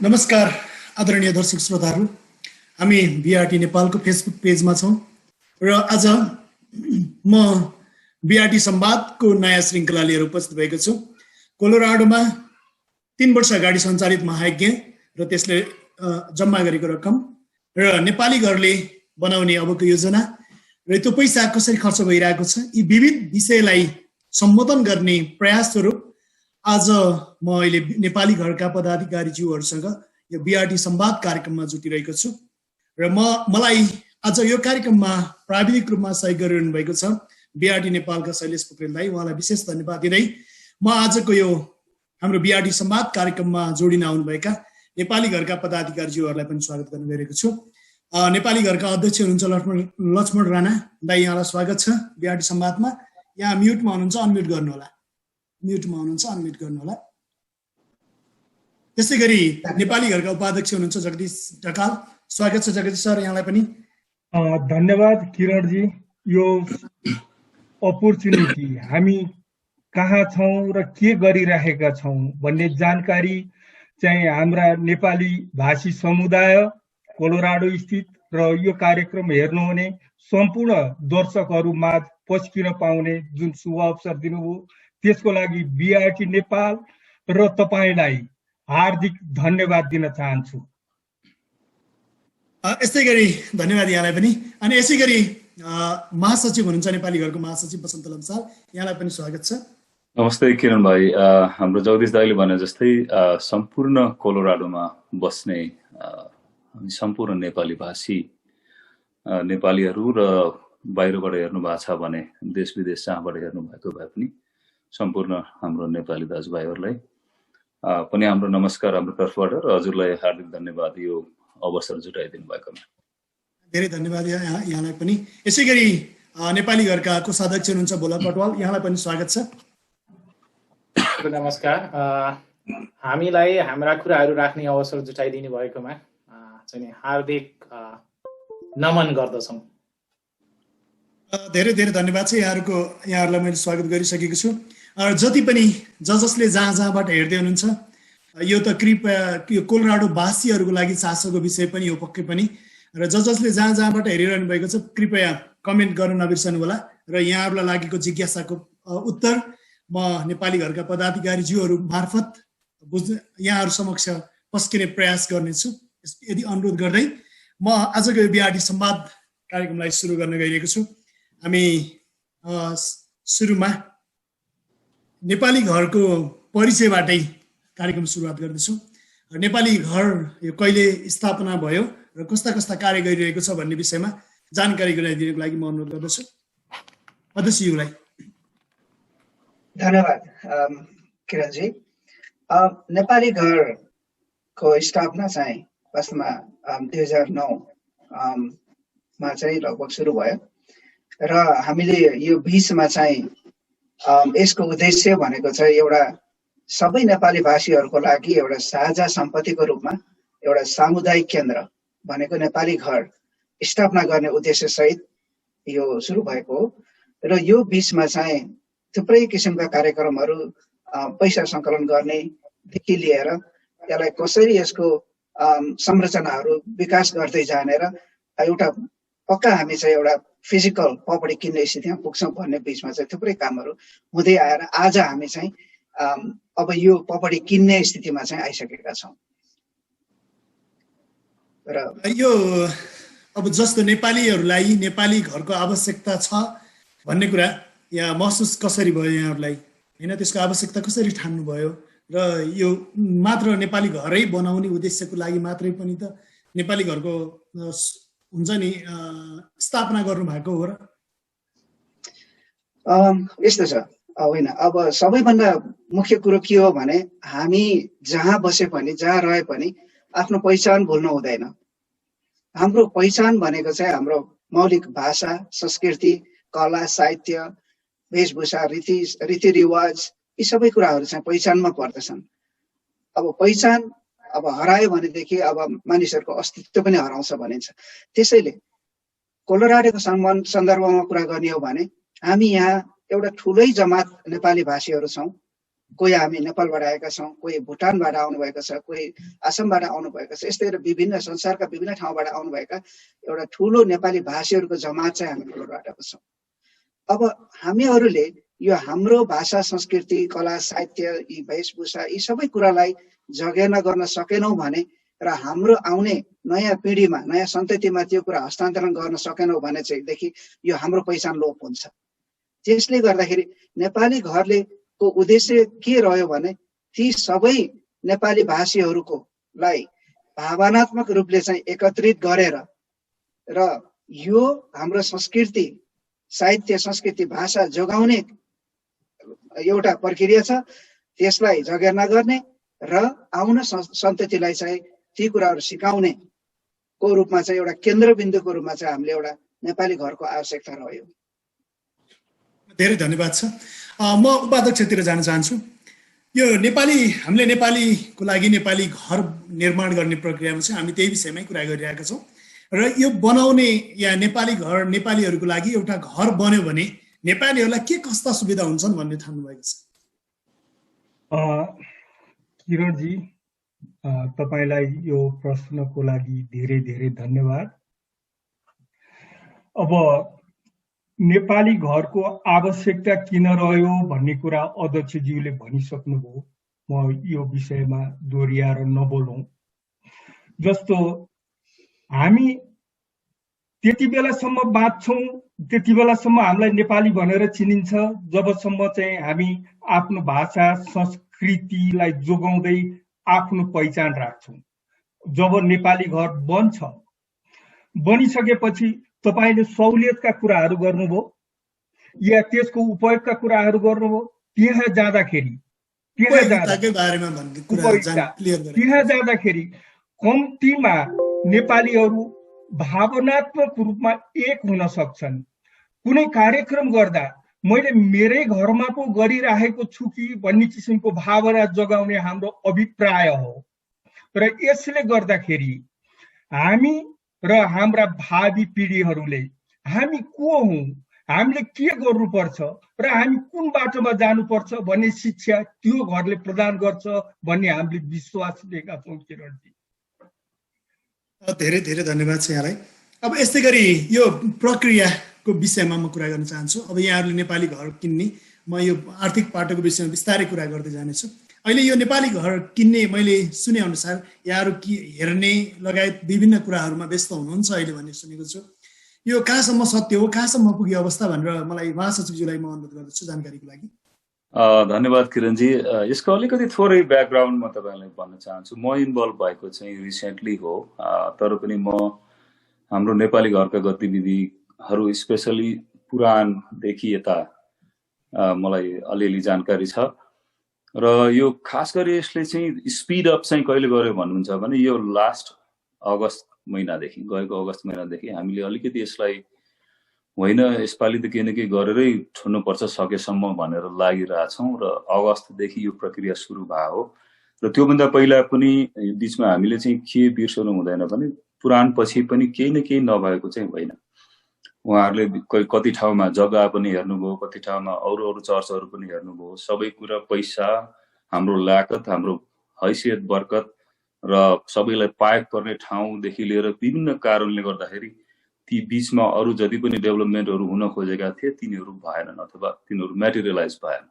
नमस्कार आदरणीय दर्शक श्रोताहरू, हामी बीआरटी नेपालको फेसबुक पेजमा छौँ र आज म बीआरटी संवादको नयाँ श्रृङ्खला लिएर उपस्थित भएको छु। कोलोराडोमा 3 वर्ष अगाडि सञ्चालित महायज्ञ र त्यसले जम्मा गरेको रकम र नेपाली घरले बनाउने अबको योजना र त्यो पैसा कसरी खर्च भइरहेको छ, यी विविध विषयलाई सम्बोधन गर्ने प्रयास स्वरूप आज म अहिले नेपाली घरका पदाधिकारीज्यूहरूसँग यो बीआरटी संवाद कार्यक्रममा जुटिरहेको छु र मलाई आज यो कार्यक्रममा प्राविधिक रूपमा सहयोग गरिरहनु भएको छ बीआरटी नेपालका शैलेश पोखरेल दाई, उहाँलाई विशेष धन्यवाद दिँदै म आजको यो हाम्रो बीआरटी संवाद कार्यक्रममा जोडिन आउनुभएका नेपाली घरका पदाधिकारीज्यूहरूलाई पनि स्वागत गर्न गइरहेको छु। नेपाली घरका अध्यक्ष हुनुहुन्छ लक्ष्मण राणा दाई, यहाँलाई स्वागत छ बीआरटी संवादमा। यहाँ म्युटमा हुनुहुन्छ, अनम्युट गर्नुहोला। म्युटमा हुनुहुन्छ, अनम्युट गर्नुहोला। त्यसै गरी नेपाली घरका उपाध्यक्ष हुनुहुन्छ जगदीश ढकाल, स्वागत छ जगदीश सर, यहाँलाई पनि धन्यवाद किरणजी। यो अपर्च्युनिटी हामी कहाँ छौँ र के गरिरहेका छौँ भन्ने जानकारी चाहिँ हाम्रा नेपाली भाषी समुदाय कोलोराडो स्थित र यो कार्यक्रम हेर्नुहुने सम्पूर्ण दर्शकहरूमा पस्किन पाउने जुन शुभ अवसर दिनुभयो त्यसको लागि बीआरटी नेपाल र तपाईलाई हार्दिक धन्यवाद दिन चाहन्छु। यसै गरी धन्यवाद यहाँलाई पनि। अनि यसै गरी महासचिव हुनुहुन्छ नेपाली घरको महासचिव बसन्त लम्साल, यहाँलाई पनि स्वागत छ। नमस्ते किरण भाइ। हाम्रो जगदीश दाइले भने जस्तै सम्पूर्ण कोलोराडोमा बस्ने हामी सम्पूर्ण नेपाली भाषी नेपालीहरू र बाहिरबाट हेर्नु भएको छ भने देश विदेश जहाँबाट हेर्नु भएको भए पनि सम्पूर्ण हाम्रो नेपाली दाजुभाइहरूलाई पनि हाम्रो नमस्कार हाम्रो तर्फबाट र हजुरलाई हार्दिक धन्यवाद यो अवसर जुटाइदिनु भएकोमा। धेरै धन्यवाद यहाँलाई पनि। यसै गरी नेपाली घरका कोषाध्यक्ष हुनुहुन्छ भोला पटवाल, यहाँलाई पनि स्वागत छ। नमस्कार। हामीलाई हाम्रा कुराहरू राख्ने अवसर जुटाइदिनु भएकोमा चाहिँ हार्दिक नमन गर्दछौँ। धेरै धेरै धन्यवाद छ यहाँहरूलाई मैले स्वागत गरिसकेको छु। जति पनि जसले जहाँबाट हेर्दै हुनुहुन्छ, यो त कृपया यो कोलोराडो वासीहरूको लागि चासोको विषय पनि हो पक्कै पनि, र जसले जहाँबाट हेरिरहनु भएको छ कृपया कमेन्ट गर्न नबिर्सनु होला र यहाँहरूलाई लागेको जिज्ञासाको उत्तर म नेपाली घरका पदाधिकारीज्यूहरू मार्फत यहाँहरू समक्ष पस्किने प्रयास गर्नेछु। यदि अनुरोध गर्दै म आजको यो बीआरटी संवाद कार्यक्रमलाई सुरु गर्न गइरहेको छु। हामी सुरुमा नेपाली घरको परिचयबाटै कार्यक्रम सुरुवात गर्दैछौँ। नेपाली घर यो कहिले स्थापना भयो र कस्ता कस्ता कार्य गरिरहेको छ भन्ने विषयमा जानकारी गराइदिनको लागि म अनुरोध गर्दछु अध्यक्षज्यूलाई। धन्यवाद किरणजी। नेपाली घरको स्थापना चाहिँ वास्तवमा 2009 मा चाहिँ लगभग सुरु भयो र हामीले यो 20 मा चाहिँ यसको उद्देश्य भनेको चाहिँ एउटा सबै नेपाली भाषीहरूको लागि एउटा साझा सम्पत्तिको रूपमा एउटा सामुदायिक केन्द्र भनेको नेपाली घर स्थापना गर्ने उद्देश्य सहित यो सुरु भएको हो। र यो 20 मा चाहिँ थुप्रै किसिमका कार्यक्रमहरू पैसा सङ्कलन गर्नेदेखि लिएर यसलाई कसरी यसको संरचनाहरू विकास गर्दै जाने र एउटा पक्का हामी चाहिँ एउटा फिजिकल प्रपर्टी किन्ने स्थितिमा पुग्छौँ भन्ने बिचमा चाहिँ थुप्रै कामहरू हुँदै आएर आज हामी चाहिँ अब यो प्रपर्टी किन्ने स्थितिमा चाहिँ आइसकेका छौँ। र यो अब जस्तो नेपालीहरूलाई नेपाली घरको आवश्यकता छ भन्ने कुरा यहाँ महसुस कसरी भयो यहाँहरूलाई, होइन? त्यसको आवश्यकता कसरी ठान्नुभयो र यो मात्र नेपाली घरै बनाउने उद्देश्यको लागि मात्रै पनि त नेपाली घरको हुन्छ नि स्थापना गर्नु भएको हो र? यस्तो छ होइन। अब सबैभन्दा मुख्य कुरो के हो भने हामी जहाँ बसे पनि जहाँ रहे पनि आफ्नो पहिचान भुल्नु हुँदैन। हाम्रो पहिचान भनेको चाहिँ हाम्रो मौलिक भाषा, संस्कृति, कला, साहित्य, वेशभूषा, रीतिरिवाज, यी सबै कुराहरू चाहिँ पहिचानमा पर्दछन्। अब पहिचान अब हरायो भनेदेखि अब मानिसहरूको अस्तित्व पनि हराउँछ भनिन्छ। त्यसैले कोलोराडोको सन्दर्भमा कुरा गर्ने हो भने हामी यहाँ एउटा ठुलै जमात नेपाली भाषीहरू छौँ कोही हामी नेपालबाट आएका छौँ, कोही भुटानबाट आउनुभएको छ, कोही आसामबाट आउनुभएको छ, यस्तै गरी विभिन्न संसारका विभिन्न ठाउँबाट आउनुभएका एउटा ठुलो नेपाली भाषीहरूको जमात चाहिँ हामी कोलोराडोको छौँ। अब हामीहरूले यो हाम्रो भाषा, संस्कृति, कला, साहित्य, यी वेशभूषा, यी सबै कुरालाई जगेर्ना गर्न सकेनौँ भने र हाम्रो आउने नयाँ पिँढीमा, नयाँ सन्ततिमा त्यो कुरा हस्तान्तरण गर्न सकेनौँ भने चाहिँ देखि यो हाम्रो पहिचान लोप हुन्छ। त्यसले गर्दाखेरि नेपाली घरले को उद्देश्य के रह्यो भने ती सबै नेपाली भाषीहरूको लाई भावनात्मक रूपले चाहिँ एकत्रित गरेर र यो हाम्रो संस्कृति, साहित्य, संस्कृति, भाषा जोगाउने एउटा प्रक्रिया छ, त्यसलाई जगेर्ना गर्ने र आउने सन्ततिलाई चाहिँ ती कुराहरू सिकाउने को रूपमा चाहिँ एउटा केन्द्रबिन्दुको रूपमा चाहिँ हामीले एउटा नेपाली घरको आवश्यकता रह्यो। धेरै धन्यवाद छ। म उपाध्यक्षतिर जान चाहन्छु। यो हामीले नेपालीको लागि नेपाली घर निर्माण गर्ने प्रक्रियामा चाहिँ हामी त्यही विषयमै कुरा गरिरहेका छौँ र यो बनाउने या नेपाली घर, नेपालीहरूको लागि एउटा घर बन्यो भने नेपालीहरूलाई के कस्ता सुविधा हुन्छन् भन्ने ठान्नु भएको छ? किरणजी, तपाईलाई यो प्रश्नको लागि धेरै धेरै धन्यवाद। अब नेपाली घरको आवश्यकता किन रह्यो भन्ने कुरा अध्यक्षज्यूले भनिसक्नुभयो, म यो विषयमा दोहोऱ्याएर नबोलौँ। जस्तो हामी त्यति बेलासम्म बाँच्छौँ, त्यति बेलासम्म हामीलाई नेपाली भनेर चिनिन्छ जबसम्म चाहिँ हामी आफ्नो भाषा, संस्कृतिलाई जोगाउँदै आफ्नो पहिचान राख्छौँ। जब नेपाली घर बन्छ, बनिसकेपछि तपाईले सहुलियतका कुराहरू गर्नुभयो या त्यसको उपयोगका कुराहरू गर्नुभयो, त्यहाँ जाँदाखेरि कम्तीमा नेपालीहरू भावनात्मक रूपमा एक हुन सक्छन्। कुनै कार्यक्रम गर्दा मैले मेरै घरमा पो गरिरहेको छु कि भन्ने किसिमको भावना जगाउने हाम्रो अभिप्राय हो र यसले गर्दाखेरि हामी र हाम्रा भावी पिँढीहरूले हामी को हौं, हामीले के गर्नुपर्छ र हामी कुन बाटोमा जानुपर्छ भन्ने शिक्षा त्यो घरले प्रदान गर्छ भन्ने हामीले विश्वास लिएका छौँ। किरणजी, धेरै धेरै धन्यवाद छ यहाँलाई। अब यस्तै गरी यो प्रक्रियाको विषयमा म कुरा गर्न चाहन्छु। अब यहाँहरूले नेपाली घर किन्ने, म यो आर्थिक पाटोको विषयमा बिस्तारै कुरा गर्दै जानेछु। अहिले यो नेपाली घर किन्ने मैले सुने अनुसार यहाँहरू हेर्ने लगायत विभिन्न कुराहरूमा व्यस्त हुनुहुन्छ अहिले भन्ने सुनेको छु। यो कहाँसम्म सत्य हो, कहाँसम्म पुग्यो अवस्था भनेर मलाई महासचिवज्यूलाई म अनुरोध गर्दछु जानकारीको लागि। धन्यवाद किरणजी। यसको अलिकति थोरै ब्याकग्राउन्ड म तपाईँलाई भन्न चाहन्छु। म इन्भल्भ भएको चाहिँ रिसेन्टली हो, तर पनि म हाम्रो नेपाली घरका गतिविधिहरू स्पेसली पुराणदेखि यता मलाई अलिअलि जानकारी छ र यो खास गरी यसले चाहिँ स्पिड अप चाहिँ कहिले गर्यो भन्नुहुन्छ भने यो लास्ट अगस्त महिनादेखि, गएको अगस्त महिनादेखि हामीले अलिकति यसलाई होइन यसपालि त केही न केही गरेरै छोड्नुपर्छ सकेसम्म भनेर लागिरहेछौँ र अगस्तदेखि यो प्रक्रिया सुरु भयो हो। र त्योभन्दा पहिला पनि बिचमा हामीले चाहिँ के बिर्सनु हुँदैन भने पुराणपछि पनि केही न केही नभएको चाहिँ होइन। उहाँहरूले कति ठाउँमा जग्गा पनि हेर्नुभयो, कति ठाउँमा अरू अरू चर्चहरू पनि हेर्नुभयो। सबै कुरा पैसा, हाम्रो ल्याकत, हाम्रो हैसियत, बरकत र सबैलाई पाएक पर्ने ठाउँदेखि लिएर विभिन्न कारणले गर्दाखेरि ती बीचमा अरू जति पनि डेभलपमेन्टहरू हुन खोजेका थिए तिनीहरू भएनन् अथवा तिनीहरू मेटेरियलाइज भएन।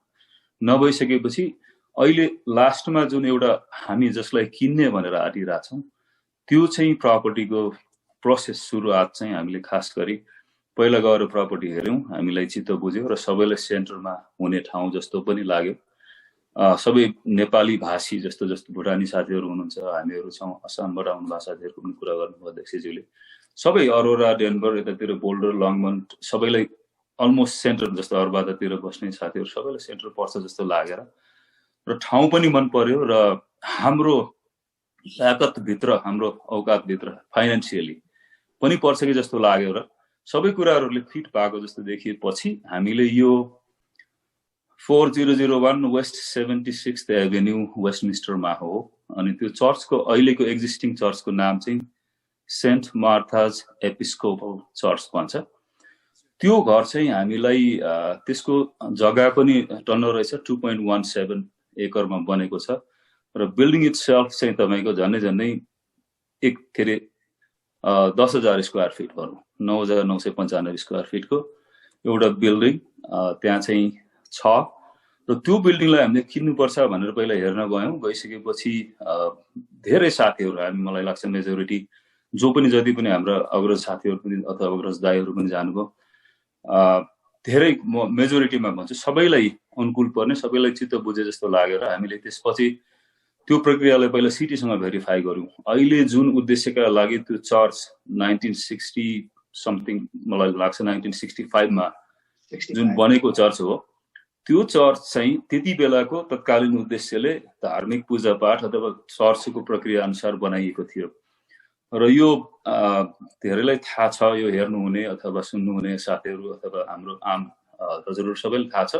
नभइसकेपछि अहिले लास्टमा जुन एउटा हामी जसलाई किन्ने भनेर आँटिरहेछौँ त्यो चाहिँ प्रपर्टीको प्रोसेस सुरुवात चाहिँ हामीले खास गरी पहिला गएर प्रपर्टी हेऱ्यौँ, हामीलाई चित्त बुझ्यो र सबैलाई सेन्टरमा हुने ठाउँ जस्तो पनि लाग्यो। सबै नेपाली भाषी जस्तो भुटानी साथीहरू हुनुहुन्छ, हामीहरू छौँ, असमबाट आउनुभएको साथीहरूको पनि कुरा गर्नुभयो अध्यक्षज्यूले। सबै अरोरा, डेनभर, यतातिर बोल्डर, लङमन सबैलाई अलमोस्ट सेन्टर जस्तो अरबादातिर बस्ने साथीहरू सबैलाई सेन्टर पर्छ जस्तो लागेर र ठाउँ पनि मन पर्यो र हाम्रो ल्याकतभित्र, हाम्रो औकातभित्र फाइनेन्सियली पनि पर्छ कि जस्तो लाग्यो र सबै कुराहरूले फिट भएको जस्तो देखिएपछि हामीले यो 4001 वेस्ट 76th एभेन्यू वेस्टमिन्स्टरमा हो। अनि त्यो चर्चको अहिलेको एक्जिस्टिङ चर्चको नाम चाहिँ सेन्ट मार्थाज एपिस्कोपल चर्च भन्छ। त्यो घर चाहिँ हामीलाई त्यसको जग्गा पनि टन्न रहेछ 2.17 एकरमा बनेको छ र बिल्डिङ इटसेल्फ चाहिँ तपाईँको झन्डै 10,000 स्क्वायर फिट भनौँ 9,995 स्क्वायर फिटको एउटा बिल्डिङ त्यहाँ चाहिँ छ र त्यो बिल्डिङलाई हामीले किन्नुपर्छ भनेर पहिला हेर्न गयौँ। गइसकेपछि धेरै साथीहरू मलाई लाग्छ मेजोरिटी जो पनि जति पनि हाम्रा अग्रज साथीहरू पनि अथवा अग्रज दाइहरू पनि जानुभयो धेरै मेजोरिटीमा भन्छु सबैलाई अनुकूल पर्ने सबैलाई चित्त बुझे जस्तो लागेर हामीले त्यसपछि त्यो प्रक्रियालाई पहिला सिटीसँग भेरिफाई गर्यौँ। अहिले जुन उद्देश्यका लागि त्यो चर्च 1960 समथिङ मलाई लाग्छ 1965 मा जुन बनेको चर्च हो त्यो चर्च चाहिँ त्यति बेलाको तत्कालीन उद्देश्यले धार्मिक पूजापाठ अथवा चर्चको प्रक्रिया अनुसार बनाइएको थियो र यो धेरैलाई थाहा छ, यो हेर्नुहुने अथवा सुन्नुहुने साथीहरू अथवा हाम्रो आम हजुरहरू सबैलाई थाहा छ।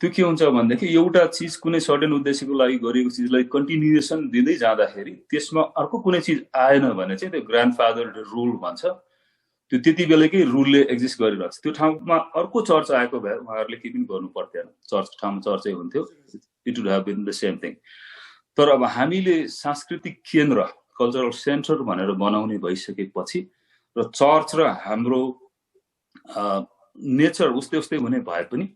त्यो के हुन्छ भनेदेखि एउटा चिज कुनै सर्टेन उद्देश्यको लागि गरिएको चिजलाई कन्टिन्युएसन दिँदै जाँदाखेरि त्यसमा अर्को कुनै चिज आएन भने चाहिँ त्यो ग्रान्डफादर रुल भन्छ, त्यो त्यति बेलैकै रुलले एक्जिस्ट गरिरहेको छ। त्यो ठाउँमा अर्को चर्च आएको भए उहाँहरूले केही पनि गर्नु पर्दैन, चर्च ठाउँमा चर्चै हुन्थ्यो, it would have been the same thing. तर अब हामीले सांस्कृतिक केन्द्र कल्चरल सेन्टर भनेर बनाउने भइसकेपछि र चर्च र हाम्रो नेचर उस्तै हुने भए पनि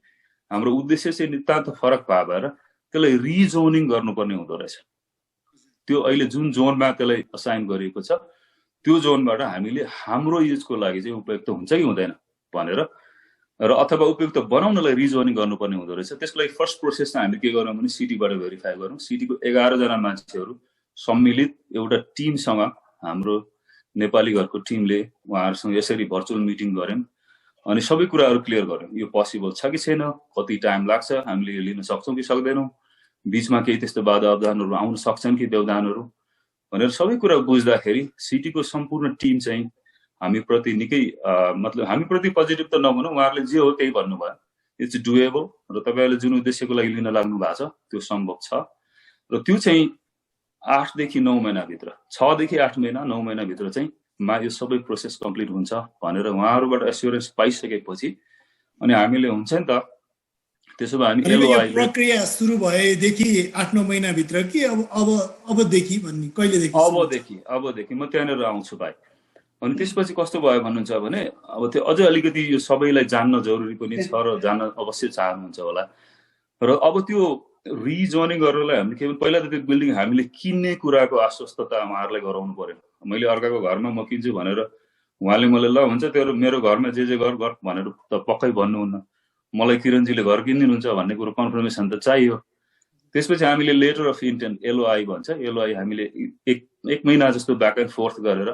हाम्रो उद्देश्य चाहिँ नितान्त फरक भएर त्यसलाई रिजोनिङ गर्नुपर्ने हुँदो रहेछ। त्यो अहिले जुन जोनमा त्यसलाई असाइन गरिएको छ त्यो जोनबाट हामीले हाम्रो युजको लागि चाहिँ उपयुक्त हुन्छ कि हुँदैन भनेर र अथवा उपयुक्त बनाउनलाई रिजोनिङ गर्नुपर्ने हुँदो रहेछ। त्यसको लागि फर्स्ट प्रोसेसमा हामीले के गर्यौँ भने सिटीबाट भेरिफाई गरौँ। सिटीको 11 जना मान्छेहरू सम्मिलित एउटा टिमसँग हाम्रो नेपाली घरको टिमले उहाँहरूसँग यसरी भर्चुअल मिटिङ गर्यौँ अनि सबै कुराहरू क्लियर गर्यौँ। यो पोसिबल छ कि छैन, कति टाइम लाग्छ, हामीले यो लिन सक्छौँ कि सक्दैनौँ, बिचमा केही त्यस्तो बाधा अवधानहरू आउन सक्छन् कि व्यवधानहरू भनेर सबै कुरा बुझ्दाखेरि सिटीको सम्पूर्ण टिम चाहिँ हामीप्रति निकै मतलब हामीप्रति पोजिटिभ त नभनौँ, उहाँहरूले जे हो त्यही भन्नुभयो, इट्स डुएबल र तपाईँहरूले जुन उद्देश्यको लागि लिन लाग्नु भएको छ त्यो सम्भव छ र त्यो चाहिँ 8 देखि 9 महिनाभित्र 6 देखि 8 महिना 9 महिनाभित्र चाहिँ यो सबै प्रोसेस कम्प्लिट हुन्छ भनेर उहाँहरूबाट एस्योरेन्स पाइसकेपछि अनि हामीले हुन्छ नि त त्यसो भए हामी एलओआई प्रक्रिया सुरु भएदेखि 8-9 महिनाभित्र कि अबदेखि भन्ने कहिलेदेखि? अबदेखि म त्यहाँनिर आउँछु भाइ। अनि त्यसपछि कस्तो भयो भन्नुहुन्छ भने अब त्यो अझै अलिकति यो सबैलाई जान्न जरुरी पनि छ र जान्न अवश्य चाहनुहुन्छ होला र अब त्यो रिजोनिङ गर्नलाई हामीले के पहिला त त्यो बिल्डिङ हामीले किन्ने कुराको आश्वस्तता उहाँहरूलाई गराउनु पर्यो। मैले अर्काको घरमा म किन्छु भनेर उहाँले मलाई ल हुन्छ त्यो मेरो घरमा जे गर भनेर त पक्कै भन्नुहुन्न, मलाई किरणजीले घर किनिदिनुहुन्छ भन्ने कुरो कन्फर्मेसन त चाहियो। त्यसपछि हामीले लेटर अफ इन्टेन्ट एलओआई भन्छ, एलओआई हामीले एक महिना जस्तो ब्याक एन्ड फोर्थ गरेर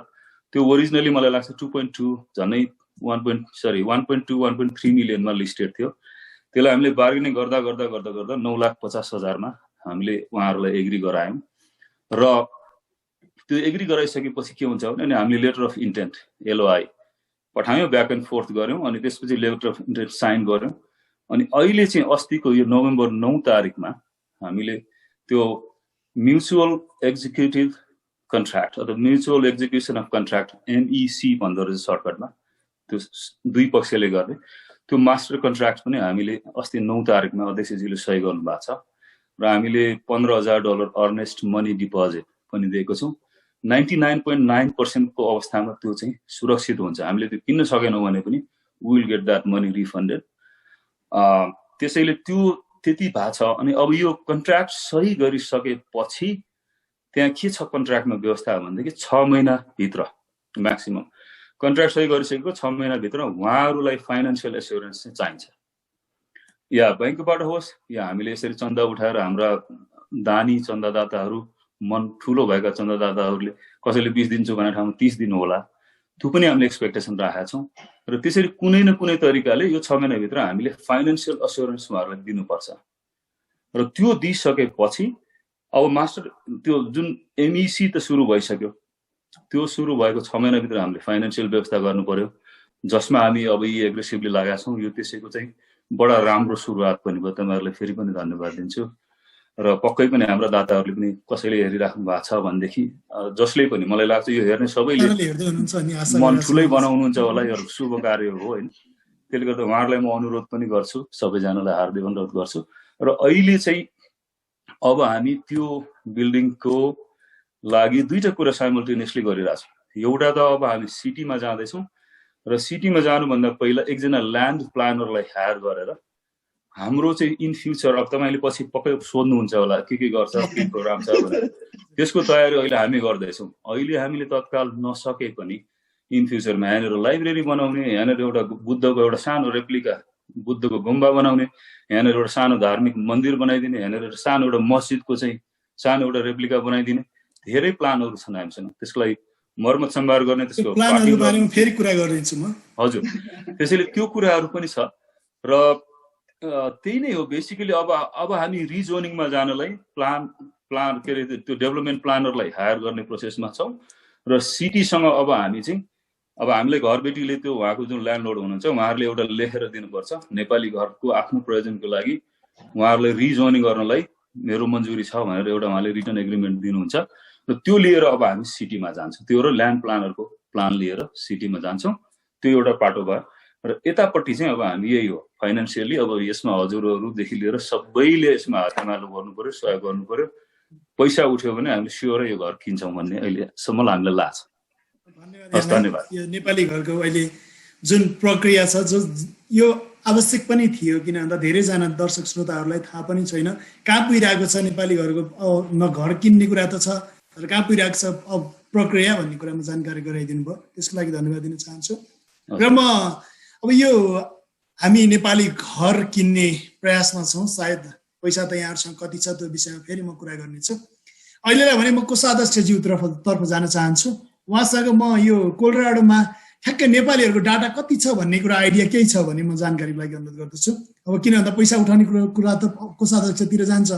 त्यो ओरिजिनली मलाई लाग्छ 2.2 झन्डै 1.3 मिलियनमा लिस्टेड थियो। त्यसलाई हामीले बार्गेनिङ गर्दा 9,50,000 मा हामीले उहाँहरूलाई एग्री गरायौँ र त्यो एग्री गराइसकेपछि के हुन्छ भने हामीले लेटर अफ इन्टेन्ट एलओआई पठायौँ, ब्याक एन्ड फोर्थ गऱ्यौँ अनि त्यसपछि लेटर अफ इन्टेन्ट साइन गऱ्यौँ अनि अहिले चाहिँ अस्तिको यो नोभेम्बर 9 तारिकमा हामीले त्यो म्युचुअल एक्जिक्युटिभ कन्ट्र्याक्ट अथवा म्युचुअल एक्जिक्युसन अफ कन्ट्र्याक्ट एमइसी भन्दो रहेछ सर्टकटमा, त्यो दुई पक्षले गर्ने त्यो मास्टर कन्ट्र्याक्ट पनि हामीले अस्ति 9 तारिकमा अध्यक्षजीले सही गर्नु भएको छ र हामीले $15,000 अर्नेस्ट मनी डिपोजिट पनि दिएको छौँ। 99.9% को अवस्थामा त्यो चाहिँ सुरक्षित हुन्छ। हामीले त्यो किन्न सकेनौँ भने पनि we will get that money refunded. त्यसैले त्यो त्यति भएको छ। अनि अब यो कन्ट्र्याक्ट सही गरिसकेपछि त्यहाँ के छ कन्ट्र्याक्टमा व्यवस्था भनेदेखि 6 महिनाभित्र म्याक्सिमम कन्ट्र्याक्ट सही गरिसकेको 6 महिनाभित्र उहाँहरूलाई फाइनेन्सियल एस्योरेन्स चाहिँ चाहिन्छ, या बैंकबाट होस् या हामीले यसरी चन्दा उठाएर हाम्रा दानी चन्दादाताहरू मन ठुलो भएका चन्दादाताहरूले कसैले 20 दिन्छु भने ठाउँमा 30 दिन होला, त्यो पनि हामीले एक्सपेक्टेसन राखेका छौँ र त्यसरी कुनै न कुनै तरिकाले यो 6 महिनाभित्र हामीले फाइनेन्सियल एस्योरेन्स उहाँहरूलाई दिनुपर्छ र त्यो दिइसकेपछि अब मास्टर त्यो जुन एमइसी त सुरु भइसक्यो, त्यो सुरु भएको 6 महिनाभित्र हामीले फाइनेन्सियल व्यवस्था गर्नु पर्यो जसमा हामी अब यी एग्रेसिभली लागेका छौँ। यो त्यसैको चाहिँ बडा राम्रो सुरुवात पनि भयो, तपाईँहरूलाई फेरि पनि धन्यवाद दिन्छु र पक्कै पनि हाम्रा दाताहरूले पनि कसैले हेरिराख्नु भएको छ भनेदेखि जसले पनि मलाई लाग्छ यो हेर्ने सबैले मन ठुलै बनाउनुहुन्छ होला, यो शुभ कार्य हो होइन। त्यसले गर्दा उहाँहरूलाई म अनुरोध पनि गर्छु, सबैजनालाई हार्दिक अनुरोध गर्छु र अहिले चाहिँ अब हामी त्यो बिल्डिङको लागि दुईटा कुरा साइमल्टेनियसली गरिरहेछौँ। एउटा त अब हामी सिटीमा जाँदैछौँ र सिटीमा जानुभन्दा पहिला एकजना ल्यान्ड प्लानरलाई हायर गरेर हाम्रो चाहिँ इन फ्युचर, अब तपाईँले पछि पक्कै सोध्नुहुन्छ होला के गर्छ, के प्रोग्राम छ भनेर, त्यसको तयारी अहिले हामी गर्दैछौँ। अहिले हामीले तत्काल नसके पनि इन फ्युचरमा यहाँनिर लाइब्रेरी बनाउने, यहाँनिर एउटा बुद्धको एउटा सानो रेप्लिका बुद्धको गुम्बा बनाउने, यहाँनिर एउटा सानो धार्मिक मन्दिर बनाइदिने, यहाँनिर सानो एउटा मस्जिदको चाहिँ सानो एउटा रेप्लिका बनाइदिने धेरै प्लानहरू छन् हामीसँग। त्यसको लागि मर्मत सम्भार गर्ने, त्यसको प्लानहरुको बारेमा फेरि कुरा गरिदिन्छु म। हजुर, त्यसैले त्यो कुराहरू पनि छ र त्यही नै हो बेसिकली। अब हामी रिजोनिङमा जानलाई प्लान के अरे त्यो डेभलपमेन्ट प्लानरलाई हायर गर्ने प्रोसेसमा छौँ र सिटीसँग अब हामी चाहिँ अब हामीलाई घरबेटीले त्यो उहाँको जुन ल्यान्डलोड हुनुहुन्छ उहाँहरूले एउटा लेखेर दिनुपर्छ नेपाली घरको आफ्नो प्रयोजनको लागि उहाँहरूलाई रिजोनिङ गर्नलाई मेरो मन्जुरी छ भनेर एउटा उहाँले रिटर्न एग्रिमेन्ट दिनुहुन्छ र त्यो लिएर अब हामी सिटीमा जान्छौँ। त्यो र ल्यान्ड प्लानरको प्लान लिएर सिटीमा जान्छौँ। त्यो एउटा पाटो भयो र यतापट्टि चाहिँ अब हामी यही हो फाइनेन्सियली। अब यसमा हजुरहरूदेखि लिएर सबैले यसमा हातमालो गर्नु पर्यो, सहयोग गर्नु पर्यो। पैसा उठ्यो भने हामीले स्योरै यो घर किन्छौँ भन्ने अहिलेसम्म हामीलाई लाग्छ। धन्यवाद। यो नेपाली घरको अहिले जुन प्रक्रिया छ जो यो आवश्यक पनि थियो, किन भन्दा धेरैजना दर्शक श्रोताहरूलाई थाहा पनि छैन कहाँ पुगिरहेको छ नेपाली घरको। न घर किन्ने कुरा त छ, तर कहाँ पुगिरहेको छ अब प्रक्रिया भन्ने कुरामा जानकारी गराइदिनु भयो, त्यसको लागि धन्यवाद दिन चाहन्छु। र म अब यो हामी नेपाली घर किन्ने प्रयासमा छौँ। सायद पैसा त यहाँहरूसँग कति छ त्यो विषयमा फेरि म कुरा गर्नेछु। अहिलेलाई भने म कोषाध्यक्षज्यू तर्फ जान चाहन्छु। उहाँसँग म यो कोलोराडोमा ठ्याक्कै नेपालीहरूको डाटा कति छ भन्ने कुरा आइडिया केही छ भने म जानकारीको लागि अनुरोध गर्दछु। अब किन भन्दा पैसा उठाउने कुरा त कोषाध्यक्षतिर जान्छ,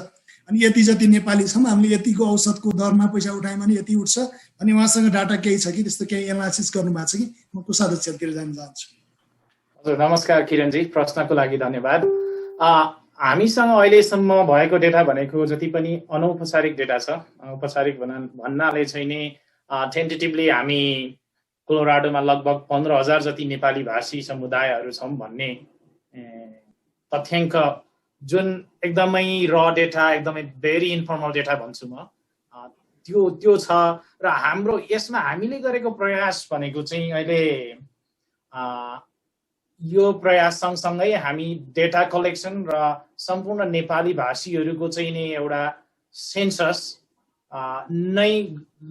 अनि यति जति नेपाली छौँ हामीले यतिको औसतको दरमा पैसा उठायौँ भने यति उठ्छ, अनि उहाँसँग डाटा केही छ कि त्यस्तो केही एनालाइसिस गर्नु भएको छ कि? म कोषाध्यक्षतिर जान चाहन्छु। हजुर नमस्कार किरणजी, प्रश्नको लागि धन्यवाद। हामीसँग अहिलेसम्म भएको डेटा भनेको जति पनि अनौपचारिक डेटा छ, औपचारिक भन्नाले चाहिँ नि टेन्टेटिभली हामी कोलोराडोमा लगभग 15,000 जति नेपाली भाषी समुदायहरू छौँ भन्ने तथ्याङ्क, जुन एकदमै र डेटा, एकदमै भेरी इन्फर्मल डेटा भन्छु म, त्यो छ। र हाम्रो यसमा हामीले गरेको प्रयास भनेको चाहिँ अहिले यो प्रयास सँगसँगै हामी डेटा कलेक्सन र सम्पूर्ण नेपाली भाषीहरूको चाहिँ नि एउटा सेन्सस नै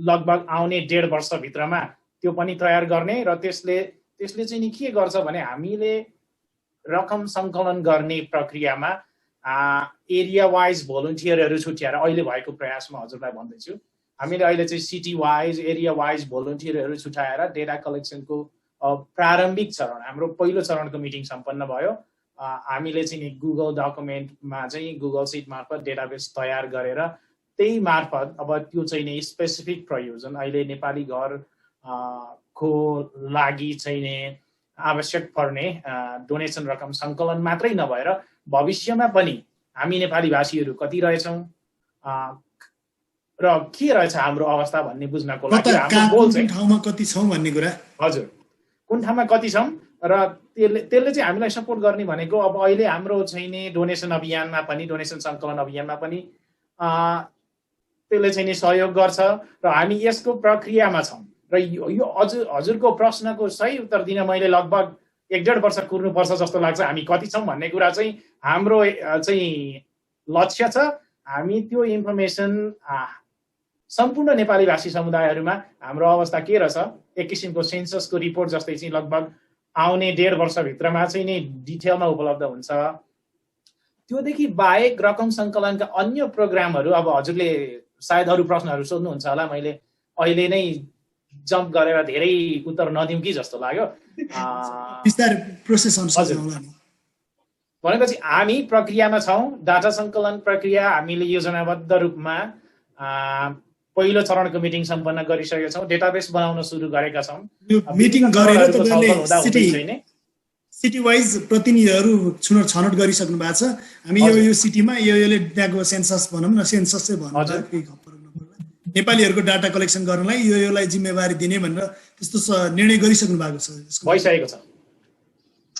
लगभग आउने 1.5 वर्षभित्रमा त्यो पनि तयार गर्ने र त्यसले चाहिँ नि के गर्छ भने हामीले रकम सङ्कलन गर्ने प्रक्रियामा एरिया वाइज भोलिन्टियरहरू छुट्याएर अहिले भएको प्रयासमा हजुरलाई भन्दैछु, हामीले अहिले चाहिँ सिटी वाइज एरिया वाइज भोलिन्टियरहरू छुट्याएर डेटा कलेक्सनको प्रारम्भिक चरण, हाम्रो पहिलो चरणको मिटिङ सम्पन्न भयो। हामीले चाहिँ नि गुगल डकुमेन्टमा चाहिँ गुगल सिट मार्फत डेटाबेस तयार गरेर त्यही मार्फत अब त्यो चाहिँ नि स्पेसिफिक प्रयोजन अहिले नेपाली घर को लागि चाहिँ नि आवश्यक पर्ने डोनेसन रकम सङ्कलन मात्रै नभएर भविष्यमा पनि हामी नेपाली भाषीहरू कति रहेछौँ र के रहेछ हाम्रो अवस्था भन्ने बुझ्नको लागि हाम्रो गोल चाहिँ ठाउँमा कति छौँ भन्ने कुरा। हजुर, कुन ठाउँमा कति छौँ र त्यसले चाहिँ हामीलाई सपोर्ट गर्ने भनेको अब अहिले हाम्रो चाहिँ नि डोनेसन अभियानमा पनि, डोनेसन सङ्कलन अभियानमा पनि त्यसले चाहिँ नि सहयोग गर्छ र हामी यसको प्रक्रियामा छौँ। र यो हजुरको प्रश्नको सही उत्तर दिन मैले लगभग 1.5 वर्ष कुर्नुपर्छ जस्तो लाग्छ। हामी कति छौँ भन्ने कुरा चाहिँ हाम्रो चाहिँ लक्ष्य छ। हामी त्यो इन्फर्मेसन सम्पूर्ण नेपाली भाषी समुदायहरूमा हाम्रो अवस्था के रहेछ, एक किसिमको सेन्ससको रिपोर्ट जस्तै चाहिँ लगभग आउने 1.5 वर्षभित्रमा चाहिँ नि डिटेलमा उपलब्ध हुन्छ। त्योदेखि बाहेक रकम सङ्कलनका अन्य प्रोग्रामहरू, अब हजुरले सायद अरू प्रश्नहरू सोध्नुहुन्छ होला, मैले अहिले नै जम्प गरेर धेरै उत्तर नदिउँ कि जस्तो लाग्यो। भनेपछि हामी प्रक्रियामा छौँ, डाटा सङ्कलन प्रक्रिया हामीले योजनाबद्ध रूपमा पहिलो चरणको मिटिङ सम्पन्न गरिसकेका छौँ, डेटाबेस बनाउन सुरु गरेका छौँ। मिटिङ गरेर तपाईँले सिटी वाइज प्रतिनिधिहरू छनौट गरिसक्नु भएको छ। हामी यो सिटीमा योले त्यहाँको सेन्सस भनौँ न, सेन्ससै भनौँ, नेपालीहरूको डाटा कलेक्सन गर्नलाई योलाई जिम्मेवारी दिने भनेर त्यस्तो निर्णय गरिसक्नु भएको छ, भइसकेको छ।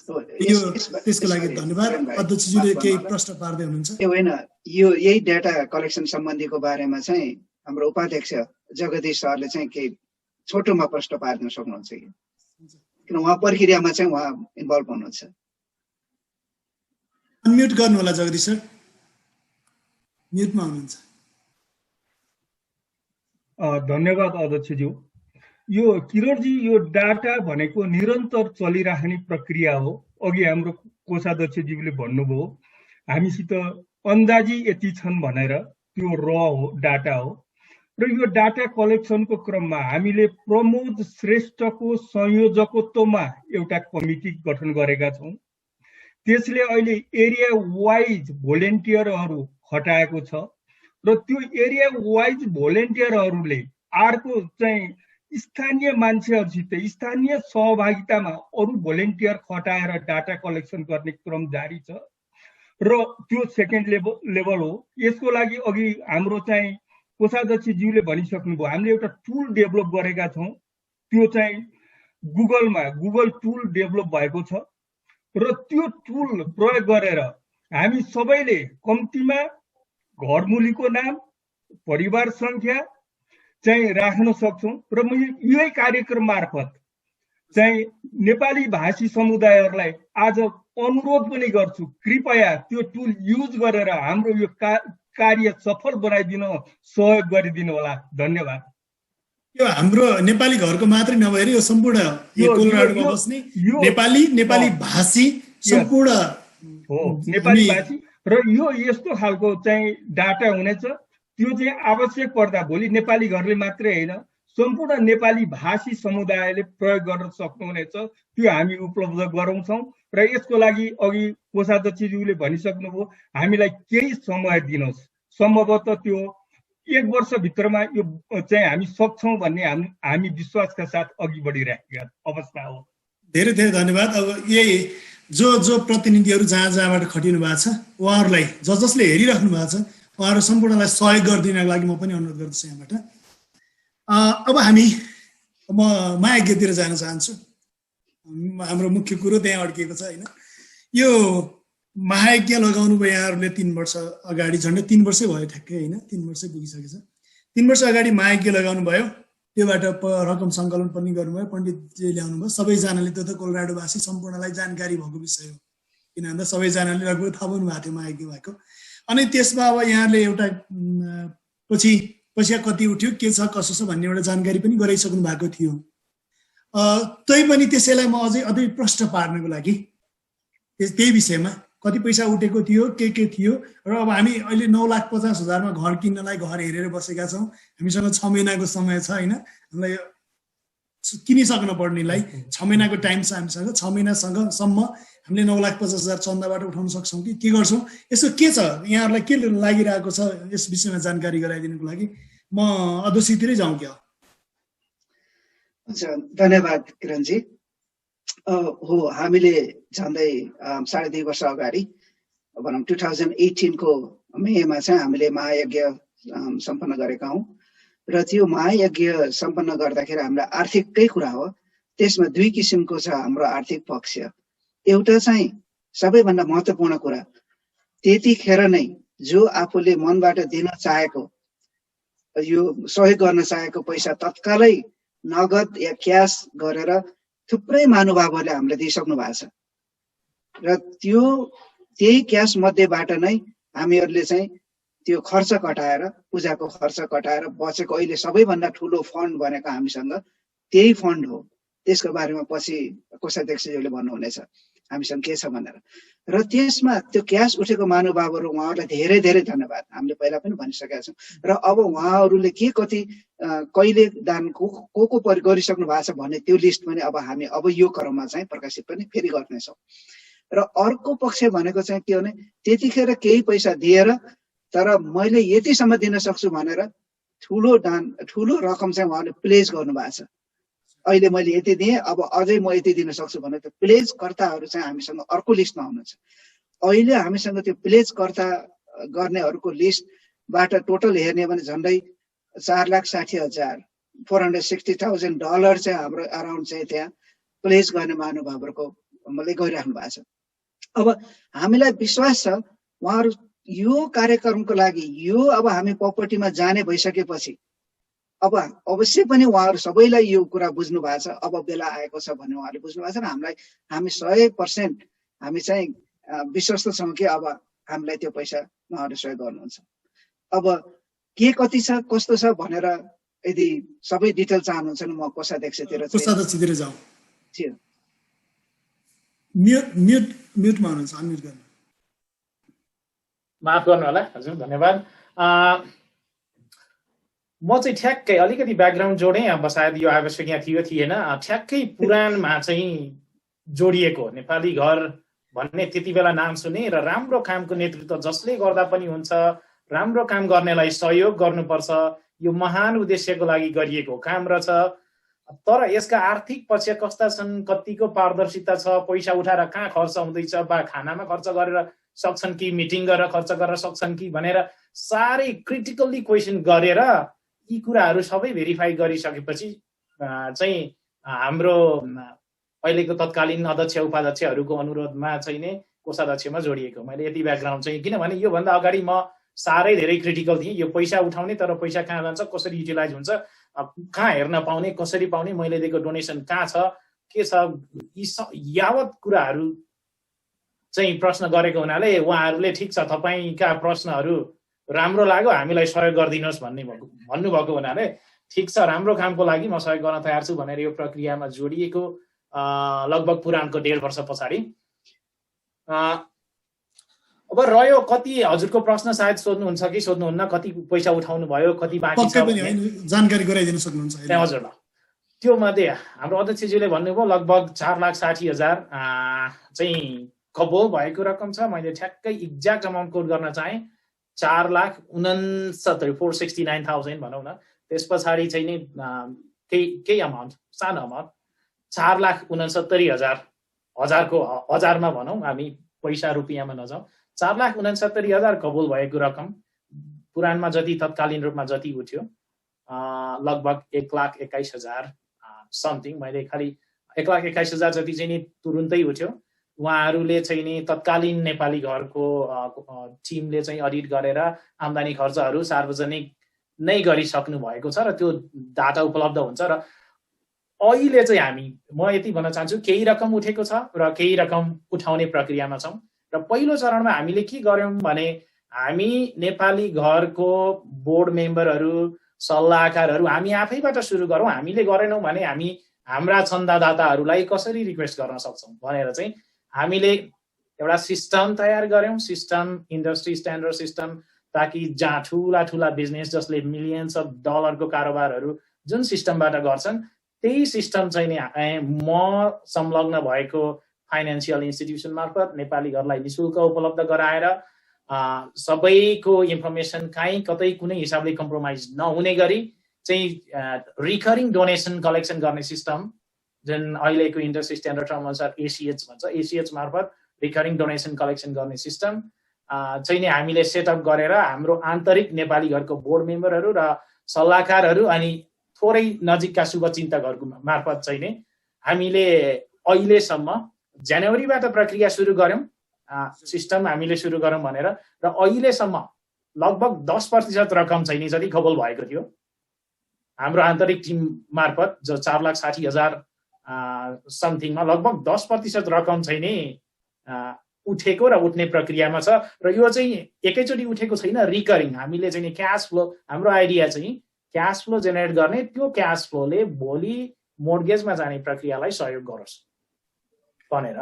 यो त्यसको लागि धन्यवाद। अध्यक्षज्यूले केही प्रश्न पार्दै हुनुहुन्छ? होइन, यही डाटा कलेक्सन सम्बन्धीको बारेमा चाहिँ हाम्रो उपाध्यक्ष जगदीश सरले चाहिँ केही छोटोमा प्रश्न पार्न सक्नुहुन्छ कि? किन उहाँ प्रक्रियामा चाहिँ उहाँ इन्भल्भ हुनुहुन्छ। अनम्युट गर्नु होला जगदीश सर, म्युटमा हुनुहुन्छ। धन्यवाद अध्यक्षज्यू। यो किरणजी, यो डाटा भनेको निरन्तर चलिरहने प्रक्रिया हो। अघि हाम्रो कोषाध्यक्षज्यूले भन्नुभयो हामीसित अन्दाजी यति छन् भनेर, त्यो हो डाटा हो। र यो डाटा कलेक्सनको क्रममा हामीले प्रमोद श्रेष्ठको संयोजकत्वमा एउटा कमिटी गठन गरेका छौँ। त्यसले अहिले एरिया वाइज भोलिन्टियरहरू खटाएको छ र त्यो एरिया वाइज भोलिन्टियरहरूले अर्को चाहिँ स्थानीय मान्छेहरूसित स्थानीय सहभागितामा अरू भोलिन्टियर खटाएर डाटा कलेक्सन गर्ने क्रम जारी छ र त्यो सेकेन्ड लेभल हो। यसको लागि अघि हाम्रो चाहिँ कोषाध्यक्षज्यूले भनिसक्नुभयो, हामीले एउटा टुल डेभलप गरेका छौँ। त्यो चाहिँ गुगल टुल डेभलप भएको छ र त्यो टुल प्रयोग गरेर हामी सबैले कम्तीमा घरमुलीको नाम, परिवार संख्या चाहिँ राख्न सक्छौँ। र म यही कार्यक्रम मार्फत चाहिँ नेपाली भाषी समुदायहरूलाई आज अनुरोध पनि गर्छु, कृपया त्यो टुल युज गरेर हाम्रो यो कार्य सफल बनाइदिन सहयोग गरिदिनु होला। धन्यवाद। यो हाम्रो नेपाली घरको मात्रै नभएर यो सम्पूर्ण यो कोलोराडोमा बस्ने नेपाली भाषी सम्पूर्ण हो, नेपाली भाषी। र यो यस्तो खालको चाहिँ डाटा हुनेछ, त्यो चाहिँ आवश्यक पर्दा भोलि नेपाली घरले मात्रै होइन, सम्पूर्ण नेपाली भाषी समुदायले प्रयोग गर्न सक्नुहुनेछ। त्यो हामी उपलब्ध गराउँछौँ र यसको लागि अघि कोषाध्यक्षज्यूले भनिसक्नुभयो हामीलाई केही समय दिनुहोस्। सम्भवतः त्यो 1 वर्षभित्रमा यो चाहिँ हामी सक्छौँ भन्ने हामी विश्वासका साथ अघि बढिरहेका अवस्था हो। धेरै धेरै धन्यवाद। अब यही जो प्रतिनिधिहरू जहाँबाट खटिनु भएको छ उहाँहरूलाई जसले हेरिराख्नु भएको छ उहाँहरू सम्पूर्णलाई सहयोग गरिदिनको लागि म पनि अनुरोध गर्दछु यहाँबाट। अब म महायज्ञतिर जान चाहन्छु। हाम्रो मुख्य कुरो त्यहाँ अड्किएको छ होइन। यो महायज्ञ लगाउनु भयो यहाँहरूले 3 वर्ष अगाडि, झन्डै 3 वर्षै भयो ठ्याक्कै होइन, 3 वर्षै पुगिसकेछ। 3 वर्ष अगाडि महायज्ञ लगाउनु भयो, त्योबाट रकम सङ्कलन पनि गर्नुभयो, पण्डितजी ल्याउनु भयो। सबैजनाले त्यो त कोलोराडोवासी सम्पूर्णलाई जानकारी भएको विषय हो, किन भन्दा सबैजनाले लगभग थाहा पाउनु भएको थियो महायज्ञ भएको। अनि त्यसमा अब यहाँले एउटा पछि कति उठ्यो, के छ कसो छ भन्ने एउटा जानकारी पनि गराइसक्नु भएको थियो। तैपनि त्यसैलाई म अझै प्रश्न पार्नको लागि त्यही विषयमा कति पैसा उठेको थियो, के थियो र अब हामी अहिले 9,50,000मा घर किन्नलाई घर हेरेर बसेका छौँ। हामीसँग 6 महिनाको समय छ होइन, हामीलाई किनिसक्न पर्नेलाई 6 महिनाको टाइम छ हामीसँग। 6 महिनासम्म हामीले 9,50,000 चन्दाबाट उठाउन सक्छौँ कि के गर्छौँ? यसो के छ, यहाँहरूलाई के लागिरहेको छ यस विषयमा जानकारी गराइदिनुको लागि म अध्यक्षतिरै जाउँ क्या? हुन्छ, धन्यवाद किरणजी। हो, हामीले झन्डै 2.5 वर्ष अगाडि भनौँ 2018 को मेमा चाहिँ हामीले महायज्ञ सम्पन्न गरेका हौँ। र त्यो महायज्ञ सम्पन्न गर्दाखेरि हामीलाई आर्थिककै कुरा हो। त्यसमा 2 किसिमको छ हाम्रो आर्थिक पक्ष। एउटा चाहिँ सबैभन्दा महत्त्वपूर्ण कुरा, त्यतिखेर नै जो आफूले मनबाट दिन चाहेको, यो सहयोग गर्न चाहेको पैसा तत्कालै नगद या क्यास गरेर थुप्रै महानुभावहरूले हामीले दिइसक्नु भएको छ। र त्यही क्यास मध्येबाट नै हामीहरूले चाहिँ त्यो खर्च कटाएर, पूजाको खर्च कटाएर बचेको अहिले सबैभन्दा ठुलो फन्ड भनेको हामीसँग त्यही फन्ड हो। त्यसको बारेमा पछि कोषाध्यक्षज्यूले भन्नुहुनेछ हामीसँग के छ भनेर। र त्यसमा त्यो क्यास उठेको महानुभावहरू उहाँहरूलाई धेरै धेरै धन्यवाद, हामीले पहिला पनि भनिसकेका छौँ। र अब उहाँहरूले के कति कहिले दान को गरिसक्नु भएको छ भन्ने त्यो लिस्ट पनि हामी यो क्रममा चाहिँ प्रकाशित पनि फेरि गर्नेछौँ। र अर्को पक्ष भनेको चाहिँ के भने, त्यतिखेर केही पैसा दिएर तर मैले यतिसम्म दिन सक्छु भनेर ठुलो रकम चाहिँ उहाँले प्लेज गर्नुभएको छ। अहिले मैले यति दिएँ, अब अझै म यति दिन सक्छु भने त प्लेज कर्ताहरू चाहिँ हामीसँग अर्को लिस्टमा हुनुहुन्छ। अहिले हामीसँग त्यो प्लेज कर्ता गर्नेहरूको लिस्टबाट टोटल हेर्ने भने झन्डै $4,60,460,000 चाहिँ हाम्रो अराउन्ड चाहिँ त्यहाँ प्लेज गर्ने महानुभावहरूको गरिराख्नु भएको छ। अब हामीलाई विश्वास छ उहाँहरू यो कार्यक्रमको लागि यो अब हामी प्रपर्टीमा जाने भइसकेपछि अब अवश्य पनि उहाँहरू सबैलाई यो कुरा बुझ्नु भएको छ, अब बेला आएको छ भन्ने उहाँहरूले बुझ्नु भएको छ र हामी 100% हामी चाहिँ विश्वस्त छौँ कि अब हामीलाई त्यो पैसा उहाँहरूले सहयोग गर्नुहुन्छ। अब के कति छ कस्तो छ भनेर यदि सबै डिटेल चाहनुहुन्छ भने म कोषाध्यक्षतिर जाउँ। म्युटमा हुनुहुन्छ, अनम्युट गर्नु। माफ गर्नु होला हजुर, धन्यवाद। म चाहिँ ठ्याक्कै अलिकति ब्याकग्राउन्ड जोडेँ, अब सायद यो आवश्यक यहाँ थियो थिएन, ठ्याक्कै पुराणमा चाहिँ जोडिएको नेपाली घर भन्ने त्यति बेला नाम सुने र राम्रो कामको नेतृत्व जसले गर्दा पनि हुन्छ, राम्रो काम गर्नेलाई सहयोग गर्नुपर्छ, यो महान उद्देश्यको लागि गरिएको काम रहेछ। तर यसका आर्थिक पक्ष कस्ता छन्, कतिको पारदर्शिता छ, पैसा उठाएर कहाँ खर्च हुँदैछ, बा खानामा खर्च गरेर सक्छन् कि मिटिङ गरेर खर्च गरेर सक्छन् कि भनेर साह्रै क्रिटिकल्ली क्वेसन गरेर यी कुराहरू सबै भेरिफाई गरिसकेपछि चाहिँ हाम्रो अहिलेको तत्कालीन अध्यक्ष उपाध्यक्षहरूको अनुरोधमा चाहिँ नै कोषाध्यक्षमा जोडिएको। मैले यति ब्याकग्राउन्ड चाहिँ, किनभने योभन्दा अगाडि म साह्रै धेरै क्रिटिकल थिएँ, यो पैसा उठाउने तर पैसा कहाँ जान्छ, कसरी युटिलाइज हुन्छ, कहाँ हेर्न पाउने, कसरी पाउने, मैले दिएको डोनेसन कहाँ छ, के छ, यी यावत कुराहरू चाहिँ प्रश्न गरेको हुनाले उहाँहरूले ठिक छ तपाईँका प्रश्नहरू राम्रो लाग्यो, हामीलाई सहयोग गरिदिनुहोस् भन्नुभएको हुनाले ठिक छ राम्रो कामको लागि म सहयोग गर्न तयार छु भनेर यो प्रक्रियामा जोडिएको लगभग पुराणको 1.5 वर्ष पछाडि। अब रह्यो कति, हजुरको प्रश्न सायद सोध्नुहुन्छ कि सोध्नुहुन्न, कति पैसा उठाउनु भयो, कति बाँकी छ जानकारी गराइदिन सक्नुहुन्छ? हजुर, त्यो मध्ये हाम्रो अध्यक्षज्यूले भन्नुभयो लगभग 4,60,000 चाहिँ कबोल भएको रकम छ। मैले ठ्याक्कै एक्ज्याक्ट अमाउन्ट कोट गर्न चाहेँ, 4,69,469,000 भनौँ न। त्यस पछाडि चाहिँ नि केही अमाउन्ट, सानो अमाउन्ट 4,69,000 हजारमा भनौँ, हामी पैसा रुपियाँमा नजाउँ, 4,69,000 कबुल भएको रकम पुराणमा जति तत्कालीन रूपमा जति उठ्यो लगभग 1,21,000 समथिङ। मैले खालि 1,21,000 जति चाहिँ नि तुरुन्तै उठ्यो। उहाँहरूले चाहिँ नि तत्कालीन नेपाली घरको टिमले चाहिँ अडिट गरेर आम्दानी खर्चहरू सार्वजनिक नै गरिसक्नु भएको छ र त्यो डाटा उपलब्ध हुन्छ। र अहिले चाहिँ म यति भन्न चाहन्छु, केही रकम उठेको छ र केही रकम उठाउने प्रक्रियामा छौँ। र पहिलो चरणमा हामीले के गर्यौँ भने हामी नेपाली घरको बोर्ड मेम्बरहरू, सल्लाहकारहरू हामी आफैबाट सुरु गरौँ। हामीले गरेनौँ भने हामी हाम्रा चन्दादाताहरूलाई कसरी रिक्वेस्ट गर्न सक्छौँ भनेर चाहिँ हामीले एउटा सिस्टम तयार गर्यौँ, सिस्टम इन्डस्ट्री स्ट्यान्डर्ड सिस्टम, ताकि जहाँ ठुला ठुला बिजनेस जसले मिलियन्स अफ डलरको कारोबारहरू जुन सिस्टमबाट गर्छन् त्यही सिस्टम चाहिँ नि म संलग्न भएको फाइनेन्सियल इन्स्टिट्युसन मार्फत नेपाली घरलाई निशुल्क उपलब्ध गराएर सबैको इन्फर्मेसन कहीँ कतै कुनै हिसाबले कम्प्रोमाइज नहुने गरी चाहिँ रिकरिङ डोनेसन कलेक्सन गर्ने सिस्टम, जुन अहिलेको इन्डस्ट्री स्ट्यान्डर्ड टर्म अनुसार एसिएच भन्छ, एसिएच मार्फत रिकरिङ डोनेसन कलेक्सन गर्ने सिस्टम चाहिँ नि हामीले सेटअप गरेर हाम्रो आन्तरिक नेपाली घरको बोर्ड मेम्बरहरू र सल्लाहकारहरू अनि थोरै नजिकका शुभचिन्तकहरूको मार्फत चाहिँ नि हामीले अहिलेसम्म जनवरीबाट प्रक्रिया सुरु गर्यौँ, सिस्टम हामीले सुरु गरौँ भनेर, र अहिलेसम्म लगभग 10% रकम चाहिँ नि जति कबुल भएको थियो हाम्रो आन्तरिक टिम मार्फत, जो 4,60,000 समथिङमा लगभग 10% रकम चाहिँ नि उठेको र उठ्ने प्रक्रियामा छ। र यो चाहिँ एकैचोटि उठेको छैन, रिकरिङ हामीले चाहिँ नि क्यास फ्लो, हाम्रो आइडिया चाहिँ क्यास फ्लो जेनेरेट गर्ने, त्यो क्यास फ्लोले भोलि मोर्गेजमा जाने प्रक्रियालाई सहयोग गरोस् भनेर।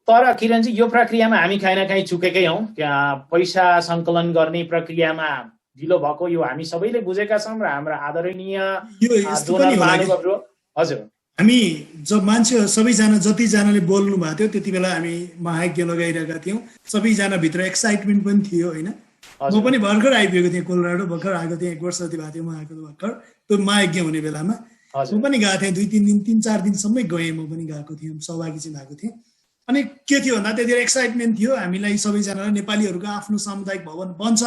तर किरणजी यो प्रक्रियामा हामी काहीँ न काहीँ चुकेकै हौँ। पैसा सङ्कलन गर्ने प्रक्रियामा ढिलो भएको यो हामी सबैले बुझेका छौँ र हाम्रा आदरणीय हजुर हामी जब मान्छे सबैजना जतिजनाले बोल्नु भएको थियो त्यति बेला हामी महायज्ञ लगाइरहेका थियौँ, सबैजना भित्र एक्साइटमेन्ट पनि थियो होइन। म पनि भर्खर आइपुगेको थिएँ, कोलोराडो भर्खर आएको थिएँ, 1 वर्ष जति भएको थियो म आएको भर्खर त्यो महायज्ञ हुने बेलामा। म पनि गएको थिएँ, 2-3 दिन 3-4 दिनसम्मै गएँ, म पनि गएको थिएँ, सहभागी चाहिँ भएको थिएँ। अनि के थियो भन्दा त्यतिखेर एक्साइटमेन्ट थियो, हामीलाई सबैजनालाई नेपालीहरूको आफ्नो सामुदायिक भवन बन्छ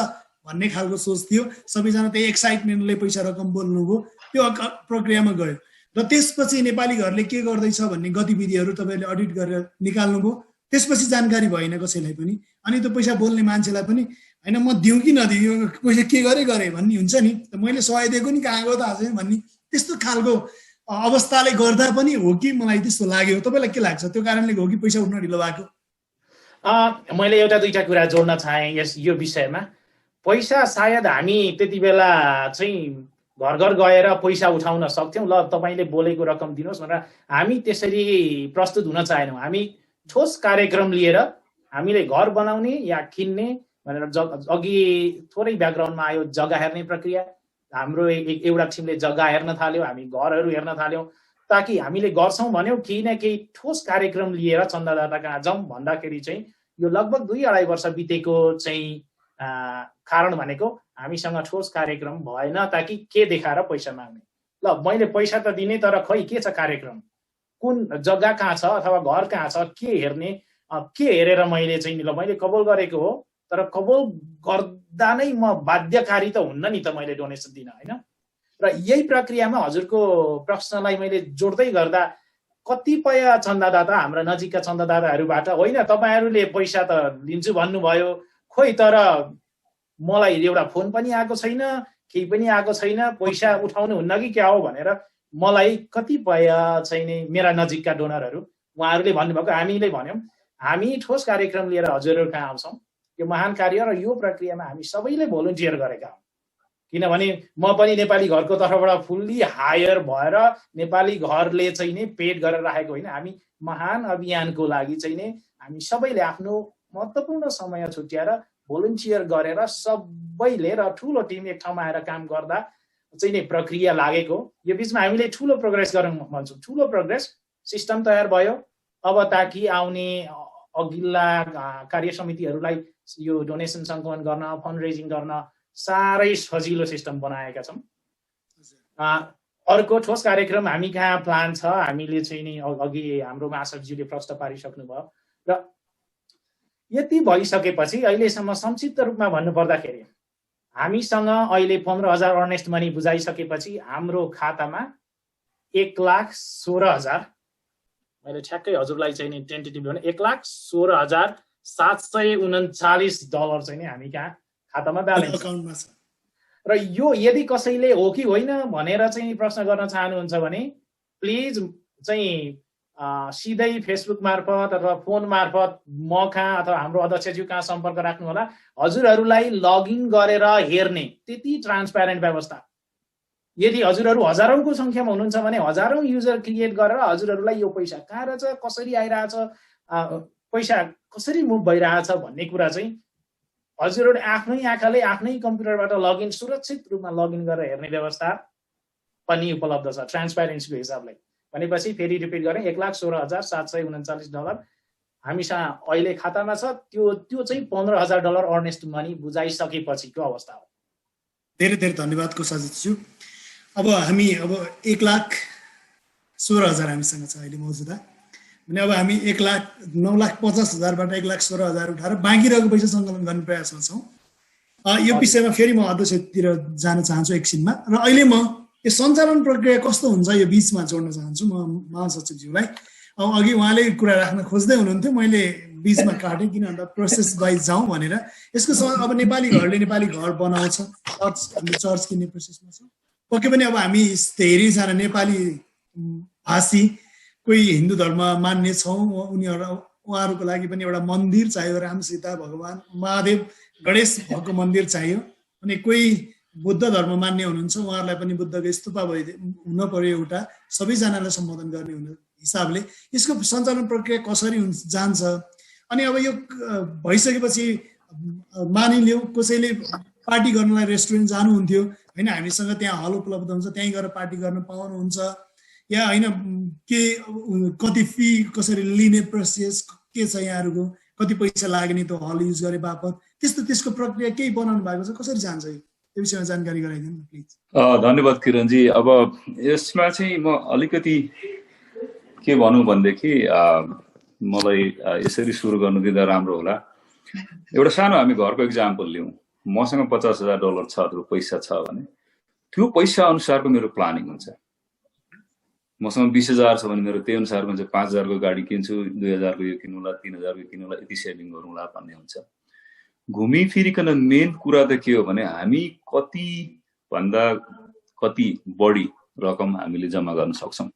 भन्ने खालको सोच थियो। सबैजना त्यही एक्साइटमेन्टले पैसा रकम बोल्नुभयो, त्यो प्रक्रियामा गयो। र त्यसपछि नेपाली घरले के गर्दैछ भन्ने गतिविधिहरू तपाईँले अडिट गरेर निकाल्नुभयो, त्यसपछि जानकारी भएन कसैलाई पनि। अनि त्यो पैसा बोल्ने मान्छेलाई पनि होइन म दिउँ कि नदिउँ, यो पैसा के गरेँ भन्ने हुन्छ नि, मैले सय दिएको नि कहाँ गयो त आज भन्ने त्यस्तो खालको अवस्थाले गर्दा पनि हो कि मलाई त्यस्तो लाग्यो। तपाईँलाई के लाग्छ, त्यो कारणले हो कि पैसा उठ्न ढिलो भएको? मैले एउटा दुईटा कुरा जोड्न चाहेँ यो विषयमा। पैसा सायद हामी त्यति बेला चाहिँ घर घर गएर पैसा उठाउन सक्थ्यौँ, ल तपाईँले बोलेको रकम दिनुहोस् भनेर हामी त्यसरी प्रस्तुत हुन चाहेनौँ। हामी ठोस कार्यक्रम लिएर हामीले घर बनाउने या किन्ने भनेर अघि थोरै ब्याकग्राउन्डमा आयो, जग्गा हेर्ने प्रक्रिया। हाम्रो एउटा टिमले जग्गा हेर्न थाल्यो, हामी घरहरू हेर्न थाल्यौँ, ताकि हामीले गर्छौँ भन्यौँ केही न केही ठोस कार्यक्रम लिएर चन्दादाता कहाँ जाउँ भन्दाखेरि चाहिँ यो लगभग 2-2.5 वर्ष बितेको चाहिँ कारण भनेको हामीसँग ठोस कार्यक्रम भएन, ताकि के देखाएर पैसा माग्ने। ल मैले पैसा त दिने, तर खै के छ कार्यक्रम, कुन जग्गा कहाँ छ अथवा घर कहाँ छ, के हेर्ने, के हेरेर मैले चाहिँ ल मैले कबुल गरेको हो, तर कबुल गर्दा नै म बाध्यकारी त हुन्न नि त मैले डोनेसन दिन, होइन। र यही प्रक्रियामा हजुरको प्रश्नलाई मैले जोड्दै गर्दा कतिपय चन्दादाता, हाम्रा नजिकका चन्दादाताहरूबाट होइन तपाईँहरूले पैसा त लिन्छु भन्नुभयो, खोइ तर मलाई एउटा फोन पनि आएको छैन, केही पनि आएको छैन, पैसा उठाउनु हुन्न कि क्या हो भनेर मलाई कतिपय चाहिँ नि मेरा नजिकका डोनरहरू उहाँहरूले भन्नुभएको। हामीले भन्यौँ हामी ठोस कार्यक्रम लिएर हजुरहरू कहाँ आउँछौँ, यो महान कार्य र यो प्रक्रियामा हामी सबैले भोलिन्टियर गरेका हौँ। किनभने म पनि नेपाली घरको तर्फबाट फुल्ली हायर भएर नेपाली घरले चाहिँ नि पेड गरेर राखेको होइन, हामी महान अभियानको लागि चाहिँ नि हामी सबैले आफ्नो महत्त्वपूर्ण समय छुट्याएर भोलिन्टियर गरेर सबैले र ठुलो टिम एक ठाउँमा आएर काम गर्दा चाहिँ नि प्रक्रिया लागेको। यो बिचमा हामीले ठुलो प्रोग्रेस गरौँ भन्छौँ, ठुलो प्रोग्रेस, सिस्टम तयार भयो। अब ताकि आउने अघिल्ला कार्य समितिहरूलाई यो डोनेसन सङ्कलन गर्न, फन्ड रेजिङ गर्न साह्रै सजिलो सिस्टम बनाएका छौँ। अर्को ठोस कार्यक्रम हामी कहाँ प्लान छ, हामीले चाहिँ नि अघि हाम्रो महासचिवले प्रश्न पारिसक्नुभयो र यति भइसकेपछि अहिलेसम्म संक्षिप्त रूपमा भन्नुपर्दाखेरि हामीसँग अहिले 15,000 अर्नेस्ट मनी बुझाइसकेपछि हाम्रो खातामा 1,16,000, मैले ठ्याक्कै हजुरलाई चाहिँ नि टेन्टेटिभ भने $1,16,739 चाहिँ नि हामी कहाँ खातामा ब्यालेन्स छ। र यो यदि कसैले हो कि होइन भनेर चाहिँ प्रश्न गर्न चाहनुहुन्छ भने प्लिज चाहिँ सिधै फेसबुक मार्फत अथवा फोन मार्फत म कहाँ अथवा हाम्रो अध्यक्षज्यू कहाँ सम्पर्क राख्नु होला। हजुरहरूलाई लगइन गरेर हेर्ने त्यति ट्रान्सप्यारेन्ट व्यवस्था। यदि हजुरहरू हजारौंको संख्यामा हुनुहुन्छ भने हजारौं युजर क्रिएट गरेर हजुरहरूलाई यो पैसा कहाँ रहेछ, कसरी आइरहेछ, पैसा कसरी मुभ भइरहेछ भन्ने कुरा चाहिँ हजुरहरू आफ्नै आँखाले आफ्नै कम्प्युटरबाट लगइन सुरक्षित रूपमा लगइन गरेर हेर्ने व्यवस्था पनि उपलब्ध छ ट्रान्सप्यारेन्सीको हिसाबले। भनेपछि फेरि रिपिट गरेँ, $1,16,739 हामीसँग अहिले खातामा छ। त्यो चाहिँ $15,000 अर्नेस्ट मनी बुझाइसकेपछिको अवस्था हो। धेरै धेरै धन्यवाद कोषाध्यक्षज्यू। अब 1,16,000 हामीसँग छ अहिले मौजुदा। भने अब हामी 1,09,50,000बाट 1,16,000 उठाएर बाँकी रहेको पैसा सङ्कलन गर्ने प्रयासमा छौँ। यो विषयमा फेरि म अध्यक्षतिर जान चाहन्छु एकछिनमा। र अहिले म यो सञ्चालन प्रक्रिया कस्तो हुन्छ यो बिचमा जोड्न चाहन्छु म महासचिवज्यूलाई। अब अघि उहाँले कुरा राख्न खोज्दै हुनुहुन्थ्यो, मैले बिचमा काटेँ किन भन्दा प्रोसेस वाइज जाउँ भनेर। यसको अब नेपाली घरले नेपाली घर बनाउँछ, हामीले चर्च किन्ने प्रोसेसमा छ। पक्कै पनि अब हामी धेरैजना नेपाली भाषी कोही हिन्दू धर्म मान्ने छौँ, उहाँहरूको लागि पनि एउटा मन्दिर चाहियो, राम सीता भगवान महादेव गणेश भएको मन्दिर चाहियो। अनि कोही बुद्ध धर्म मान्ने हुनुहुन्छ, उहाँहरूलाई पनि बुद्धको स्तूपा हुन पर्यो एउटा, सबैजनालाई सम्बोधन गर्ने हुने हिसाबले यसको सञ्चालन प्रक्रिया कसरी जान्छ। अनि अब यो भइसकेपछि मानिलिउँ कसैले पार्टी गर्नलाई रेस्टुरेन्ट जानुहुन्थ्यो होइन, हामीसँग त्यहाँ हल उपलब्ध हुन्छ, त्यहीँ गएर पार्टी गर्न पाउनुहुन्छ या होइन, के कति फी कसरी लिने प्रोसेस के छ, यहाँहरूको कति पैसा लाग्ने त्यो हल युज गरे बापत, त्यसको प्रक्रिया केही बनाउनु भएको छ, कसरी जान्छ यो विषयमा जानकारी गराइदिनु प्लिज। धन्यवाद किरणजी। अब यसमा चाहिँ म अलिकति के भनौँ भनेदेखि मलाई यसरी सुरु गर्नु दिँदा राम्रो होला। एउटा सानो हामी घरको इक्जाम्पल लिउँ। मसँग $50,000 छ अथवा पैसा छ भने त्यो पैसा अनुसारको मेरो प्लानिङ हुन्छ। मसँग 20,000 छ भने मेरो त्यही अनुसारको चाहिँ 5,000 को गाडी किन्छु, 2,000 को यो किन्नुला, 3,000 को किन्नुला, यति सेभिङ गरौँला भन्ने हुन्छ। घुमिफिरिकन मेन कुरा त के हो भने हामी कति भन्दा कति बढी रकम हामीले जम्मा गर्न सक्छौँ।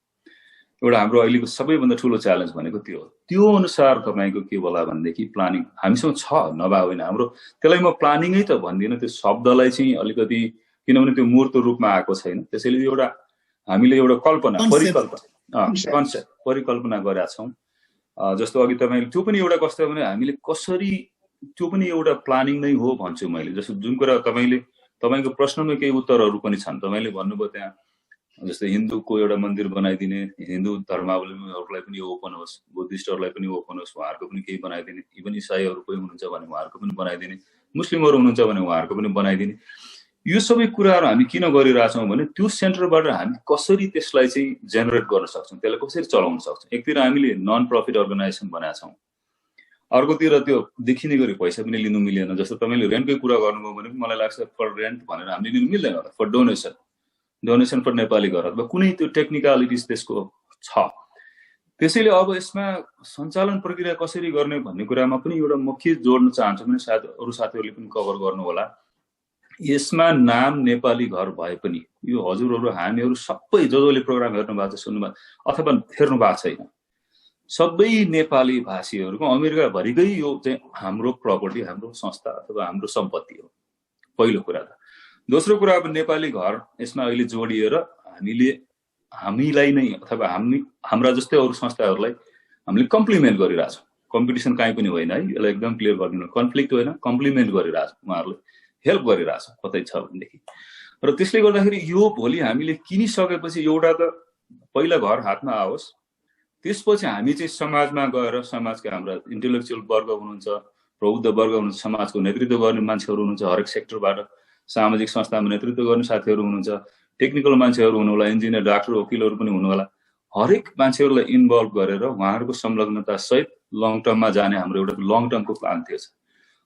एउटा हाम्रो अहिलेको सबैभन्दा ठुलो च्यालेन्ज भनेको त्यो हो। त्यो अनुसार तपाईँको के होला भनेदेखि प्लानिङ हामीसँग छ, नभए होइन। हाम्रो त्यसलाई म प्लानिङै त भन्दिनँ, त्यो शब्दलाई चाहिँ अलिकति, किनभने त्यो मूर्त रूपमा आएको छैन। त्यसैले एउटा हामीले एउटा कल्पना परिकल्पना गरेका छौँ। जस्तो अघि तपाईँले त्यो पनि एउटा कस्तो भने हामीले कसरी, त्यो पनि एउटा प्लानिङ नै हो भन्छु मैले। जस्तो जुन कुरा तपाईँको प्रश्नमा केही उत्तरहरू पनि छन्। तपाईँले भन्नुभयो त्यहाँ जस्तै हिन्दूको एउटा मन्दिर बनाइदिने, हिन्दू धर्मावलम्बीहरूलाई पनि ओपन होस्, बुद्धिस्टहरूलाई पनि ओपन होस्, उहाँहरूको पनि केही बनाइदिने, इभन इसाईहरू कोही हुनुहुन्छ भने उहाँहरूको पनि बनाइदिने, मुस्लिमहरू हुनुहुन्छ भने उहाँहरूको पनि बनाइदिने। यो सबै कुराहरू हामी किन गरिरहेछौँ भने त्यो सेन्टरबाट हामी कसरी त्यसलाई चाहिँ जेनेरेट गर्न सक्छौँ, त्यसलाई कसरी चलाउन सक्छौँ। एकतिर हामीले नन प्रफिट अर्गनाइजेसन बनाएका छौँ, अर्कोतिर त्यो देखिने गरी पैसा पनि लिनु मिलेन। जस्तो तपाईँले रेन्टकै कुरा गर्नुभयो भने मलाई लाग्छ फर रेन्ट भनेर हामीले लिनु मिल्दैन होला, फर डोनेसन फर नेपाली घर अथवा कुनै त्यो टेक्निकलिटिज त्यसको छ। त्यसैले अब यसमा सञ्चालन प्रक्रिया कसरी गर्ने भन्ने कुरामा पनि एउटा म के जोड्न चाहन्छु भने सायद अरू साथीहरूले पनि कभर गर्नु होला। यसमा नाम नेपाली घर भए पनि यो हजुरहरू हामीहरू सबै जसले प्रोग्राम हेर्नु भएको छ, सुन्नु भएको अथवा हेर्नु भएको छैन, सबै नेपाली भाषीहरूको अमेरिकाभरिकै यो चाहिँ हाम्रो प्रपर्टी, हाम्रो संस्था अथवा हाम्रो सम्पत्ति हो, पहिलो कुरा त। दोस्रो कुरा, अब नेपाली घर यसमा अहिले जोडिएर हामीलाई नै अथवा हाम्रा जस्तै अरू संस्थाहरूलाई हामीले कम्प्लिमेन्ट गरिरहेछौँ। कम्पिटिसन काहीँ पनि होइन है, यसलाई एकदम क्लियर गरिदिनु, कन्फ्लिक्ट होइन, कम्प्लिमेन्ट गरिरहेछौँ, उहाँहरूले हेल्प गरिरहेछौँ कतै छ भनेदेखि। र त्यसले गर्दाखेरि यो भोलि हामीले किनिसकेपछि एउटा त पहिला घर हातमा आओस्, त्यसपछि हामी चाहिँ समाजमा गएर समाजका हाम्रा इन्टेलेक्चुअल वर्ग हुनुहुन्छ, प्रबुद्ध वर्ग हुनुहुन्छ, समाजको नेतृत्व गर्ने मान्छेहरू हुनुहुन्छ, हरेक सेक्टरबाट सामाजिक संस्थामा नेतृत्व गर्ने साथीहरू हुनुहुन्छ, टेक्निकल मान्छेहरू हुनु होला, इन्जिनियर, डाक्टर, वकिलहरू पनि हुनु होला। हरेक मान्छेहरूलाई इन्भल्भ गरेर उहाँहरूको संलग्नता सहित लङ टर्ममा जाने हाम्रो एउटा लङ टर्मको प्लान थियो।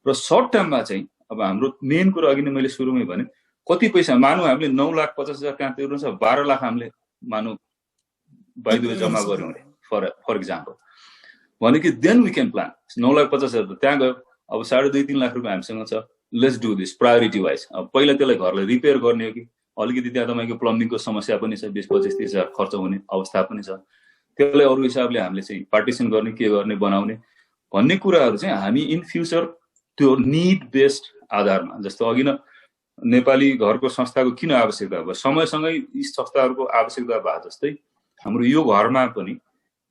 र सर्ट टर्ममा चाहिँ अब हाम्रो मेन कुरो अघि नै मैले सुरुमै भने कति पैसा, मानौँ हामीले 9,50,000 कहाँ तिर्नु छ, 12 लाख हामीले मानौँ बाइ द वे जम्मा गऱ्यौँ अरे फर इक्जाम्पल भने कि देन वी क्यान प्लान। 9,50,000 त्यहाँ गयो, अब 2.5-3 लाख रुपियाँ हामीसँग छ, let's do this priority wise. अब पहिला त्यसलाई घरलाई रिपेयर गर्ने हो कि अलिकति त्यहाँ तपाईँको प्लम्बिङको समस्या पनि छ, 20-25-30,000 खर्च हुने अवस्था पनि छ, त्यसलाई अरू हिसाबले हामीले चाहिँ पार्टिसन गर्ने, के गर्ने, बनाउने भन्ने कुराहरू चाहिँ हामी इन फ्युचर त्यो निड बेस्ड आधारमा, जस्तो अघि न नेपाली घरको संस्थाको किन आवश्यकता भयो, समयसँगै यी संस्थाहरूको आवश्यकता भए जस्तै हाम्रो यो घरमा पनि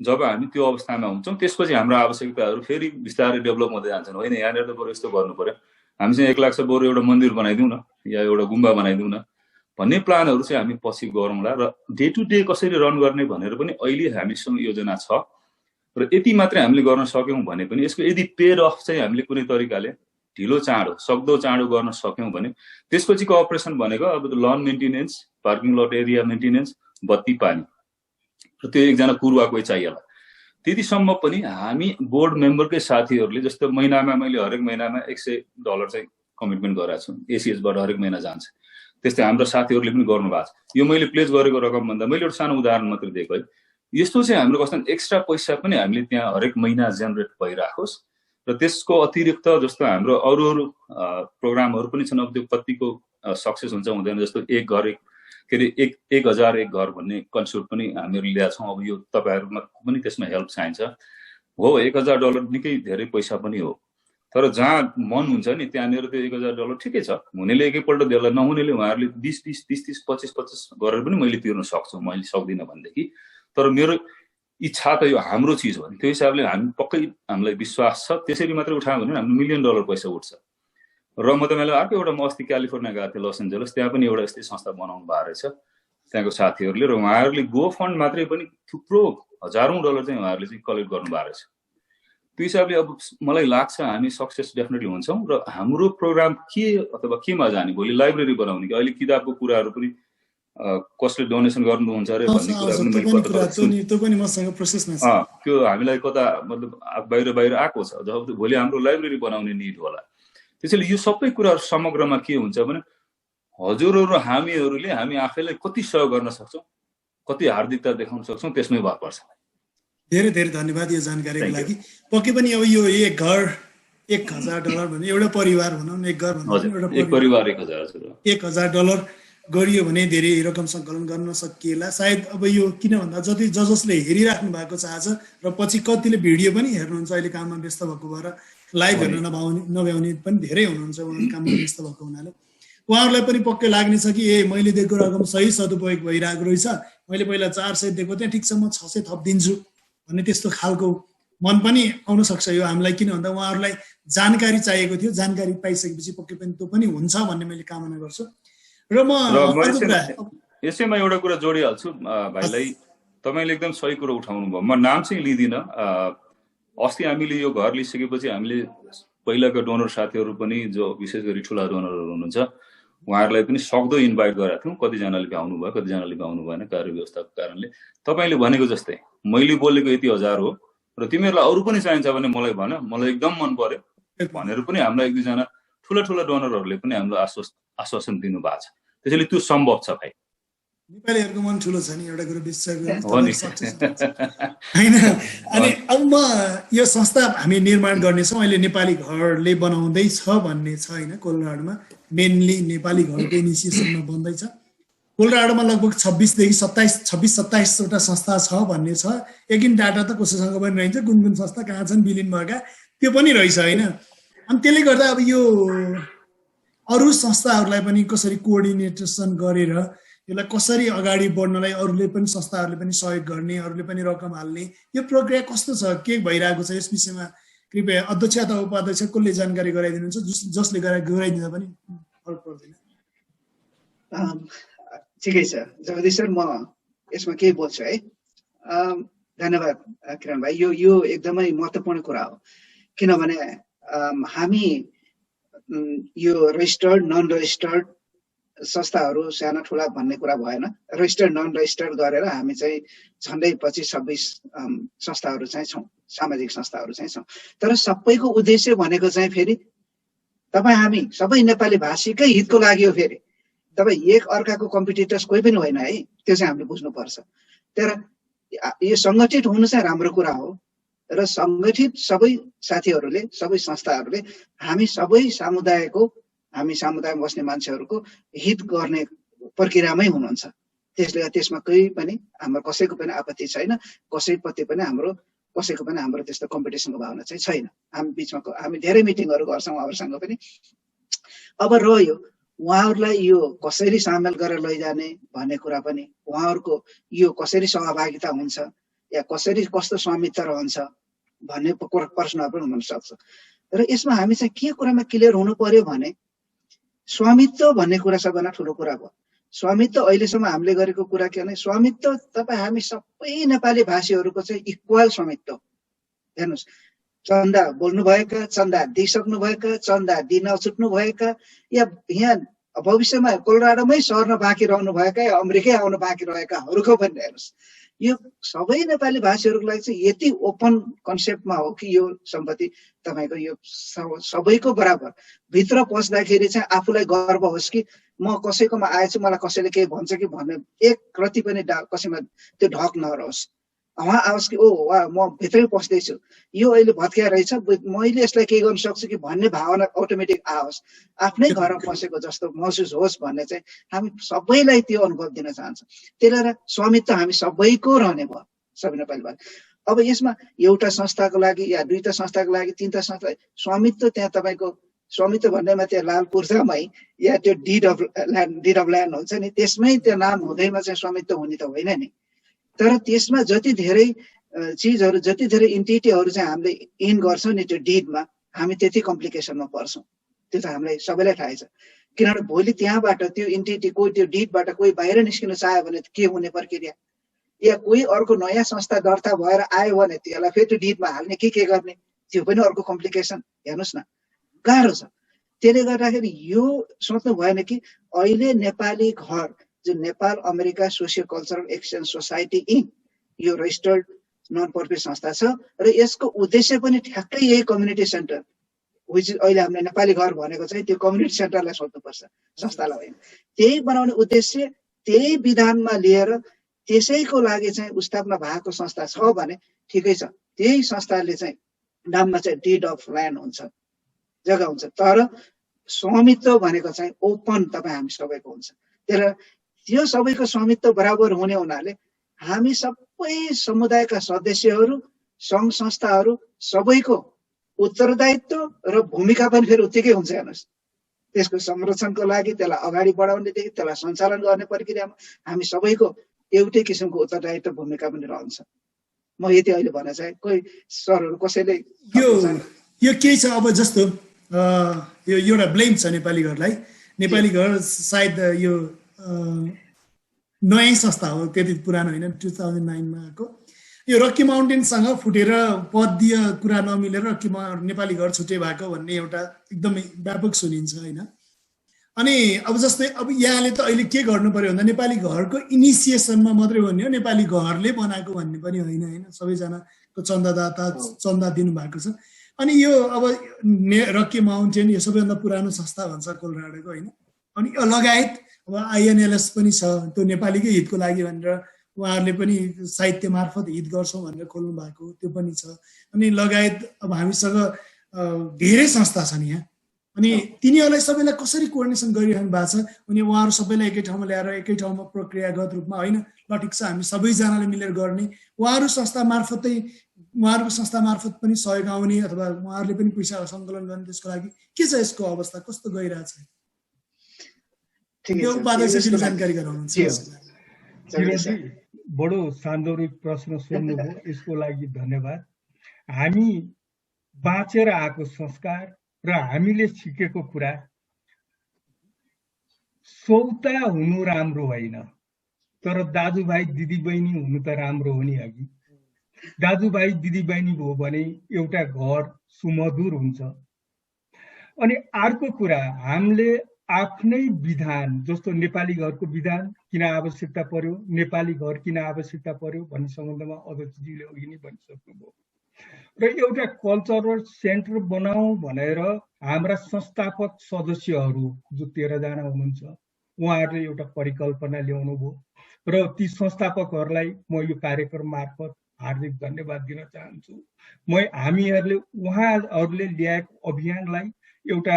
जब हामी त्यो अवस्थामा हुन्छौँ त्यसपछि हाम्रो आवश्यकताहरू फेरि बिस्तारै डेभलप हुँदै जान्छन्। होइन यहाँनिर त बरु यस्तो गर्नु पर्यो, हामीसँग 1 लाख छ, बरु एउटा मन्दिर बनाइदिउँ न या एउटा गुम्बा बनाइदिउँ न भन्ने प्लानहरू चाहिँ हामी पछि गरौँला। र डे टु डे कसरी रन गर्ने भनेर पनि अहिले हामीसँग योजना छ। र यति मात्रै हामीले गर्न सक्यौँ भने पनि यसको यदि पेड अफ चाहिँ हामीले कुनै तरिकाले ढिलो चाँडो सक्दो चाँडो गर्न सक्यौँ भने त्यसपछिको अपरेसन भनेको अब lawn maintenance, parking lot area maintenance, बत्ती, पानी, र त्यो एकजना पूर्वाकै चाहिएला। त्यतिसम्म पनि हामी बोर्ड मेम्बरकै साथीहरूले, जस्तो महिनामा मैले हरेक महिनामा $100 चाहिँ कमिटमेन्ट गरेको छु, एसिएसबाट हरेक महिना जान्छ, त्यस्तै हाम्रो साथीहरूले पनि गर्नुभएको छ। यो मैले प्लेज गरेको रकम भन्दा मैले एउटा सानो उदाहरण मात्रै दिएको है। यस्तो चाहिँ हाम्रो कस्तो एक्स्ट्रा पैसा पनि हामीले त्यहाँ हरेक महिना जेनेरेट भइराखोस्। र त्यसको अतिरिक्त जस्तो हाम्रो अरू प्रोग्रामहरू पनि छन्, अब त्यो कतिको सक्सेस हुन्छ हुँदैन, जस्तो 1,000 एक घर भन्ने कन्सेप्ट पनि हामीहरू ल्याएको छौँ। अब यो तपाईँहरूमा पनि त्यसमा हेल्प चाहिन्छ हो। $1,000 निकै धेरै पैसा पनि हो, तर जहाँ मन हुन्छ नि त्यहाँनिर त्यो $1,000 ठिकै छ। हुनेले एकैपल्ट देला, नहुनेले उहाँहरूले 20-20, 30-30, 25-25 गरेर पनि मैले तिर्न सक्छु, मैले सक्दिनँ भनेदेखि। तर मेरो इच्छा त यो हाम्रो चिज हो नि, त्यो हिसाबले हामी पक्कै हामीलाई विश्वास छ त्यसरी मात्रै उठायो भने हाम्रो $1 मिलियन पैसा उठ्छ। र म तपाईँलाई अर्को एउटा, म अस्ति क्यालिफोर्निया गएको थिएँ, लस एन्जलस, त्यहाँ पनि एउटा यस्तै संस्था बनाउनु भएको रहेछ त्यहाँको साथीहरूले, र उहाँहरूले गो फन्ड मात्रै पनि थुप्रो $1,000 चाहिँ उहाँहरूले चाहिँ कलेक्ट गर्नुभएको रहेछ। त्यो हिसाबले अब मलाई लाग्छ हामी सक्सेस डेफिनेटली हुन्छौँ। र हाम्रो प्रोग्राम के अथवा केमा जाने, भोलि लाइब्रेरी बनाउने कि अहिले किताबको कुराहरू पनि कसले डोनेसन गर्नुहुन्छ अरे भन्ने कुरा पनि त्यो हामीलाई कता मतलब बाहिर आएको छ। जब भोलि हाम्रो लाइब्रेरी बनाउने निड होला। त्यसैले यो सबै कुराहरू समग्रमा के हुन्छ भने हजुरहरू हामीहरूले हामी आफैलाई कति सहयोग गर्न सक्छौँ, कति हार्दिकता देखाउन सक्छौँ त्यसमै भर पर्छ। धेरै धेरै धन्यवाद यो जानकारीको लागि। पक्कै पनि अब यो एक घर $1,000 भने एउटा परिवार भनौँ न, एक घर भन्दा एक परिवार 1,000 $1,000 गरियो भने धेरै रकम सङ्कलन गर्न सकिएला सायद। अब यो किन भन्दा जति जसले हेरिराख्नु भएको छ आज र पछि कतिले भिडियो पनि हेर्नुहुन्छ, अहिले काममा व्यस्त भएको भएर लाइभ हेर्न नभ्याउने पनि धेरै हुनुहुन्छ, उहाँहरू काममा व्यस्त भएको हुनाले उहाँहरूलाई पनि पक्कै लाग्नेछ कि मैले दिएको रकम सही सदुपयोग भइरहेको रहेछ, मैले पहिला 400 दिएको थिएँ, ठिक छ म 600 थपिदिन्छु भन्ने त्यस्तो खालको मन पनि आउन सक्छ यो हामीलाई। किन भन्दा उहाँहरूलाई जानकारी चाहिएको थियो, जानकारी पाइसकेपछि पक्कै पनि त्यो पनि हुन्छ भन्ने मैले कामना गर्छु। र म यसैमा एउटा कुरा जोडिहाल्छु भाइलाई, तपाईँले एकदम सही कुरो उठाउनु भयो। म नाम चाहिँ लिँदिनँ। अस्ति हामीले यो घर लिइसकेपछि हामीले पहिलाका डोनर साथीहरू पनि जो विशेष गरी ठुला डोनरहरू हुनुहुन्छ उहाँहरूलाई पनि सक्दो इन्भाइट गरेका थियौँ। कतिजनाले भ्याउनु भयो, कतिजनाले भ्याउनु भएन कार्य व्यवस्थाको कारणले। तपाईँले भनेको जस्तै मैले बोलेको यति 1000 हो र तिमीहरूलाई अरू पनि चाहिन्छ भने मलाई भन, मलाई एकदम मन पर्यो भनेर पनि हामीलाई 1-2 जना ठुला डोनरहरूले पनि हामीलाई आश्वासन दिनुभएको छ। त्यसैले त्यो सम्भव छ भाइ। नेपालीहरूको मन ठुलो छ नि, एउटा कुरो विश्वास होइन। अनि अब म यो संस्था हामी निर्माण गर्नेछौँ, अहिले नेपाली घरले बनाउँदैछ भन्ने छ होइन। कोलोराडोमा मेनली नेपाली घरको इनिसिएसनमा बन्दैछ। कोलोराडोमा लगभग 26-27वटा संस्था छ भन्ने छ। एकिन डाटा त कसैसँग पनि रहन्छ, कुन कुन संस्था कहाँ छन् विलिन भएका त्यो पनि रहेछ होइन। अनि त्यसले गर्दा अब यो अरू संस्थाहरूलाई पनि कसरी कोअर्डिनेसन गरेर यसलाई कसरी अगाडि बढ्नलाई अरूले पनि संस्थाहरूले पनि सहयोग गर्ने, अरूले पनि रकम हाल्ने, यो प्रक्रिया कस्तो छ, के भइरहेको छ, यस विषयमा कृपया अध्यक्ष अथवा उपाध्यक्ष कसले जानकारी गराइदिनुहुन्छ, जसले गराइदिँदा पनि फरक पर्दैन। ठिकै छ जगदीश सर, म यसमा केही बोल्छु है। धन्यवाद किरण भाइ, यो एकदमै महत्त्वपूर्ण कुरा हो। किनभने हामी यो रजिस्टर्ड नन रजिस्टर्ड संस्थाहरू साना ठुला भन्ने कुरा भएन। रजिस्टर्ड नन रजिस्टर्ड गरेर हामी चाहिँ झन्डै 25-26 संस्थाहरू चाहिँ छौँ, सामाजिक संस्थाहरू चाहिँ छौँ। तर सबैको उद्देश्य भनेको चाहिँ फेरि तपाईँ हामी सबै नेपाली भाषीकै हितको लागि हो। फेरि तपाईँ एक अर्काको कम्पिटिटर्स कोही पनि होइन है, त्यो चाहिँ हामीले बुझ्नुपर्छ। तर यो सङ्गठित हुनु चाहिँ राम्रो कुरा हो र सङ्गठित सबै साथीहरूले, सबै संस्थाहरूले हामी समुदायमा बस्ने मान्छेहरूको हित गर्ने प्रक्रियामै हुनुहुन्छ। त्यसमा कोही पनि हाम्रो कसैको पनि आपत्ति छैन, कसैको पनि हाम्रो त्यस्तो कम्पिटिसनको भावना चाहिँ छैन। हामी धेरै मिटिङहरू गर्छौँ उहाँहरूसँग पनि। अब रह्यो उहाँहरूलाई यो कसरी सामेल गरेर लैजाने भन्ने कुरा पनि, उहाँहरूको यो कसरी सहभागिता हुन्छ या कस्तो स्वामित्व रहन्छ भन्ने प्रश्नहरू पनि हुनसक्छ। र यसमा हामी चाहिँ के कुरामा क्लियर हुनु पर्यो भने स्वामित्व भन्ने कुरा सबभन्दा ठुलो कुरा भयो। स्वामित्व अहिलेसम्म हामीले गरेको कुरा के भने स्वामित्व तपाईँ हामी सबै नेपाली भाषीहरूको चाहिँ इक्वल स्वामित्व। हेर्नुहोस्, चन्दा बोल्नुभएका, चन्दा दिइसक्नुभएका, चन्दा दिन छुट्नुभएका या यहाँ भविष्यमा कोलोराडोमै सर्न बाँकी रहनुभएका या अमेरिकै आउनु बाँकी रहेकाहरूको पनि हेर्नुहोस्, यो सबै नेपाली भाषीहरूको लागि चाहिँ यति ओपन कन्सेप्टमा हो कि यो सम्पत्ति तपाईँको यो सबैको बराबर भित्र पस्दाखेरि चाहिँ आफूलाई गर्व होस् कि म कसैकोमा आएछु, मलाई कसैले केही भन्छ कि भन्ने एक रति पनि कसैमा त्यो ढक नरहोस्। उहाँ आओस् कि ओ वा म भित्रै पस्दैछु, यो अहिले भत्किया रहेछ, मैले यसलाई केही गर्न सक्छु कि भन्ने भावना अटोमेटिक आओस्, आफ्नै घरमा पसेको जस्तो महसुस होस् भन्ने चाहिँ हामी सबैलाई त्यो अनुभव दिन चाहन्छौँ। त्यसले गर्दा स्वामित्व हामी सबैको रहने भयो, सबै नेपाली भाषी। अब यसमा एउटा संस्थाको लागि या 2टा संस्थाको लागि 3टा संस्था स्वामित्व, त्यहाँ तपाईँको स्वामित्व भन्नेमा त्यहाँ लाल पूर्जामै या त्यो डिड अफ ल्यान्ड हुन्छ नि, त्यसमै त्यो नाम हुँदैमा चाहिँ स्वामित्व हुने त होइन नि। तर त्यसमा जति धेरै चिजहरू, जति धेरै इन्टिटीहरू चाहिँ हामीले इन गर्छौँ नि त्यो डिडमा, हामी त्यति कम्प्लिकेसनमा पर्छौँ। त्यो त हामीलाई सबैलाई थाहै छ। किनभने भोलि त्यहाँबाट त्यो इन्टिटी कोही त्यो डिडबाट कोही बाहिर निस्किन चाह्यो भने के हुने प्रक्रिया, या कोही अर्को नयाँ संस्था दर्ता भएर आयो भने त्यसलाई फेरि त्यो डिडमा हाल्ने के गर्ने, त्यो पनि अर्को कम्प्लिकेसन। हेर्नुहोस् न, गाह्रो छ। त्यसले गर्दाखेरि यो सोच्नु भएन कि अहिले नेपाली घर जो Nepal America socio cultural exchange society inc यो रजिस्टर्ड नन प्रफिट संस्था छ र यसको उद्देश्य पनि ठ्याक्कै यही कम्युनिटी सेन्टर, विच अहिले हामीले नेपाली घर भनेको चाहिँ त्यो कम्युनिटी सेन्टरलाई सोध्नुपर्छ, संस्थालाई होइन। त्यही बनाउने उद्देश्य, त्यही विधानमा लिएर त्यसैको लागि चाहिँ स्थापना भएको संस्था छ भने ठिकै छ, त्यही संस्थाले चाहिँ नाममा चाहिँ डिड अफ ल्यान्ड हुन्छ, जग्गा हुन्छ, तर स्वामित्व भनेको चाहिँ ओपन तपाईँ हामी सबैको हुन्छ। त्यसले त्यो सबैको स्वामित्व बराबर हुने हुनाले हामी सबै समुदायका सदस्यहरू, सङ्घ संस्थाहरू सबैको उत्तरदायित्व र भूमिका पनि फेरि उत्तिकै हुन्छ। हेर्नुहोस्, त्यसको संरक्षणको लागि, त्यसलाई अगाडि बढाउनेदेखि त्यसलाई सञ्चालन गर्ने प्रक्रियामा हामी सबैको एउटै किसिमको उत्तरदायित्व भूमिका पनि रहन्छ। म यति अहिले भन्न चाहे, कोही सरहरू कसैले यो केही छ। अब जस्तो यो एउटा ब्लेम छ नेपाली घरलाई। नेपाली घर सायद यो नयाँ संस्था हो, त्यति पुरानो होइन, 2009मा आएको। यो रकी माउन्टेनसँग फुटेर पदीय कुरा नमिलेर नेपाली घर छुट्टै भएको भन्ने एउटा एकदमै व्यापक सुनिन्छ होइन। अनि अब जस्तै अब यहाँले त अहिले के गर्नु पर्यो भन्दा नेपाली घरको इनिसिएसनमा मात्रै भन्ने हो, नेपाली घरले बनाएको भन्ने पनि होइन होइन। सबैजनाको चन्दादाता चन्दा दिनुभएको छ। अनि यो अब रकी माउन्टेन यो सबैभन्दा पुरानो संस्था भन्छ कोलोराडोको होइन। अनि यो लगायत अब INLS पनि छ, त्यो नेपालीकै हितको लागि भनेर उहाँहरूले पनि साहित्य मार्फत हित गर्छौँ भनेर खोल्नु भएको, त्यो पनि छ। अनि लगायत अब हामीसँग धेरै संस्था छन् यहाँ। अनि तिनीहरूलाई सबैलाई कसरी कोअर्डिनेसन गरिरहनु भएको छ अनि उहाँहरू सबैलाई एकै ठाउँमा ल्याएर एकै ठाउँमा प्रक्रियागत रूपमा होइन, ल ठिक छ हामी सबैजनाले मिलेर गर्ने, उहाँहरूको संस्था मार्फत पनि सहयोग आउने अथवा उहाँहरूले पनि पैसा सङ्कलन गर्ने, त्यसको लागि के छ यसको अवस्था कस्तो गइरहेछ? यो उपाध्यक्षले जानकारी गराउनुहुन्छ। बडो सान्दर्भिक प्रश्न सोध्नुभयो, यसको लागि धन्यवाद। हामी बाँचेर आएको संस्कार र हामीले सिकेको कुरा सौता हुनु राम्रो होइन, तर दाजुभाइ दिदीबहिनी हुनु त राम्रो हो नि। अघि दाजुभाइ दिदीबहिनी भयो भने एउटा घर सुमधुर हुन्छ। अनि अर्को कुरा, हामीले आफ्नै विधान, जस्तो नेपाली घरको विधान किन आवश्यकता पर्यो, नेपाली घर किन आवश्यकता पर्यो भन्ने सम्बन्धमा अध्यक्षजीले अघि नै भनिसक्नुभयो। र एउटा कल्चरल सेन्टर बनाऊ भनेर हाम्रा संस्थापक सदस्यहरू जो 13 जना हुनुहुन्छ उहाँहरूले एउटा परिकल्पना ल्याउनु भयो र ती संस्थापकहरूलाई म यो कार्यक्रम मार्फत हार्दिक धन्यवाद दिन चाहन्छु। हामीहरूले उहाँहरूले ल्याएको अभियानलाई एउटा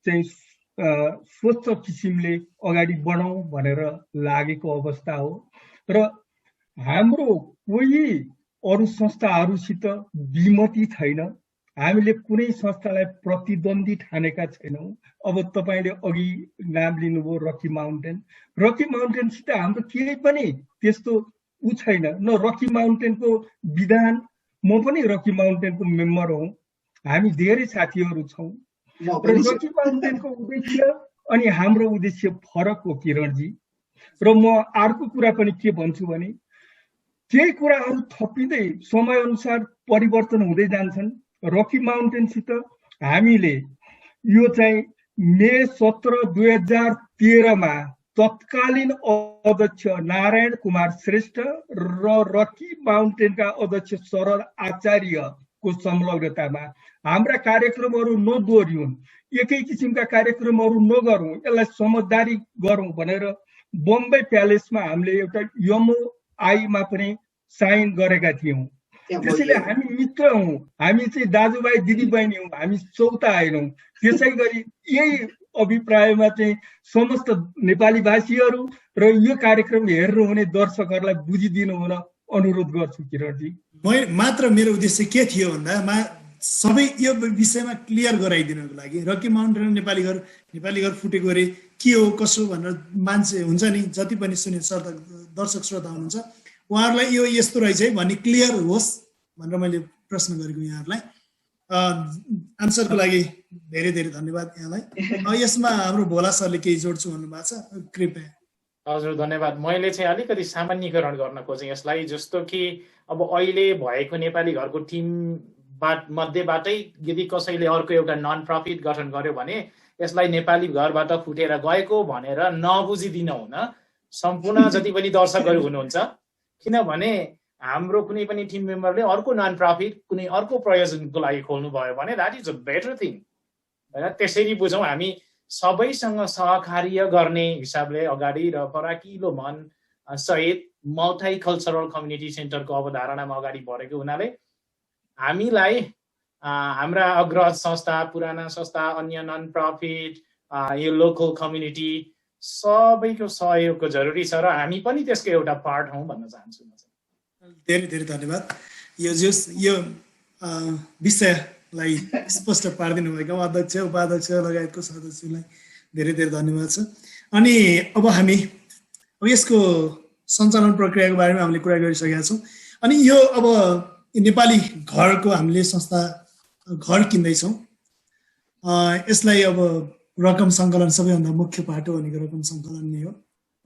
चाहिँ स्वच्छ किसिमले अगाडि बढाउँ भनेर लागेको अवस्था हो। र हाम्रो कोही अरू संस्थाहरूसित विमति छैन, हामीले कुनै संस्थालाई प्रतिद्वन्दी ठानेका छैनौँ। अब तपाईँले अघि नाम लिनुभयो रकी माउन्टेनसित हाम्रो केही पनि त्यस्तो छैन, न रकी माउन्टेनको विधान, म पनि रकी माउन्टेनको मेम्बर हौँ, हामी धेरै साथीहरू छौँ। रकी माउन्टेनको उद्देश्य अनि हाम्रो उद्देश्य फरक हो किरणजी। र म अर्को कुरा पनि के भन्छु भने केही कुराहरू थपिँदै समयअनुसार परिवर्तन हुँदै जान्छन्। रकी माउन्टेनसित हामीले यो चाहिँ मे 17, 2013मा तत्कालीन अध्यक्ष नारायण कुमार श्रेष्ठ र रकी माउन्टेनका अध्यक्ष शरद आचार्यको संलग्नतामा हाम्रा कार्यक्रमहरू नदोहोरिउन्, एकै किसिमका कार्यक्रमहरू नगरौँ, यसलाई समझदारी गरौँ भनेर बम्बई प्यालेसमा हामीले एउटा MOI-मा पनि साइन गरेका थियौँ। त्यसैले हामी मित्र हौँ, हामी चाहिँ दाजुभाइ दिदीबहिनी हौँ, हामी चौता होइनौँ। त्यसै गरी यही अभिप्रायमा चाहिँ समस्त नेपाली भाषीहरू र यो कार्यक्रम हेर्नुहुने दर्शकहरूलाई बुझिदिनु हुन अनुरोध गर्छु किरणजी। मात्र मेरो उद्देश्य के थियो भन्दा सबै यो विषयमा क्लियर गराइदिनको लागि रकी माउन्टेन नेपाली घर फुटेको अरे के हो कसो भनेर मान्छे हुन्छ नि जति पनि सुने दर्शक श्रोता हुनुहुन्छ उहाँहरूलाई यो यस्तो रहेछ है भन्ने क्लियर होस् भनेर मैले प्रश्न गरेको यहाँहरूलाई। आन्सरको लागि धेरै धेरै धन्यवाद यहाँलाई। यसमा हाम्रो भोला सरले केही जोड्छु भन्नुभएको छ, कृपया। हजुर धन्यवाद। मैले चाहिँ अलिकति सामान्यीकरण गर्न खोजेँ यसलाई, जस्तो कि अब अहिले भएको नेपाली घरको टिम मध्येबाटै यदि कसैले अर्को एउटा नन प्रफिट गठन गर्यो भने यसलाई नेपाली घरबाट फुटेर गएको भनेर नबुझिदिन हुन सम्पूर्ण जति पनि दर्शकहरू हुनुहुन्छ। किनभने हाम्रो कुनै पनि टिम मेम्बरले अर्को नन प्रफिट कुनै अर्को प्रयोजनको लागि खोल्नु भयो भने that is a better thing होइन। त्यसरी बुझौँ, हामी सबैसँग सहकार्य गर्ने हिसाबले अगाडि र फराकिलो मन सहित मल्टिकल्चरल कम्युनिटी सेन्टरको अवधारणामा अगाडि बढेको हुनाले हामीलाई हाम्रा अग्रज संस्था, पुराना संस्था, अन्य नन प्रफिट, यो लोकल कम्युनिटी सबैको सहयोगको जरुरी छ र हामी पनि त्यसको एउटा पार्ट हौँ भन्न चाहन्छु म चाहिँ। धेरै धेरै धन्यवाद। यो विषयलाई स्पष्ट पारिदिनु भएका अध्यक्ष, उपाध्यक्ष लगायतको सदस्यलाई धेरै धेरै धन्यवाद छ। अनि अब हामी यसको सञ्चालन प्रक्रियाको बारेमा हामीले कुरा गरिसकेका छौँ। अनि यो अब नेपाली घरको हामीले संस्था घर किन्दैछौँ, यसलाई अब रकम सङ्कलन सबैभन्दा मुख्य पाटो भनेको रकम सङ्कलन नै हो।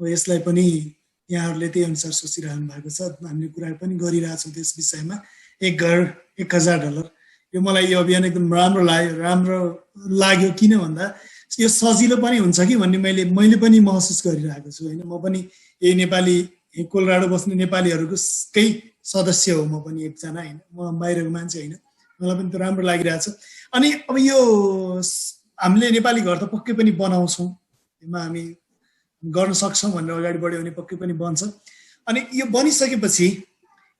यसलाई पनि यहाँहरूले त्यही अनुसार सोचिरहनु भएको छ, हामीले कुरा पनि गरिरहेछौँ त्यस विषयमा। एक घर $1000, यो मलाई यो अभियान एकदम राम्रो लाग्यो। किन भन्दा यो सजिलो पनि हुन्छ कि भन्ने मैले पनि महसुस गरिरहेको छु होइन। म पनि यही नेपाली कोलोराडो बस्ने नेपालीहरूको केही सदस्य हो, म पनि एकजना होइन, म बाहिरको मान्छे होइन, मलाई पनि त्यो राम्रो लागिरहेछ। अनि अब यो हामीले नेपाली घर त पक्कै पनि बनाउँछौँ, यसमा हामी गर्न सक्छौँ भनेर अगाडि बढ्यो भने पक्कै पनि बन्छ। अनि यो बनिसकेपछि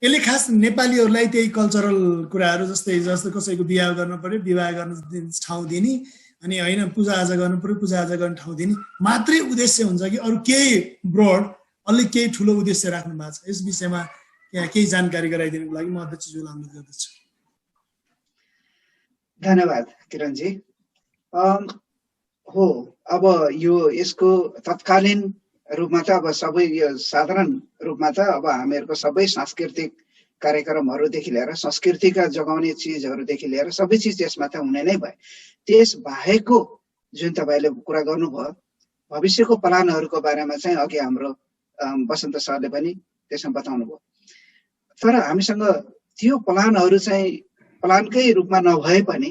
यसले खास नेपालीहरूलाई त्यही कल्चरल कुराहरू जस्तै कसैको बिहा गर्नु पर्यो, विवाह गर्न ठाउँ दिने, अनि होइन पूजाआजा गर्नु पर्यो, पूजाआजा गर्ने ठाउँ दिने मात्रै उद्देश्य हुन्छ कि अरू केही ब्रोड अलि केही ठुलो उद्देश्य राख्नु भएको छ? यस विषयमा यहाँ केही जानकारी गराइदिनुको लागि म अध्यक्षज्यूलाई अनुरोध गर्दछु। धन्यवाद किरणजी। हो, अब यसको तत्कालीन रूपमा त अब सबै यो साधारण रूपमा त अब हामीहरूको सबै सांस्कृतिक कार्यक्रमहरूदेखि लिएर संस्कृतिका जगाउने चिजहरूदेखि लिएर सबै चिज त्यसमा त हुने नै भयो। त्यस बाहेकको जुन तपाईँले कुरा गर्नुभयो भविष्यको प्लानहरूको बारेमा चाहिँ अघि हाम्रो बसन्त सरले पनि त्यसमा बताउनु भयो। तर हामीसँग त्यो प्लानहरू चाहिँ प्लानकै रूपमा नभए पनि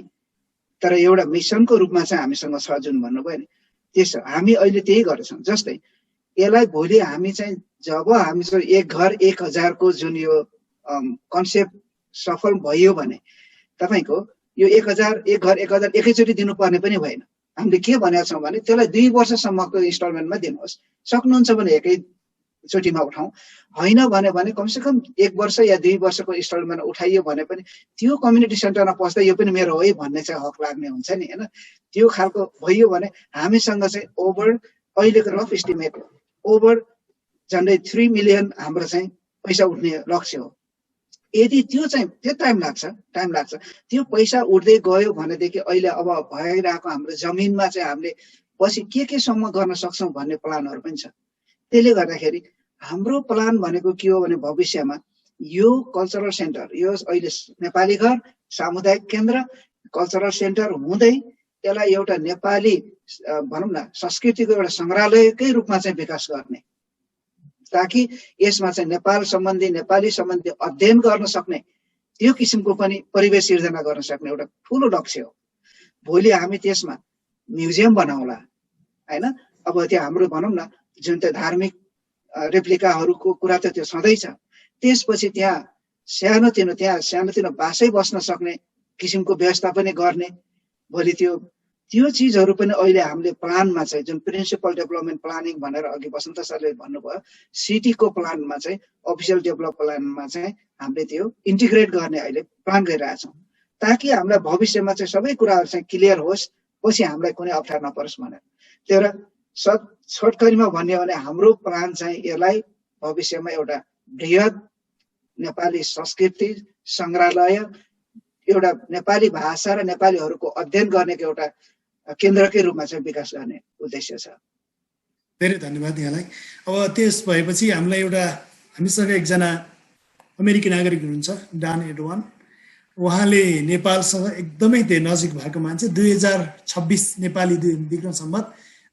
तर एउटा मिसनको रूपमा चाहिँ हामीसँग छ जुन भन्नुभयो नि, त्यसो हामी अहिले त्यही गर्छौँ। जस्तै यसलाई भोलि हामी चाहिँ जब हामीसँग एक घर 1000 को जुन यो कन्सेप्ट सफल भयो भने तपाईँको यो 1000 एक घर 1000 एकैचोटि दिनुपर्ने पनि भएन। हामीले के भनेका छौँ भने त्यसलाई 2 वर्षसम्मको इन्स्टलमेन्टमा दिनुहोस्, सक्नुहुन्छ भने एकैचोटिमा उठाउँ, होइन भने कमसेकम 1 वर्ष या 2 वर्षको इन्स्टलमेन्ट उठाइयो भने पनि त्यो कम्युनिटी सेन्टरमा पस्दा यो पनि मेरो हो है भन्ने चाहिँ हक लाग्ने हुन्छ नि होइन। त्यो खालको भयो भने हामीसँग चाहिँ ओभर अहिलेको रफ इस्टिमेट ओभर झन्डै 3 मिलियन हाम्रो चाहिँ पैसा उठ्ने लक्ष्य हो। यदि त्यो चाहिँ त्यो टाइम लाग्छ त्यो पैसा उठ्दै गयो भनेदेखि अहिले अब भइरहेको हाम्रो जमिनमा चाहिँ हामीले पछि के सम्म गर्न सक्छौँ भन्ने प्लानहरू पनि छ। त्यसले गर्दाखेरि हाम्रो प्लान भनेको के हो भने भविष्यमा यो कल्चरल सेन्टर, यो अहिले नेपाली घर सामुदायिक केन्द्र कल्चरल सेन्टर हुँदै यसलाई एउटा नेपाली भनौँ न संस्कृतिको एउटा सङ्ग्रहालयकै रूपमा चाहिँ विकास गर्ने, ताकि यसमा चाहिँ नेपाल सम्बन्धी नेपाली सम्बन्धी अध्ययन गर्न सक्ने त्यो किसिमको पनि परिवेश सिर्जना गर्न सक्ने एउटा ठुलो लक्ष्य हो। भोलि हामी त्यसमा म्युजियम बनाउला होइन। अब त्यो हाम्रो भनौँ न जुन चाहिँ धार्मिक रेप्लिकाहरूको कुरा त त्यो सधैँ छ। त्यसपछि त्यहाँ सानोतिनो बासै बस्न सक्ने किसिमको व्यवस्था पनि गर्ने। भोलि त्यो चिजहरू पनि अहिले हामीले प्लानमा चाहिँ जुन प्रिन्सिपल डेभलपमेन्ट प्लानिङ भनेर अघि बसन्त सरले भन्नुभयो, सिटीको प्लानमा चाहिँ अफिसियल डेभलप प्लानमा चाहिँ हामीले त्यो इन्टिग्रेट गर्ने अहिले प्लान गरिरहेछौँ, ताकि हामीलाई भविष्यमा चाहिँ सबै कुराहरू चाहिँ क्लियर होस्, पछि हामीलाई कुनै अप्ठ्यारो नपरोस् भनेर। त्यही भएर छोटकरीमा भन्यो भने हाम्रो प्लान चाहिँ यसलाई भविष्यमा एउटा बृहत नेपाली संस्कृति सङ्ग्रहालय, एउटा नेपाली भाषा र नेपालीहरूको अध्ययन गर्नेको एउटा केन्द्रकै रूपमा चाहिँ विकास गर्ने उद्देश्य छ। धेरै धन्यवाद यहाँलाई। अब त्यस भएपछि हामीसँग एकजना अमेरिकी नागरिक हुनुहुन्छ डान एडवान। उहाँले नेपालसँग एकदमै नजिक भएको मान्छे। 2026 नेपाली विक्रम सम्वत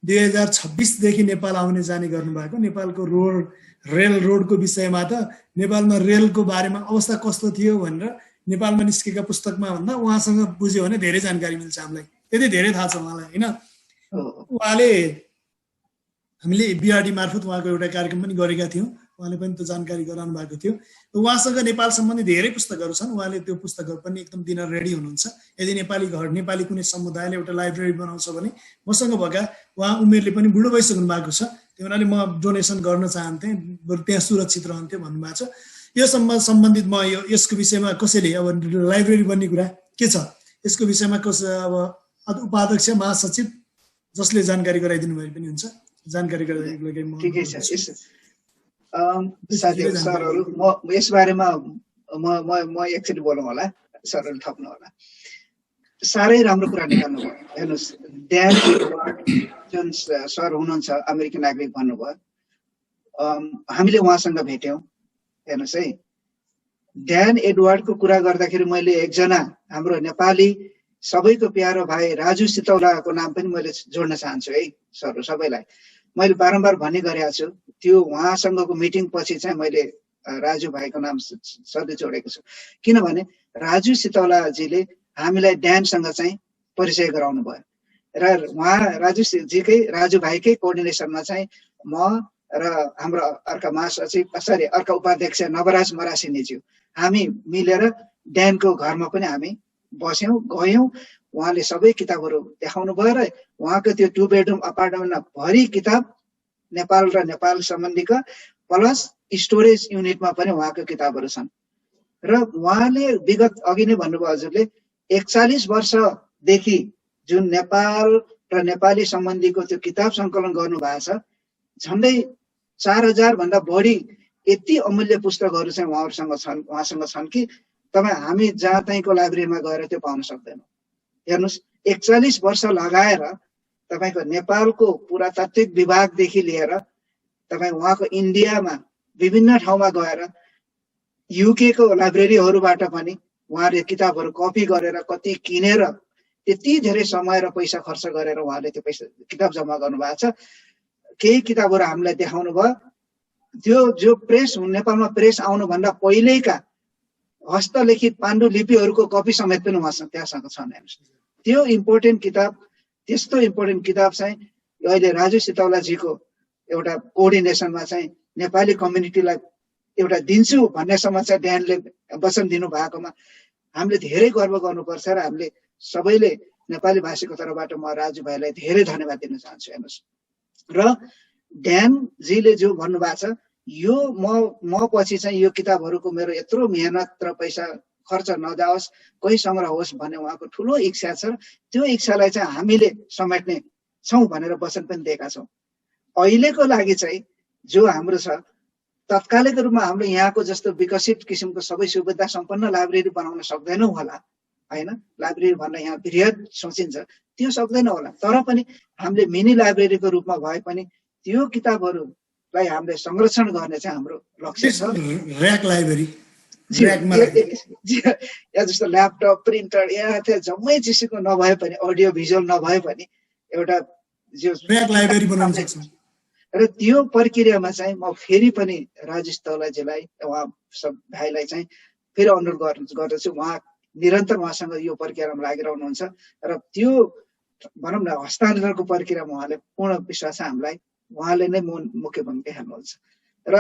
2026 नेपाल आउने जाने गर्नुभएको। नेपालको रेल रोडको विषयमा त नेपालमा रेलको बारेमा अवस्था कस्तो थियो भनेर नेपालमा निस्केका पुस्तकमा भन्दा उहाँसँग बुझ्यो भने धेरै जानकारी मिल्छ हामीलाई, त्यति धेरै थाहा छ उहाँलाई होइन। उहाँले हामीले बिआरडी मार्फत उहाँको एउटा कार्यक्रम पनि गरेका थियौँ, उहाँले पनि त्यो जानकारी गराउनु भएको थियो। उहाँसँग नेपाल सम्बन्धी धेरै पुस्तकहरू छन्, उहाँले त्यो पुस्तकहरू पनि एकदम दिन रेडी हुनुहुन्छ। यदि नेपाली घर नेपाली कुनै समुदायले एउटा लाइब्रेरी बनाउँछ भने मसँग भएका उहाँ उमेरले पनि बुढो भइसक्नु भएको छ, त्यो हुनाले म डोनेसन गर्न चाहन्थेँ, बरु त्यहाँ सुरक्षित रहन्थ्यो भन्नुभएको छ। यो सम्बन्धित म यसको विषयमा कसैले अब लाइब्रेरी बन्ने कुरा के छ यसको विषयमा अब उपाध्यक्ष महासचिव जसले जानकारी गराइदिनु भए पनि हुन्छ, जानकारी गराइदिनुको लागि म ठिकै छ। साथीहरू सरहरू म यस बारेमा म एकचोटि बोलौँ होला, सरहरूले थप्नु होला। साह्रै राम्रो कुरा निकाल्नु भयो। हेर्नुहोस्, ड्यान एडवर्ड जुन सर हुनुहुन्छ अमेरिकन नागरिक भन्नुभयो, हामीले उहाँसँग भेट्यौँ। हेर्नुहोस् है, ड्यान एडवर्डको कुरा गर्दाखेरि मैले एकजना हाम्रो नेपाली सबैको प्यारो भाइ राजु सितौलाको नाम पनि मैले जोड्न चाहन्छु है सरहरू सबैलाई। मैले बारम्बार भन्ने गरेको छु, त्यो उहाँसँगको मिटिङ पछि चाहिँ मैले राजु भाइको नाम सधैँ जोडेको छु। किनभने राजु सितौलाजीले हामीलाई ड्यानसँग चाहिँ परिचय गराउनु भयो र उहाँ राजु भाइकै कोअर्डिनेसनमा चाहिँ म र हाम्रो अर्का महासचिव अर्का उपाध्यक्ष नवराज मरासिनीज्यू हामी मिलेर ड्यानको घरमा पनि हामी बस्यौँ, गयौँ। उहाँले सबै किताबहरू देखाउनु भयो र उहाँको त्यो 2 बेडरुम अपार्टमेन्टमा भरि किताब नेपाल र नेपाल सम्बन्धीका प्लस स्टोरेज युनिटमा पनि उहाँको किताबहरू छन्। र उहाँले विगत अघि नै भन्नुभयो हजुरले 41 वर्षदेखि जुन नेपाल र नेपाली सम्बन्धीको त्यो किताब सङ्कलन गर्नु भएको छ, झन्डै 4000 भन्दा बढी यति अमूल्य पुस्तकहरू चाहिँ उहाँसँग छन् कि तपाईँ हामी जहाँ तहीँको लाइब्रेरीमा गएर त्यो पाउन सक्दैनौँ। हेर्नुहोस्, 41 वर्ष लगाएर तपाईँको नेपालको पुरातात्विक विभागदेखि लिएर तपाईँ उहाँको इन्डियामा विभिन्न ठाउँमा गएर युके को लाइब्रेरीहरूबाट पनि उहाँले किताबहरू कपी गरेर कति किनेर त्यति धेरै समय र पैसा खर्च गरेर उहाँले त्यो किताब जम्मा गर्नु भएको छ। केही किताबहरू हामीलाई देखाउनु भयो। त्यो जो प्रेस नेपालमा प्रेस आउनुभन्दा पहिलेका हस्तलिखित पाण्डुलिपिहरूको कपी समेत पनि उहाँसँग त्यहाँसँग छन्। हेर्नुहोस्, त्यो इम्पोर्टेन्ट किताब, त्यस्तो इम्पोर्टेन्ट किताब चाहिँ अहिले राजु सितौलाजीको एउटा कोअर्डिनेसनमा चाहिँ नेपाली कम्युनिटीलाई एउटा दिन्छु भन्नेसम्म चाहिँ ड्यानले वचन दिनु भएकोमा हामीले धेरै गर्व गर्नुपर्छ र हामीले सबैले नेपाली भाषीको तर्फबाट म राजु भाइलाई धेरै धन्यवाद दिन चाहन्छु। हेर्नुहोस्, र ड्यानजीले जो भन्नुभएको छ, यो म पछि चाहिँ यो किताबहरूको मेरो यत्रो मेहनत र पैसा खर्च नजाओस्, कोही सङ्ग्रह होस् भन्ने उहाँको ठुलो इच्छा छ। त्यो इच्छालाई चाहिँ हामीले समेट्ने छौँ भनेर वचन पनि दिएका छौँ। अहिलेको लागि चाहिँ जो हाम्रो छ, तत्कालिक रूपमा हाम्रो यहाँको जस्तो विकसित किसिमको सबै सुविधा सम्पन्न लाइब्रेरी बनाउन सक्दैनौँ होला, होइन? लाइब्रेरी भन्न यहाँ बृहत सोचिन्छ, त्यो सक्दैन होला। तर पनि हामीले मिनी लाइब्रेरीको रूपमा भए पनि त्यो किताबहरूलाई हामीले संरक्षण गर्ने चाहिँ हाम्रो लक्ष्य छ। र्याक लाइब्रेरी या जस्तो ल्यापटप, प्रिन्टर, यहाँ त्यहाँ जम्मै चिजको नभए पनि, अडियो भिजुअल नभए पनि एउटा र्याक लाइब्रेरी बनाउन सक्छौँ। र त्यो प्रक्रियामा चाहिँ म फेरि पनि राजेश तौलाजीलाई, उहाँ सब भाइलाई चाहिँ फेरि अनुरोध गर्दछु। उहाँ निरन्तर उहाँसँग यो प्रक्रियामा लागिरहनुहुन्छ र त्यो भनौँ न हस्तान्तरणको प्रक्रियामा उहाँले पूर्ण विश्वास छ हामीलाई, उहाँले नै मुख्य भूमिका खेल्नुहुन्छ। र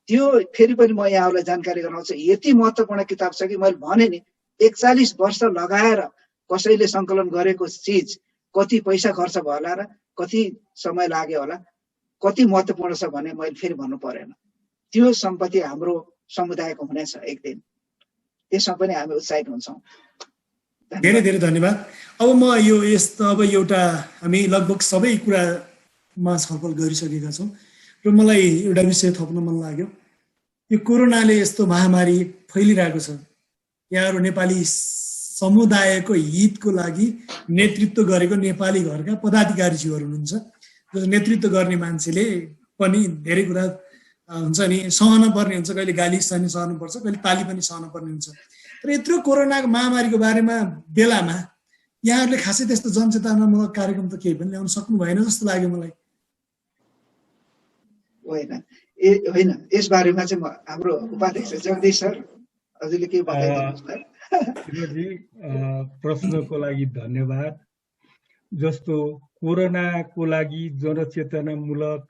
त्यो फेरि पनि म यहाँहरूलाई जानकारी गराउँछु, यति महत्त्वपूर्ण किताब छ कि मैले भने नि 41 वर्ष लगाएर कसैले सङ्कलन गरेको चिज कति पैसा खर्च भयो होला र कति समय लाग्यो होला, कति महत्त्वपूर्ण छ भने मैले फेरि भन्नु परेन। त्यो सम्पत्ति हाम्रो समुदायको हुनेछ एक दिन, त्यसमा पनि हामी उत्साहित हुन्छौँ। धेरै धेरै धन्यवाद। अब म अब एउटा हामी लगभग सबै कुरामा छलफल गरिसकेका छौँ र मलाई एउटा विषय थप्न मन लाग्यो। यो कोरोनाले यस्तो महामारी फैलिरहेको छ, यहाँहरू नेपाली समुदायको हितको लागि नेतृत्व गरेको नेपाली घरका पदाधिकारीज्यूहरू हुनुहुन्छ, जो नेतृत्व गर्ने मान्छेले पनि धेरै कुरा हुन्छ नि सहन पर्ने हुन्छ, कहिले गाली सहनुपर्छ, कहिले ताली पनि सहन पर्ने हुन्छ। तर यत्रो कोरोना महामारीको बारेमा बेलामा यहाँहरूले खासै त्यस्तो जनचेतनामूलक कार्यक्रम त केही पनि ल्याउन सक्नु भएन जस्तो लाग्यो मलाई। होइन, यस बारेमा चाहिँ हाम्रो उपाध्यक्ष जगदीश सर हजुरले के बताइदिनुहोस् न। प्रश्नको लागि धन्यवाद। जस्तो कोरोनाको लागि जनचेतनामूलक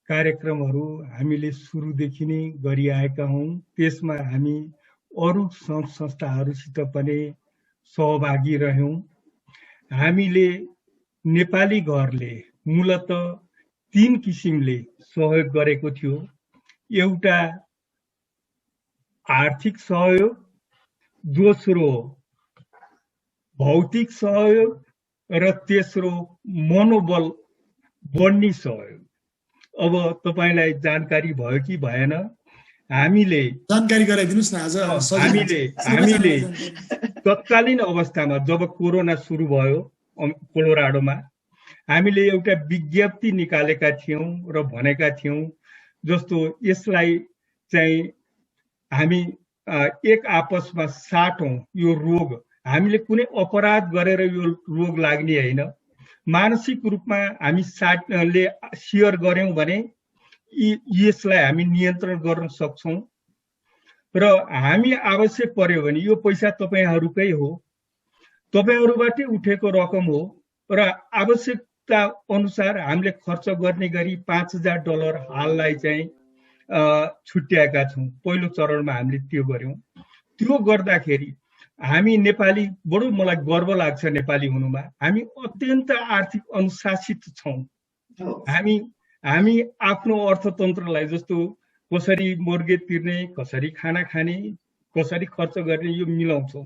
कार्यक्रमहरू हामीले सुरुदेखि नै गरिआएका हौँ। त्यसमा हामी अरू संस्थाहरूसित पनि सहभागी रह्यौँ। हामीले नेपाली घरले मूलत तीन किसिमले सहयोग गरेको थियो। एउटा आर्थिक सहयोग, दोस्रो भौतिक सहयोग र तेस्रो मनोबल बढ्ने सहयोग। अब तपाईलाई जानकारी भयो कि भएन, हामीले जानकारी गराइदिनुस् न आज हामीले तत्कालीन अवस्थामा जब कोरोना सुरु भयो कोलोराडोमा, हामीले एउटा विज्ञप्ति निकालेका थियौं र भनेका थियौं जस्तो यसलाई चाहिँ हामी एक आपसमा साटौं। यो रोग हामीले कुनै अपराध गरेर यो रोग लाग्ने होइन, मानसिक रूपमा हामी सेयर गर्यौं भने यसलाई हामी नियन्त्रण गर्न सक्छौं। र हामी आवश्यक पर्यो भने यो पैसा तपाईहरुकै हो, तपाईहरुबाटै उठेको रकम हो र आवश्यकता अनुसार हामीले खर्च गर्ने गरी $5000 हाललाई चाहिँ छुट्याएका छौं। पहिलो चरणमा हामीले त्यो गर्यौं। त्यो गर्दाखेरि हामी नेपाली, बडो मलाई गर्व लाग्छ नेपाली हुनुमा, हामी अत्यन्त आर्थिक अनुशासित छौं। हामी आफ्नो अर्थतन्त्रलाई जस्तो कसरी मोर्गेज तिर्ने, कसरी खाना खाने, कसरी खर्च गर्ने यो मिलाउँछौं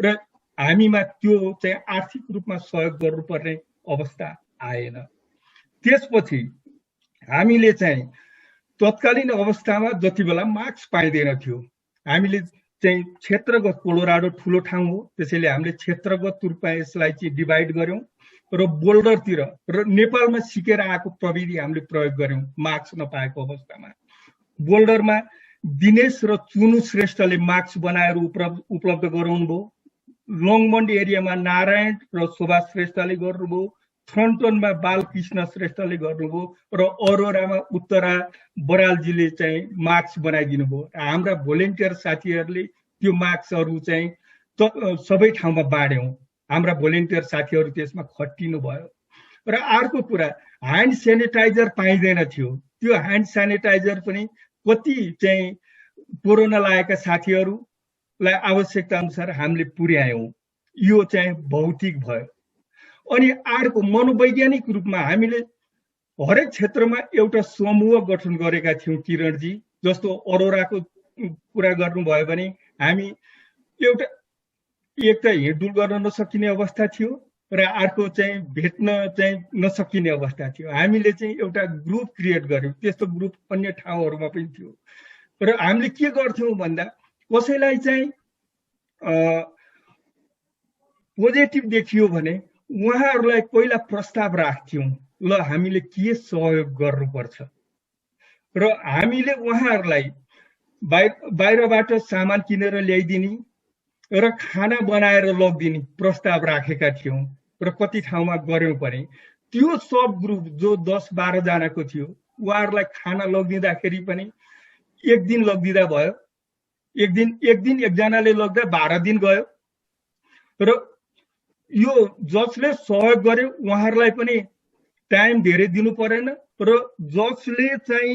र हामीमा त्यो चाहिँ आर्थिक रूपमा सहयोग गर्नुपर्ने अवस्था आएन। त्यसपछि हामीले चाहिँ तत्कालीन अवस्थामा जति बेला मास्क पाइँदैन थियो, हामीले चाहिँ क्षेत्रगत, कोलोराडो ठुलो ठाउँ हो त्यसैले हामीले क्षेत्रगत रूपमा यसलाई चाहिँ डिभाइड गर्यौं र बोल्डरतिर र नेपालमा सिकेर आएको प्रविधि हामीले प्रयोग गर्यौं। मास्क नपाएको अवस्थामा बोल्डरमा दिनेश र चुनु श्रेष्ठले मास्क बनाएर उपलब्ध गराउनु भयो। लङमन्ड एरियामा नारायण र शोभा श्रेष्ठले गर्नुभयो। फ्रन्टनमा बालकृष्ण श्रेष्ठले गर्नुभयो र अरोरामा उत्तरा बरालजीले चाहिँ मास्क बनाइदिनु भयो। हाम्रा भोलिन्टियर साथीहरूले त्यो मास्कहरू चाहिँ सबै ठाउँमा बाँड्यौं। हाम्रा भोलिन्टियर साथीहरू त्यसमा खटिनु भयो। र अर्को कुरा, ह्यान्ड सेनिटाइजर पाइँदैन थियो। त्यो ह्यान्ड सेनिटाइजर पनि कति चाहिँ कोरोना लागेका साथीहरूलाई आवश्यकता अनुसार हामीले पुर्यायौं। यो चाहिँ भौतिक भयो। अनि अर्को मनोवैज्ञानिक रूपमा हामीले हरेक क्षेत्रमा एउटा समूह गठन गरेका थियौं किरणजी। जस्तो अरोराको कुरा गर्नुभयो भने हामी एक त हिँडडुल गर्न नसकिने अवस्था थियो र अर्को चाहिँ भेट्न चाहिँ नसकिने अवस्था थियो। हामीले चाहिँ एउटा ग्रुप क्रिएट गर्यौं। त्यस्तो ग्रुप अन्य ठाउँहरूमा पनि थियो र हामीले के गर्थ्यौं भन्दा कसैलाई चाहिँ पोजिटिभ देखियो भने उहाँहरूलाई पहिला प्रस्ताव राख्थ्यौं, ल हामीले के सहयोग गर्नुपर्छ र हामीले उहाँहरूलाई बाहिरबाट सामान किनेर ल्याइदिने र खाना बनाएर लगिदिने प्रस्ताव राखेका थियौं र कति ठाउँमा गर्यौं पनि। त्यो सब ग्रुप जो 10-12 जनाको थियो उहाँहरूलाई खाना लगिदिँदाखेरि पनि एक दिन लगिदिँदा भयो, एक दिन एकजनाले लग्दा 12 दिन गयो र यो जसले सहयोग गर्यो उहाँहरूलाई पनि टाइम धेरै दिनु परेन र जसले चाहिँ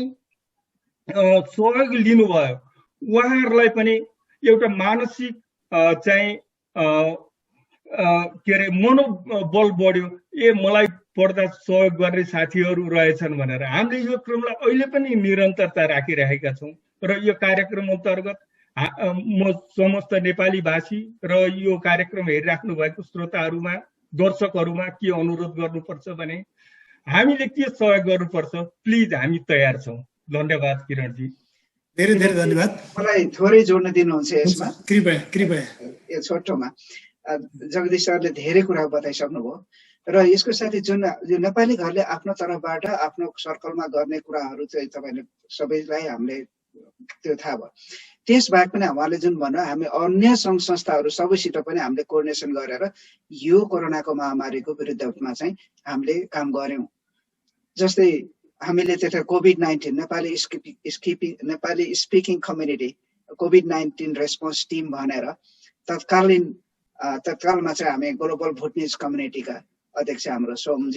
सहयोग लिनुभयो उहाँहरूलाई पनि एउटा मानसिक चाहिँ के अरे मनोबल बढ्यो। मलाई पढ्दा सहयोग गर्ने साथीहरू रहेछन् भनेर हामीले यो क्रमलाई अहिले पनि निरन्तरता राखिरहेका छौं र यो कार्यक्रम अन्तर्गत म समस्त नेपाली भाषी र यो कार्यक्रम हेरिराख्नु भएको श्रोताहरूमा, दर्शकहरूमा के अनुरोध गर्नुपर्छ भने हामीले के सहयोग गर्नुपर्छ, प्लिज हामी तयार छौं। धन्यवाद किरणजी। धेरै धेरै धन्यवाद। मलाई थोरै जोड्न दिनुहुन्छ यसमा? कृपया। यो छोटोमा जगदीश सरले धेरै कुरा बताइसक्नुभयो र यसको साथै जुन यो नेपाली घरले आफ्नो तर्फबाट आफ्नो सर्कलमा गर्ने कुराहरू चाहिँ तपाईले सबैलाई हामीले त्यो थाहा भयो। त्यसबाहेक पनि उहाँले जुन भन्नु, हामी अन्य सङ्घ संस्थाहरू सबैसित पनि हामीले कोअर्डिनेसन गरेर यो कोरोनाको महामारीको विरुद्धमा चाहिँ हामीले काम गर्यौं। जस्तै हामीले त्यता COVID-19 Nepali speaking community COVID-19 response team भनेर तत्कालमा चाहिँ हामी ग्लोबल भुटनिज कम्युनिटीका अध्यक्ष हाम्रो सोम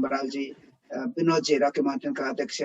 बरालजी, विनोदजी रकी माउन्टेनका अध्यक्ष,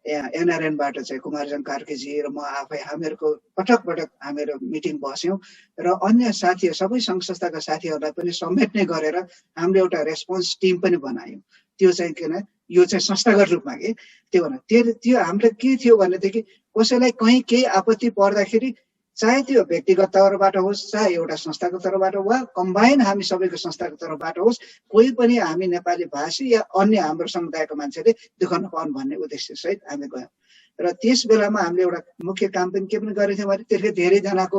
एनआरएनबाट चाहिँ कुमारजन कार्कीजी र म आफै हामीहरूको पटक हामीहरू मिटिङ बस्यौं र अन्य साथीहरू सबै सङ्घ संस्थाका साथीहरूलाई पनि समेट्ने गरेर हामीले एउटा रेस्पोन्स टिम पनि बनायौं। त्यो चाहिँ किन यो चाहिँ संस्थागत रूपमा के त्यो भने त्यो हाम्रो के थियो भनेदेखि कसैलाई कहीँ केही आपत्ति पर्दाखेरि चाहे त्यो व्यक्तिगत तौरबाट होस् चाहे एउटा संस्थाको तर्फबाट वा कम्बाइन हामी सबैको संस्थाको तर्फबाट होस् कोही पनि हामी नेपाली भाषी या अन्य हाम्रो समुदायको मान्छेले दुःख नपाउन् भन्ने उद्देश्य सहित हामी गयौँ र त्यस बेलामा हामीले एउटा मुख्य काम पनि के पनि गरेको थियौँ भने त्यसले धेरैजनाको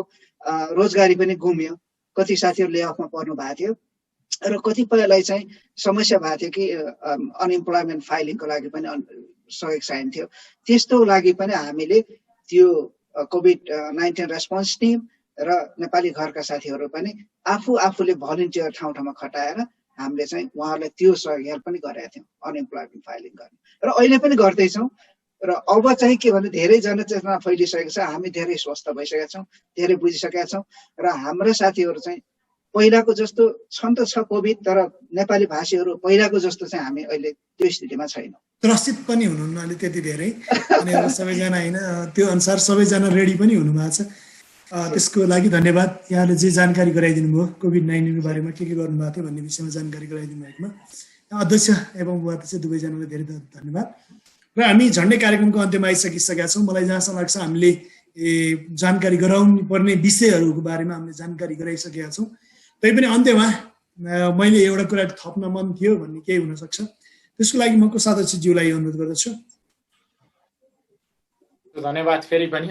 रोजगारी पनि गुम्यो कति साथीहरू ले अफमा पर्नु भएको थियो र कतिपयलाई चाहिँ समस्या भएको थियो कि अनइम्प्लोइमेन्ट फाइलिङको लागि पनि सहयोग चाहिन्थ्यो त्यस्तो लागि पनि हामीले त्यो कोभिड-19 रेस्पोन्स टिम र नेपाली घरका साथीहरू पनि आफूले भलिन्टियर ठाउँ ठाउँमा खटाएर हामीले चाहिँ उहाँहरूलाई त्यो सहयोग हेल्प पनि गरेका थियौँ अनइम्प्लोइमेन्ट फाइलिङ गर्ने र अहिले पनि गर्दैछौँ र अब चाहिँ के भने धेरै जनचेतना फैलिसकेको छ हामी धेरै स्वस्थ भइसकेका छौँ धेरै बुझिसकेका छौँ र हाम्रा साथीहरू चाहिँ पहिलाको जस्तो छन् त छ कोभिड तर नेपाली भाषीहरू पहिलाको जस्तो चाहिँ हामी अहिले त्यो स्थितिमा छैनौँ त्रसित पनि हुनुहुन्न अहिले त्यति धेरै अनि सबैजना होइन त्यो अनुसार सबैजना रेडी पनि हुनुभएको छ त्यसको लागि धन्यवाद यहाँले जे जानकारी गराइदिनु भयो कोभिड-19 को बारेमा के गर्नुभएको थियो भन्ने विषयमा जानकारी गराइदिनु भएकोमा अध्यक्ष एवं उपाध्यक्ष दुवैजनालाई धेरै धन्यवाद र हामी झन्डै कार्यक्रमको अन्त्यमा आइसकिसकेका छौँ मलाई जहाँसम्म लाग्छ हामीले जानकारी गराउनु पर्ने विषयहरूको बारेमा हामीले जानकारी गराइसकेका छौँ तैपनि अन्त्यमा मैले एउटा कुरा थप्न मन थियो भन्ने केही हुन सक्छ त्यसको लागि म कोषाध्यक्षज्यूलाई अनुरोध गर्दछु धन्यवाद फेरि पनि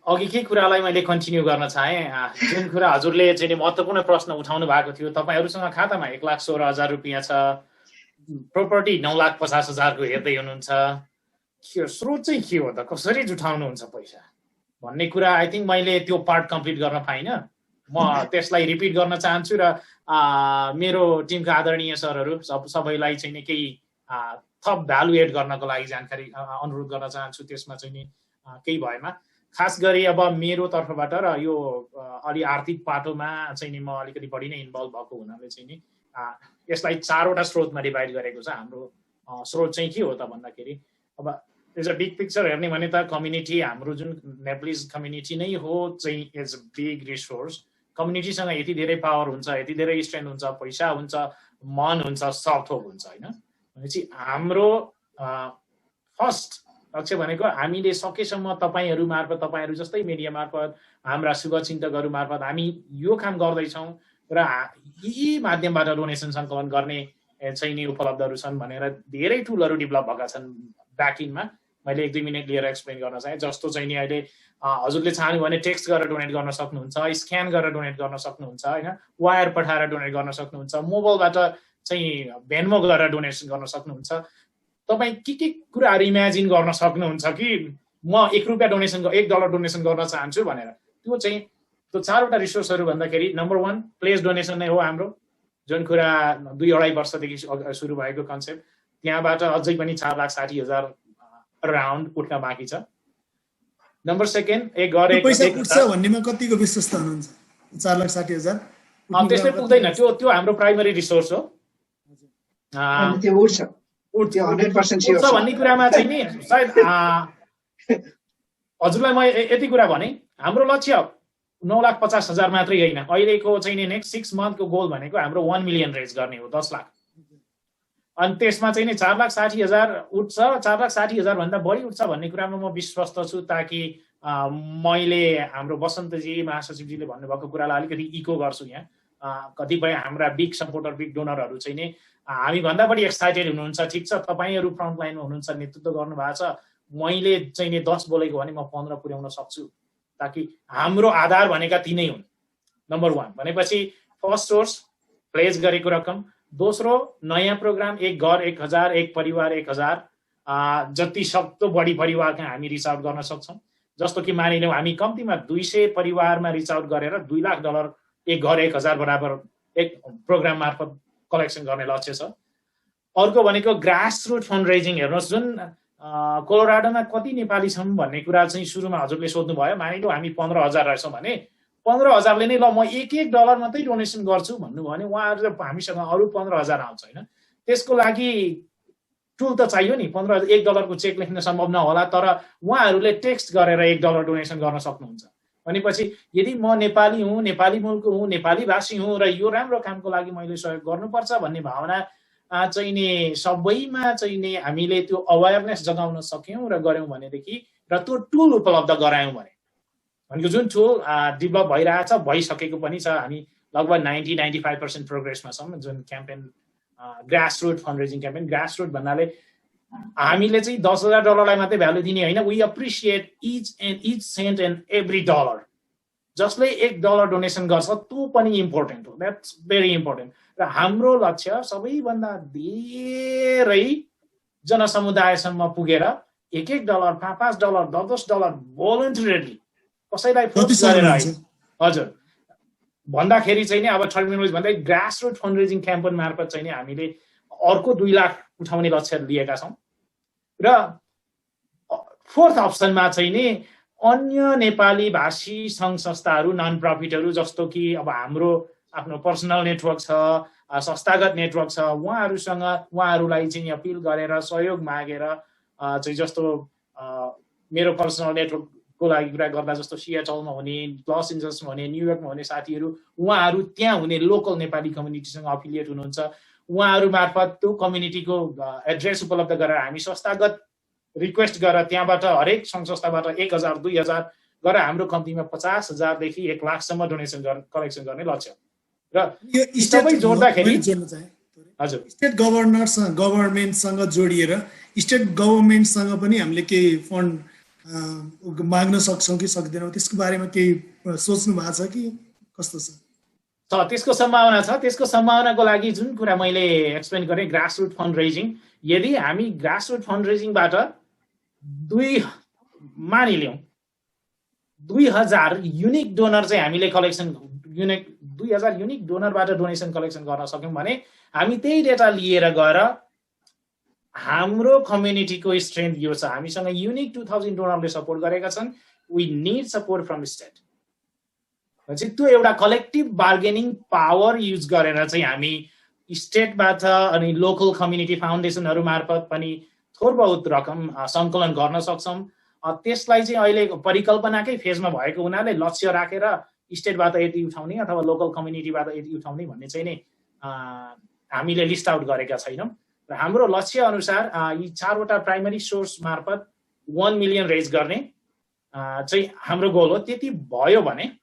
अघिकै कुरालाई मैले कन्टिन्यू गर्न चाहे जुन कुरा हजुरले चाहिँ महत्त्वपूर्ण प्रश्न उठाउनु भएको थियो तपाईहरुसँग खातामा 1,16,000 रुपैयाँ छ प्रोपर्टी 9,50,000 को हेर्दै हुनुहुन्छ के स्रोत चाहिँ के हो त कसरी जुटाउनुहुन्छ पैसा भन्ने कुरा आई थिंक मैले त्यो पार्ट कम्प्लिट गर्न पाइनँ म त्यसलाई रिपिट गर्न चाहन्छु र मेरो टिमका आदरणीय सरहरू सबैलाई चाहिँ नि केही थप भ्यालु एड गर्नको लागि जानकारी अनुरोध गर्न चाहन्छु त्यसमा चाहिँ नि केही भएमा खास गरी अब मेरो तर्फबाट र यो अलि आर्थिक पाटोमा चाहिँ नि म अलिकति बढी नै इन्भल्भ भएको हुनाले चाहिँ नि यसलाई 4वटा स्रोतमा डिभाइड गरेको छ हाम्रो स्रोत चाहिँ के हो त भन्दाखेरि अब एज अ बिग पिक्चर हेर्ने भने त कम्युनिटी हाम्रो जुन नेप्लिज कम्युनिटी नै हो चाहिँ एज अ बिग रिसोर्स कम्युनिटीसँग यति धेरै पावर हुन्छ यति धेरै स्ट्रेन्थ हुन्छ पैसा हुन्छ मन हुन्छ सब थोक हुन्छ हैन भनेपछि हाम्रो फर्स्ट लक्ष्य भनेको हामीले सकेसम्म तपाईहरु मार्फत तपाईहरु जस्तै मिडिया मार्फत हाम्रा शुभचिन्तकहरु मार्फत हामी यो काम गर्दैछौँ र यी माध्यमबाट डोनेसन सङ्कलन गर्ने चाहिँ नि उपलब्धहरू छन् भनेर धेरै टुलहरू डेभलप भएका छन् ब्याकइनमा मैले 1-2 मिनेट लिएर एक्सप्लेन गर्न चाहे जस्तो चाहिँ नि अहिले हजुरले चाहनु भने टेक्स्ट गरेर डोनेट गर्न सक्नुहुन्छ स्क्यान गरेर डोनेट गर्न सक्नुहुन्छ हैन वायर पठाएर डोनेट गर्न सक्नुहुन्छ मोबाइलबाट चाहिँ भेन्मो गरेर डोनेसन गर्न सक्नुहुन्छ तपाई के कुराहरु इमेजिन गर्न सक्नुहुन्छ कि म $1 डोनेसन गर्न चाहन्छु भनेर त्यो चाहिँ त्यो 4वटा रिसोर्सहरु भन्दाखेरि नम्बर 1 प्लेस डोनेसन नै हो हाम्रो जुन कुरा 2-2.5 वर्षदेखि सुरु भएको कन्सेप्ट त्यहाँबाट अझै पनि 4,60,000 अराउन्ड उठ्न बाँकी छ नम्बर 2 एक घर एक पैसा उठ्छ भन्नेमा कतिको विश्वस्त हुनुहुन्छ 4,60,000 त्यसले पुग्दैन त्यो हाम्रो प्राइमरी रिसोर्स हो त्यो उठ्छ 100% उठ्छ भन्ने कुरामा चाहिँ नि सायद हजुरलाई म यति कुरा भने हाम्रो लक्ष्य 9,50,000 मात्रै हैन अहिलेको चाहिँ नि नेक्स्ट 6 मन्थको गोल भनेको हाम्रो 1 मिलियन रेज गर्ने हो 10 लाख अनि त्यसमा चाहिँ नि 4,60,000 उठ्छ 4,60,000 भन्दा बढी उठ्छ भन्ने कुरामा म विश्वस्त छु ताकि मैले हाम्रो बसन्तजी महासचिवजीले भन्नुभएको कुरालाई अलिकति इको गर्छु यहाँ कतिपय हाम्रा बिग सपोर्टर बिग डोनरहरू चाहिँ नि हामी भन्दा बढी एक्साइटेड हुनुहुन्छ ठिक छ तपाईहरु फ्रन्ट लाइनमा हुनुहुन्छ नेतृत्व गर्नु भएको छ मैले चाहिँ नि 10 बोलेको भने म 15 पुर्याउन सक्छु ताकि हाम्रो आधार भनेका तीनै हुन् नम्बर 1 भनेपछि फर्स्ट सोर्स प्लेज गरेको रकम दोस्रो नयाँ प्रोग्राम एक घर 1,000 एक परिवार 1,000 जति सक्दो बढी परिवारका हामी रिच आउट गर्न सक्छौं जस्तो कि मानिलियौं हामी कम्तीमा 200 परिवारमा रिच आउट गरेर $2 लाख एक घर 1,000 बराबर एक प्रोग्राम मार्फत कलेक्सन गर्ने लक्ष्य छ अर्को भनेको ग्रासरुट फन्ड रेजिङ हेर्नुहोस् जुन कोलोराडोमा कति नेपाली छन् भन्ने कुरा चाहिँ सुरुमा हजुरले सोध्नु भयो मानिलियौं हामी 15,000 रहेछौं भने 15,000 ले नै ल म $1 मात्रै डोनेसन गर्छु भन्नु भने उहाँहरु हामीसँग अरु 15,000 आउँछ हैन त्यसको लागि टुल त चाहियो नि $1 को चेक लेख्न सम्भव नहोला तर उहाँहरुले टेक्स्ट गरेर $1 डोनेसन गर्न सक्नुहुन्छ भनेपछि यदि म नेपाली हुँ नेपाली मूलको हुँ नेपाली भाषी हुँ र यो राम्रो कामको लागि मैले सहयोग गर्नुपर्छ भन्ने भावना चाहिँ नि सबैमा चाहिँ नि हामीले त्यो अवेरनेस जगाउन सक्यौँ र गऱ्यौँ भनेदेखि र त्यो टुल उपलब्ध गरायौँ भनेको जुन टुल डेभलप भइरहेछ भइसकेको पनि छ, हामी लगभग 90-95% प्रोग्रेसमा छौँ। जुन campaign grassroot fund raising campaign, grassroot भन्नाले हामीले चाहिँ $10,000 मात्रै भ्यालु दिने होइन, we appreciate each cent and every dollar. जसले $1 डोनेसन गर्छ त्यो पनि इम्पोर्टेन्ट हो, द्याट्स भेरी इम्पोर्टेन्ट। र हाम्रो लक्ष्य सबैभन्दा धेरै जनसमुदायसम्म पुगेर $1-1, $5-5, $10-10 भोलन्टियरली कसैलाई फोर्स गरेर हजुर भन्दाखेरि चाहिँ नि अब टर्मिनोलोजी भन्दै ग्रासरुट फन्ड रेजिङ क्याम्पेन मार्फत चाहिँ नि हामीले अर्को 2 लाख उठाउने लक्ष्य लिएका छौँ। र फोर्थ अप्सनमा चाहिँ नि अन्य नेपाली भाषी सङ्घ संस्थाहरू, नन प्रफिटहरू, जस्तो कि अब हाम्रो आफ्नो पर्सनल नेटवर्क छ, संस्थागत नेटवर्क छ, उहाँहरूलाई चाहिँ अपिल गरेर सहयोग मागेर चाहिँ जस्तो मेरो पर्सनल नेटवर्कको लागि कुरा गर्दा जस्तो सिएटलमा हुने, लस एन्जल्समा हुने, न्युयोर्कमा हुने साथीहरू, उहाँहरू त्यहाँ हुने लोकल नेपाली कम्युनिटीसँग अफिलिएट हुनुहुन्छ। उहाँहरू मार्फत त्यो कम्युनिटीको एड्रेस उपलब्ध गरेर हामी संस्थागत रिक्वेस्ट गरेर त्यहाँबाट हरेक सङ्घ संस्थाबाट 1,000-2,000 गरेर हाम्रो कम्तीमा 50,000 देखि 1 लाखसम्म डोनेसन कलेक्सन गर्ने लक्ष्य। र यो सबै जोड्दाखेरि हजुर स्टेट गभर्नमेन्टसँग जोडिएर स्टेट गभर्नमेन्टसँग पनि हामीले केही फन्ड माग्न सक्छौँ कि सक्दैनौँ, त्यसको बारेमा केही सोच्नु भएको छ कि कस्तो छ? त्यसको सम्भावना छ। त्यसको सम्भावनाको लागि जुन कुरा मैले एक्सप्लेन गरेँ ग्रासरुट फन्ड रेजिङ, यदि हामी ग्रासरुट फन्ड रेजिङबाट मानिलियौँ 2,000 युनिक डोनर चाहिँ हामीले कलेक्सन 2,000 युनिक डोनरबाट डोनेसन कलेक्सन गर्न सक्यौँ भने हामी त्यही डेटा लिएर गएर हाम्रो कम्युनिटीको स्ट्रेन्थ यो छ, हामीसँग युनिक 2,000 डोनरले सपोर्ट गरेका छन्, we need support from state. त्यो एउटा कलेक्टिभ बार्गेनिङ पावर युज गरेर चाहिँ हामी स्टेटबाट अनि लोकल कम्युनिटी फाउन्डेसनहरू मार्फत पनि थोर बहुत रकम सङ्कलन गर्न सक्छौँ। त्यसलाई चाहिँ अहिले परिकल्पनाकै फेजमा भएको हुनाले लक्ष्य राखेर स्टेटबाट यति उठाउने अथवा लोकल कम्युनिटीबाट यति उठाउने भन्ने चाहिँ नि हामीले लिस्ट आउट गरेका छैनौँ। र हाम्रो लक्ष्य अनुसार यी 4वटा प्राइमरी सोर्स मार्फत 1 मिलियन रेज गर्ने चाहिँ हाम्रो गोल हो। त्यति भयो भने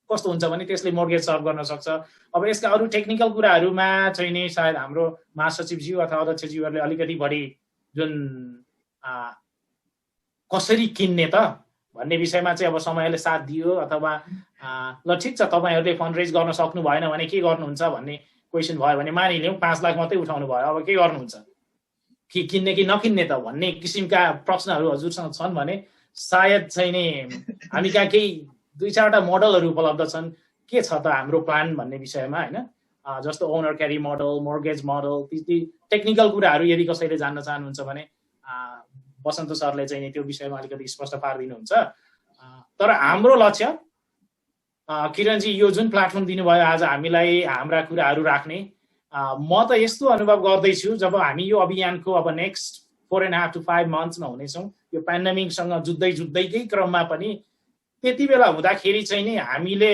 कस्तो हुन्छ भने त्यसले मोर्गेज सर्भ गर्न सक्छ। अब यसका अरू टेक्निकल कुराहरूमा चाहिँ नि सायद हाम्रो महासचिवज्यू अथवा अध्यक्षज्यूहरूले अलिकति बढी जुन कसरी किन्ने त भन्ने विषयमा चाहिँ अब समयले साथ दियो अथवा ल ठिक छ तपाईँहरूले फन्ड रेज गर्न सक्नु भएन भने के गर्नुहुन्छ भन्ने क्वेसन भयो भने मानिलिउँ 5 लाख मात्रै उठाउनु भयो, अब के गर्नुहुन्छ, कि किन्ने कि नकिन्ने त भन्ने किसिमका प्रश्नहरू हजुरसँग छन् भने सायद चाहिँ नि हामी कहाँ केही 2-4वटा मोडलहरू उपलब्ध छन्। के छ त हाम्रो प्लान भन्ने विषयमा होइन, जस्तो ओनर क्यारी मोडल, मोर्गेज मोडल, ती टेक्निकल कुराहरू यदि कसैले जान्न चाहनुहुन्छ भने बसन्त सरले चाहिँ त्यो विषयमा अलिकति स्पष्ट पारिदिनुहुन्छ। तर हाम्रो लक्ष्य किरणजी यो जुन प्लेटफर्म दिनुभयो आज हामीलाई हाम्रा कुराहरू राख्ने, म त यस्तो अनुभव गर्दैछु जब हामी यो अभियानको अब नेक्स्ट 4.5 to 5 मन्थ्समा हुनेछौँ, यो पेन्डेमिकसँग जुझ्दैकै क्रममा पनि त्यति बेला हुँदाखेरि चाहिँ नि हामीले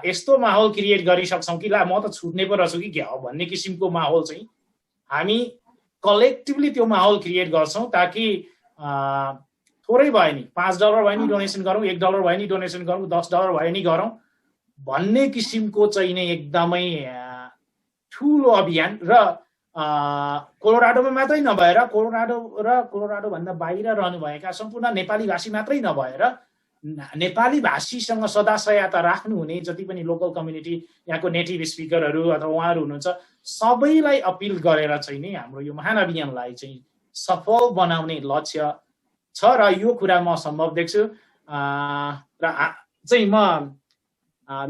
यस्तो माहौल क्रिएट गरिसक्छौँ कि ला म त छुट्ने पो रहेछु कि क्या हो भन्ने किसिमको माहौल चाहिँ हामी कलेक्टिभली त्यो माहौल क्रिएट गर्छौँ, ताकि थोरै भयो नि $5 भयो नि डोनेसन गरौँ, $1 भयो नि डोनेसन गरौँ, $10 भयो नि गरौँ भन्ने किसिमको चाहिँ नै एकदमै ठुलो अभियान। र कोलोराडोमा मात्रै नभएर कोलोराडो भन्दा बाहिर रहनुभएका सम्पूर्ण नेपाली भाषी मात्रै नभएर नेपाली भाषीसँग सदा सहायता राख्नुहुने जति पनि लोकल कम्युनिटी, यहाँको नेटिभ स्पिकरहरू अथवा उहाँहरू हुनुहुन्छ, सबैलाई अपिल गरेर चाहिँ नि हाम्रो यो महान अभियानलाई चाहिँ सफल बनाउने लक्ष्य छ र यो कुरा म सम्भव देख्छु। र चाहिँ म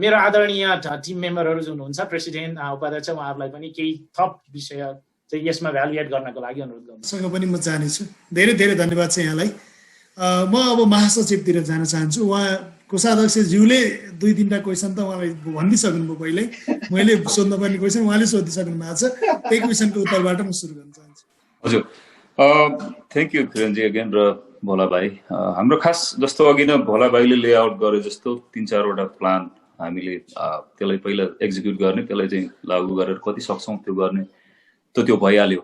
मेरो आदरणीय टिम मेम्बरहरू जुन हुनुहुन्छ, प्रेसिडेन्ट, उपाध्यक्ष, उहाँहरूलाई पनि केही थप विषय चाहिँ यसमा भ्यालुएट गर्नको लागि अनुरोध गर्छु। पनि म जानेछु। धेरै धेरै धन्यवाद छ यहाँलाई। म अब महासचिवतिर जान चाहन्छु। उहाँ कोषाध्यक्षज्यूले 2-3टा क्वेसन त उहाँलाई भनिदिइसक्नुभयो पहिल्यै, मैले सोध्नुपर्ने क्वेसन उहाँले सोधिसक्नु भएको छ। त्यही क्वेसनको उत्तरबाट म सुरु गर्न चाहन्छु। हजुर, थ्याङ्क यू किरणजी अगेन र भोला भाइ। हाम्रो खास जस्तो अघि नै भोला भाइले लेआउट गरे जस्तो 3-4वटा प्लान हामीले त्यसलाई पहिला एक्जिक्युट गर्ने, त्यसलाई चाहिँ लागू गरेर कति सक्छौँ त्यो गर्ने, त त्यो भइहाल्यो।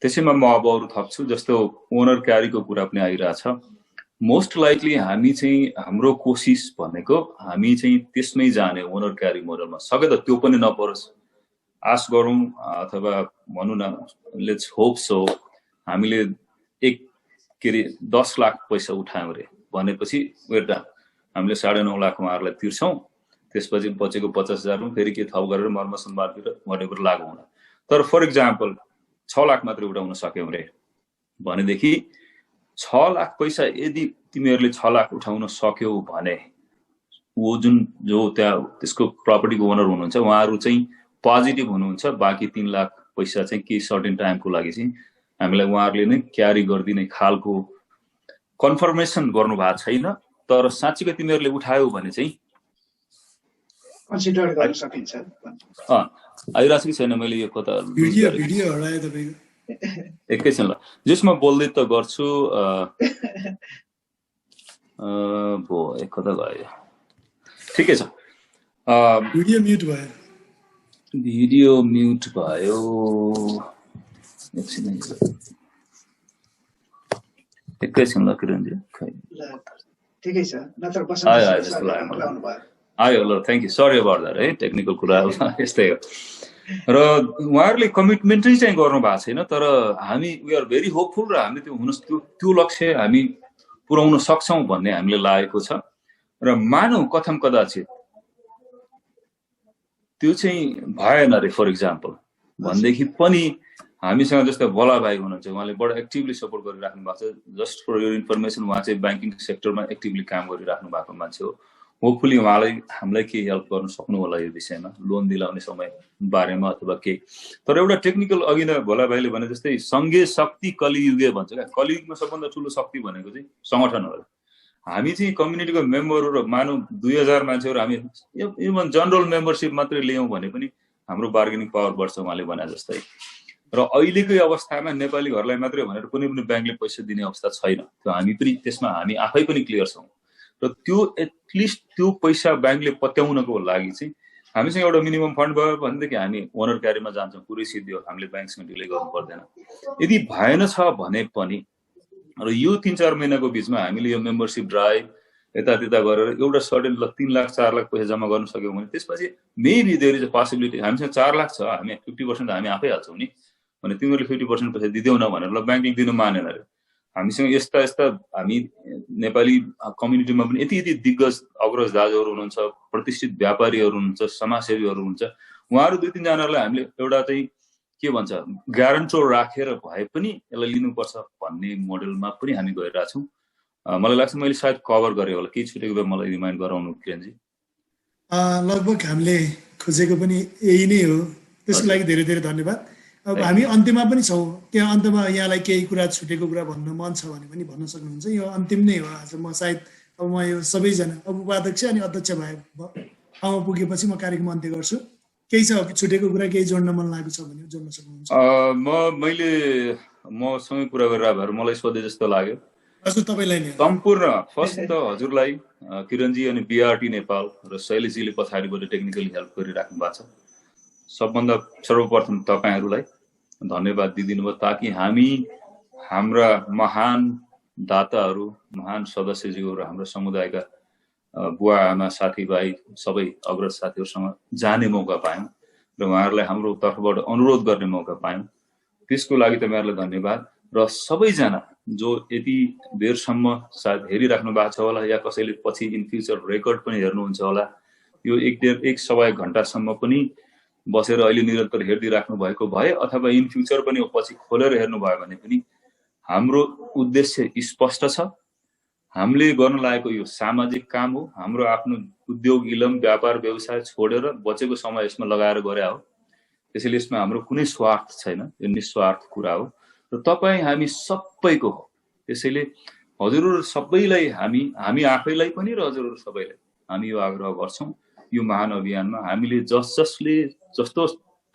त्यसैमा म अब अरू थप्छु, जस्तो ओनर क्यारीको कुरा पनि आइरहेछ। मोस्ट लाइकली हामी चाहिँ हाम्रो कोसिस भनेको हामी चाहिँ त्यसमै जाने ओनर क्यारी मोडलमा, सके त त्यो पनि नपरोस् आश गरौँ, अथवा भनौँ न लेट्स होप सो। हामीले 10 लाख पैसा उठायौँ रे भनेपछि वेट हामीले 9.5 लाख उहाँहरूलाई तिर्छौँ, त्यसपछि बचेको 50,000 फेरि के थप गरेर मर्मसन मार्केट whatever लागु हुन। तर फर इक्जाम्पल 6 लाख मात्रै उठाउन सक्यौँ रे भनेदेखि 6 लाख पैसा यदि तिमीहरूले 6 लाख उठाउन सक्यौ भने वो जो त्यहाँ त्यसको प्रपर्टीको ओनर हुनुहुन्छ उहाँहरू चाहिँ पोजिटिभ हुनुहुन्छ। बाँकी 3 लाख पैसा चाहिँ केही सर्टेन टाइमको लागि चाहिँ हामीलाई उहाँहरूले नै क्यारी गरिदिने खालको कन्फर्मेसन गर्नु भएको छैन। तर साँच्चीकै तिमीहरूले उठायौ भने चाहिँ कन्सिडर गर्न सकिन्छ। आइरहेको कि छैन? मैले यो कता भिडियो हरायो तपाईँको? एकैछिन ल, जसमा बोल्दै त गर्छु। भो एक कता गयो, ठिकै छ। भिडियो म्युट भयो। भिडियो म्युट भयो, एकैछिन ल किरणजी। ठिकै छ, नत्र आयो ल, thank you, sorry about that है, टेक्निकल कुरा यस्तै हो। र उहाँहरूले कमिटमेन्टै चाहिँ गर्नु भएको छैन। तर हामी वी आर भेरी होपफुल र हामीले त्यो लक्ष्य हामी पुर्याउन सक्छौँ भन्ने हामीले लागेको छ। र मानौँ कथम कदाचित त्यो चाहिँ भएन रे फर इक्जाम्पल भनेदेखि पनि हामीसँग जस्तो भोला भाइ हुनुहुन्छ, उहाँले बडो एक्टिभली सपोर्ट गरिराख्नु भएको छ। जस्ट फर योर इन्फर्मेसन, उहाँ चाहिँ ब्याङ्किङ सेक्टरमा एक्टिभली काम गरिराख्नु भएको मान्छे हो। होपफुली उहाँलाई हामीलाई केही हेल्प गर्न सक्नु होला यो विषयमा, लोन दिलाउने समय बारेमा अथवा केही। तर एउटा टेक्निकल अघि नै भोला भाइले भने जस्तै सङ्घीय शक्ति कलियुगे भन्छ क्या, कलियुगमा सबभन्दा ठुलो शक्ति भनेको चाहिँ सङ्गठन हो। हामी चाहिँ कम्युनिटीको मेम्बरहरू र मानौँ 2000 मान्छेहरू हामी इभन जनरल मेम्बरसिप मात्रै लियौँ भने पनि हाम्रो बार्गेनिङ पावर बढ्छ उहाँले भने जस्तै। र अहिलेकै अवस्थामा नेपाली घरलाई मात्रै भनेर कुनै पनि ब्याङ्कले पैसा दिने अवस्था छैन। त्यो हामी पनि त्यसमा हामी आफै पनि क्लियर छौँ। र त्यो एटलिस्ट त्यो पैसा ब्याङ्कले पत्याउनको लागि चाहिँ हामीसँग एउटा मिनिमम फन्ड भयो भनेदेखि हामी ओनर क्यारीमा जान्छौँ, पुरै सिद्धि हो, हामीले ब्याङ्कसँग डिले गर्नु पर्दैन। यदि भएन छ भने पनि र यो 3-4 महिनाको बिचमा हामीले यो मेम्बरसिप ड्राइभ यतात्यता गरेर एउटा सर्टेन 3 लाख 4 लाख पैसा जम्मा गर्न सक्यौँ भने त्यसपछि maybe there is a possibility हामीसँग 4 लाख छ, हामी 50% हामी आफै हाल्छौँ नि भने तिमीहरूले 50% पैसा दिँदैनौ न भनेर ल ब्याङ्कले दिनु मानेन अरे। हामीसँग यस्ता हामी नेपाली कम्युनिटीमा पनि यति दिग्गज अग्रज दाजुहरू हुनुहुन्छ, प्रतिष्ठित व्यापारीहरू हुनुहुन्छ, समाजसेवीहरू हुनुहुन्छ, उहाँहरू 2-3 जनालाई हामीले एउटा चाहिँ के भन्छ ग्यारेन्टर राखेर भए पनि यसलाई लिनुपर्छ भन्ने मोडलमा पनि हामी गइरहेछौँ। मलाई लाग्छ मैले सायद कभर गरेँ होला, केही छुटेको भए मलाई रिमाइन्ड गराउनु किरणजी। लगभग हामीले खोजेको पनि यही नै हो, त्यसको लागि धेरै धेरै धन्यवाद। अब हामी अन्त्यमा पनि छौँ, त्यहाँ अन्त्यमा यहाँलाई केही कुरा छुटेको कुरा भन्न मन छ भने पनि भन्न सक्नुहुन्छ। यो अन्तिम नै हो आज। म सायद अब म यो सबैजना अब उपाध्यक्ष अनि अध्यक्ष भए ठाउँमा पुगेपछि म कार्यक्रम अन्त्य गर्छु। केही छ छुटेको कुरा, केही जोड्न मन लागेको छ भने जोड्न सक्नुहुन्छ। मैले मसँगै कुरा गरेर भएर मलाई सोधे जस्तो लाग्यो। हजुर तपाईँलाई नै सम्पूर्ण फर्स्ट त हजुरलाई किरणजी अनि बीआरटी नेपाल र शैलेशजीले पछाडिबाट टेक्निकली हेल्प गरिराख्नु भएको छ। सबभन्दा सर्वप्रथम तपाईँहरूलाई धन्यवाद दिइदिनु भयो ताकि हामी हाम्रा महान दाताहरू, महान सदस्यज्यूहरू, हाम्रो समुदायका बुवा आमा साथीभाइ सबै अग्रज साथीहरूसँग जाने मौका पायौँ र उहाँहरूलाई हाम्रो तर्फबाट अनुरोध गर्ने मौका पायौँ। त्यसको लागि तपाईँहरूलाई धन्यवाद। र सबैजना जो यति बेरसम्म सायद हेरिराख्नु भएको छ होला या कसैले पछि इन फ्युचर रेकर्ड पनि हेर्नुहुन्छ होला, यो 1.5 घन्टासम्म पनि बसेर अहिले निरन्तर हेरिदिइराख्नु भएको भए अथवा इन फ्युचर पनि पछि खोलेर हेर्नुभयो भने पनि हाम्रो उद्देश्य स्पष्ट छ। हामीले गर्न लागेको यो सामाजिक काम हो। हाम्रो आफ्नो उद्योग इलम व्यापार व्यवसाय छोडेर बचेको समय यसमा लगाएर गरे हो। त्यसैले यसमा हाम्रो कुनै स्वार्थ छैन, यो निस्वार्थ कुरा हो र तपाईँ हामी सबैको हो। त्यसैले हजुरहरू सबैलाई हामी आफैलाई पनि र हजुरहरू सबैलाई हामी यो आग्रह गर्छौँ, यो महान अभियानमा हामीले जसले जस्तो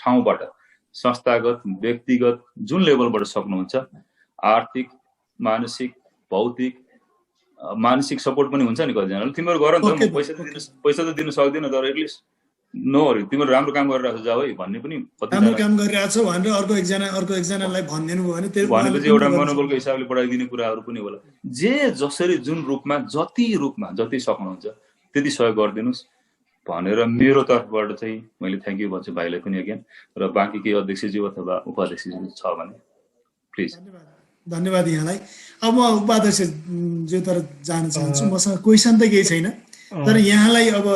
ठाउँबाट संस्थागत व्यक्तिगत जुन लेभलबाट सक्नुहुन्छ आर्थिक मानसिक भौतिक मानसिक सपोर्ट पनि हुन्छ नि। कतिजनाले तिमीहरू गर नि त, म पैसा त दिन सक्दिनँ तर एटलिस्ट नोहरी तिम्रो राम्रो काम गरिरहेको जाऊ है भन्ने पनि राम्रो काम गरिरहेको छौ भनेर अर्को एकजनालाई भनिदिनु भयो भने त्यो भनेपछि एउटा मनोबलको हिसाबले बढाइदिने कुराहरू पनि होला। जे जसरी जुन रूपमा जति सक्नुहुन्छ त्यति सहयोग गरिदिनुहोस् भनेर मेरो तर्फबाट चाहिँ मैले थ्याङ्क यू भन्छु भाइलाई पनि अगेन। र बाँकी केही अध्यक्षज्यू अथवा उपाध्यक्षज्यू छ भने प्लिज। धन्यवाद यहाँलाई। अब म उपाध्यक्षज्यू तर जान चाहन्छु। मसँग क्वेसन त केही छैन, तर यहाँलाई अब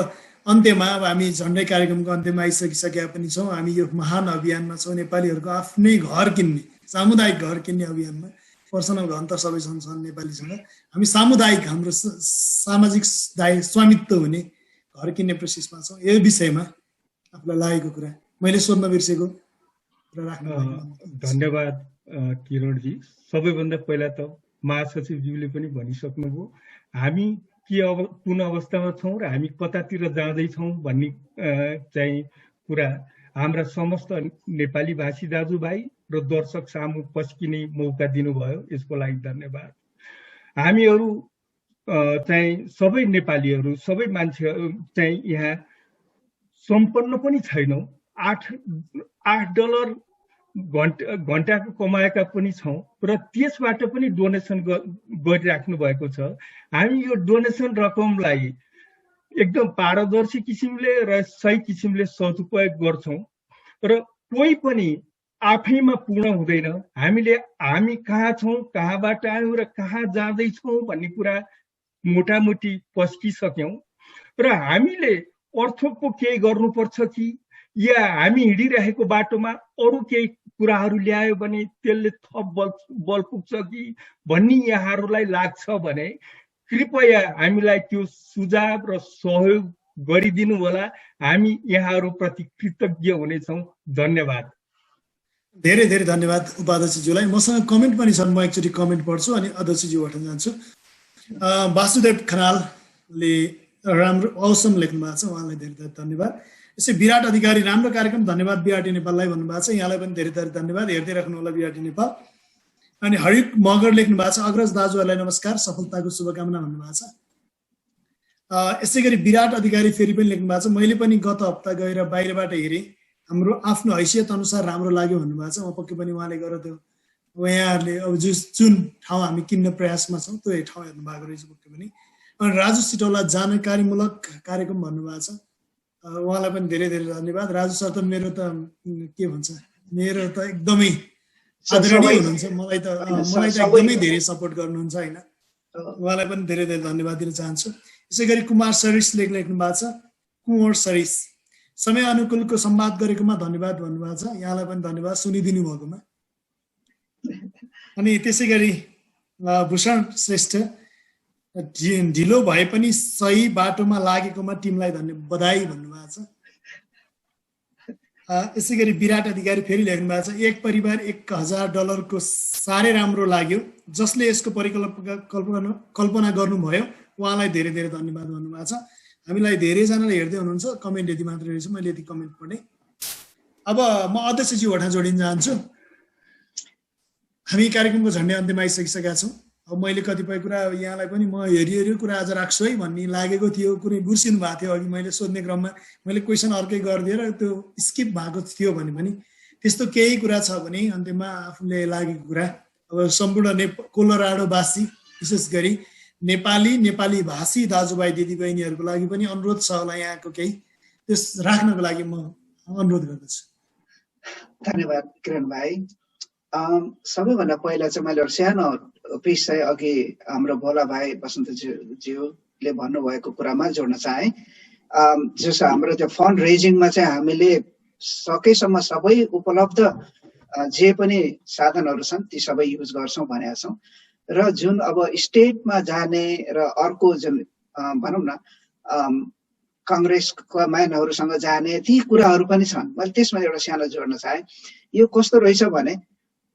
अन्त्यमा अब हामी झन्डै कार्यक्रमको अन्त्यमा आइसकिसकेका पनि छौँ। हामी यो महान अभियानमा छौँ, नेपालीहरूको आफ्नै घर किन्ने सामुदायिक घर किन्ने अभियानमा। पर्सनल घर त सबैसँग छन् नेपालीसँग, हामी सामुदायिक हाम्रो सामाजिक स्वामित्व हुने घर किन्ने प्रोसेसमा छौँ। यो विषयमा आफूलाई लागेको कुरा मैले सोध्न बिर्सेको र राख्न। धन्यवाद किरणजी। सबैभन्दा पहिला त महासचिवज्यूले पनि भनिसक्नुभयो हामी के अब कुन अवस्थामा छौँ र हामी कतातिर जाँदैछौँ भन्ने चाहिँ कुरा हाम्रा समस्त नेपाली भाषी दाजुभाइ र दर्शक सामु पस्किने मौका दिनुभयो, यसको लागि धन्यवाद। हामीहरू चाहिँ सबै नेपालीहरू सबै मान्छे चाहिँ यहाँ सम्पन्न पनि छैनौँ। $8 घन्टाको कमाएका पनि छौँ र त्यसबाट पनि डोनेसन गरिराख्नु भएको छ। हामी यो डोनेसन रकमलाई एकदम पारदर्शी किसिमले र सही किसिमले सदुपयोग गर्छौँ र कोही पनि आफैमा पूर्ण हुँदैन। हामी कहाँ छौँ, कहाँबाट आयौँ र कहाँ जाँदैछौँ भन्ने कुरा मोटामोटी पस्किसक्यौँ र हामीले अर्थको केही गर्नुपर्छ कि या हामी हिँडिरहेको बाटोमा अरू केही कुराहरू ल्यायो भने त्यसले थप बल पुग्छ कि भन्ने यहाँहरूलाई लाग्छ भने कृपया हामीलाई त्यो सुझाव र सहयोग गरिदिनु होला। हामी यहाँहरूप्रति कृतज्ञ हुनेछौँ। धन्यवाद। धेरै धेरै धन्यवाद उपाध्यक्षज्यूलाई। मसँग कमेन्ट पनि छन्, म एकचोटि कमेन्ट पढ्छु अनि अध्यक्षज्यूबाट जान्छु। वासुदेव खनालले राम्रो औसम लेख्नु भएको छ, उहाँलाई धेरै धेरै धन्यवाद। यसै विराट अधिकारी राम्रो कार्यक्रम, धन्यवाद बिआरटी नेपाललाई भन्नुभएको छ, यहाँलाई पनि धेरै धेरै धन्यवाद। हेर्दै राख्नु होला बिआरटी नेपाल। अनि हरिक मगर लेख्नु भएको छ, अग्रज दाजुहरूलाई नमस्कार, सफलताको शुभकामना भन्नुभएको छ। यसै गरी विराट अधिकारी फेरि पनि लेख्नु भएको छ, मैले पनि गत हप्ता गएर बाहिरबाट हेरेँ, हाम्रो आफ्नो हैसियत अनुसार राम्रो लाग्यो भन्नुभएको छ। म पक्कै पनि उहाँले गरेर त्यो यहाँहरूले अब जुन ठाउँ हामी किन्न प्रयासमा छौँ त्यो ठाउँ हेर्नु भएको रहेछ पक्कै पनि। अनि राजु सिटौला जानकारीमूलक कार्यक्रम भन्नुभएको छ, उहाँलाई पनि धेरै धेरै धन्यवाद। राजु सर त मेरो त के भन्छ, मेरो त एकदमै आदरणीय हुनुहुन्छ, मलाई त एकदमै धेरै सपोर्ट गर्नुहुन्छ होइन, उहाँलाई पनि धेरै धेरै धन्यवाद दिन चाहन्छु। यसै गरी कुमार सरिस लेख्नु भएको छ, कुँवर सरिस समय अनुकूलको संवाद गरेकोमा धन्यवाद भन्नुभएको छ, यहाँलाई पनि धन्यवाद सुनिदिनु भएकोमा। अनि त्यसै गरी भूषण श्रेष्ठ ढिलो भए पनि सही बाटोमा लागेकोमा टिमलाई बधाई भन्नुभएको छ। यसै गरी विराट अधिकारी फेरि लेख्नु भएको छ, एक परिवार $1000 को साह्रै राम्रो लाग्यो, जसले यसको कल्पना गर्नुभयो उहाँलाई धेरै धेरै धन्यवाद भन्नुभएको छ। हामीलाई धेरैजनाले हेर्दै हुनुहुन्छ, कमेन्ट यति मात्रै रहेछ, मैले यति कमेन्ट पढेँ। अब म अध्यक्षज्यूबाट जोडिन चाहन्छु। हामी कार्यक्रमको झन्डै अन्त्यमा आइसकिसकेका छौँ। अब मैले कतिपय कुरा यहाँलाई पनि म हेरियो कुरा आज राख्छु है भन्ने लागेको थियो, कुनै बिर्सिनु भएको थियो अघि मैले सोध्ने क्रममा मैले क्वेसन अर्कै गरिदिएर त्यो स्किप भएको थियो भने पनि त्यस्तो केही कुरा छ भने अन्त्यमा आफूले लागेको कुरा अब सम्पूर्ण कोलोराडोवासी विशेष गरी नेपाली भाषी दाजुभाइ दिदीबहिनीहरूको लागि पनि अनुरोध छ होला यहाँको केही त्यस राख्नको लागि म अनुरोध गर्दछु। धन्यवाद किरण भाइ। सबैभन्दा पहिला चाहिँ मैले सानो विषय अघि हाम्रो भोला भाइ बसन्तज्यूले भन्नुभएको कुरामा जोड्न चाहे। जस्तो हाम्रो त्यो फन्ड रेजिङमा चाहिँ हामीले सकेसम्म सबै उपलब्ध जे पनि साधनहरू छन् ती सबै युज गर्छौँ भनेका छौँ र जुन अब स्टेटमा जाने र अर्को जुन भनौँ न काङ्ग्रेसका म्यानहरूसँग जाने ती कुराहरू पनि छन्। मैले त्यसमा एउटा सानो जोड्न चाहेँ। यो कस्तो रहेछ भने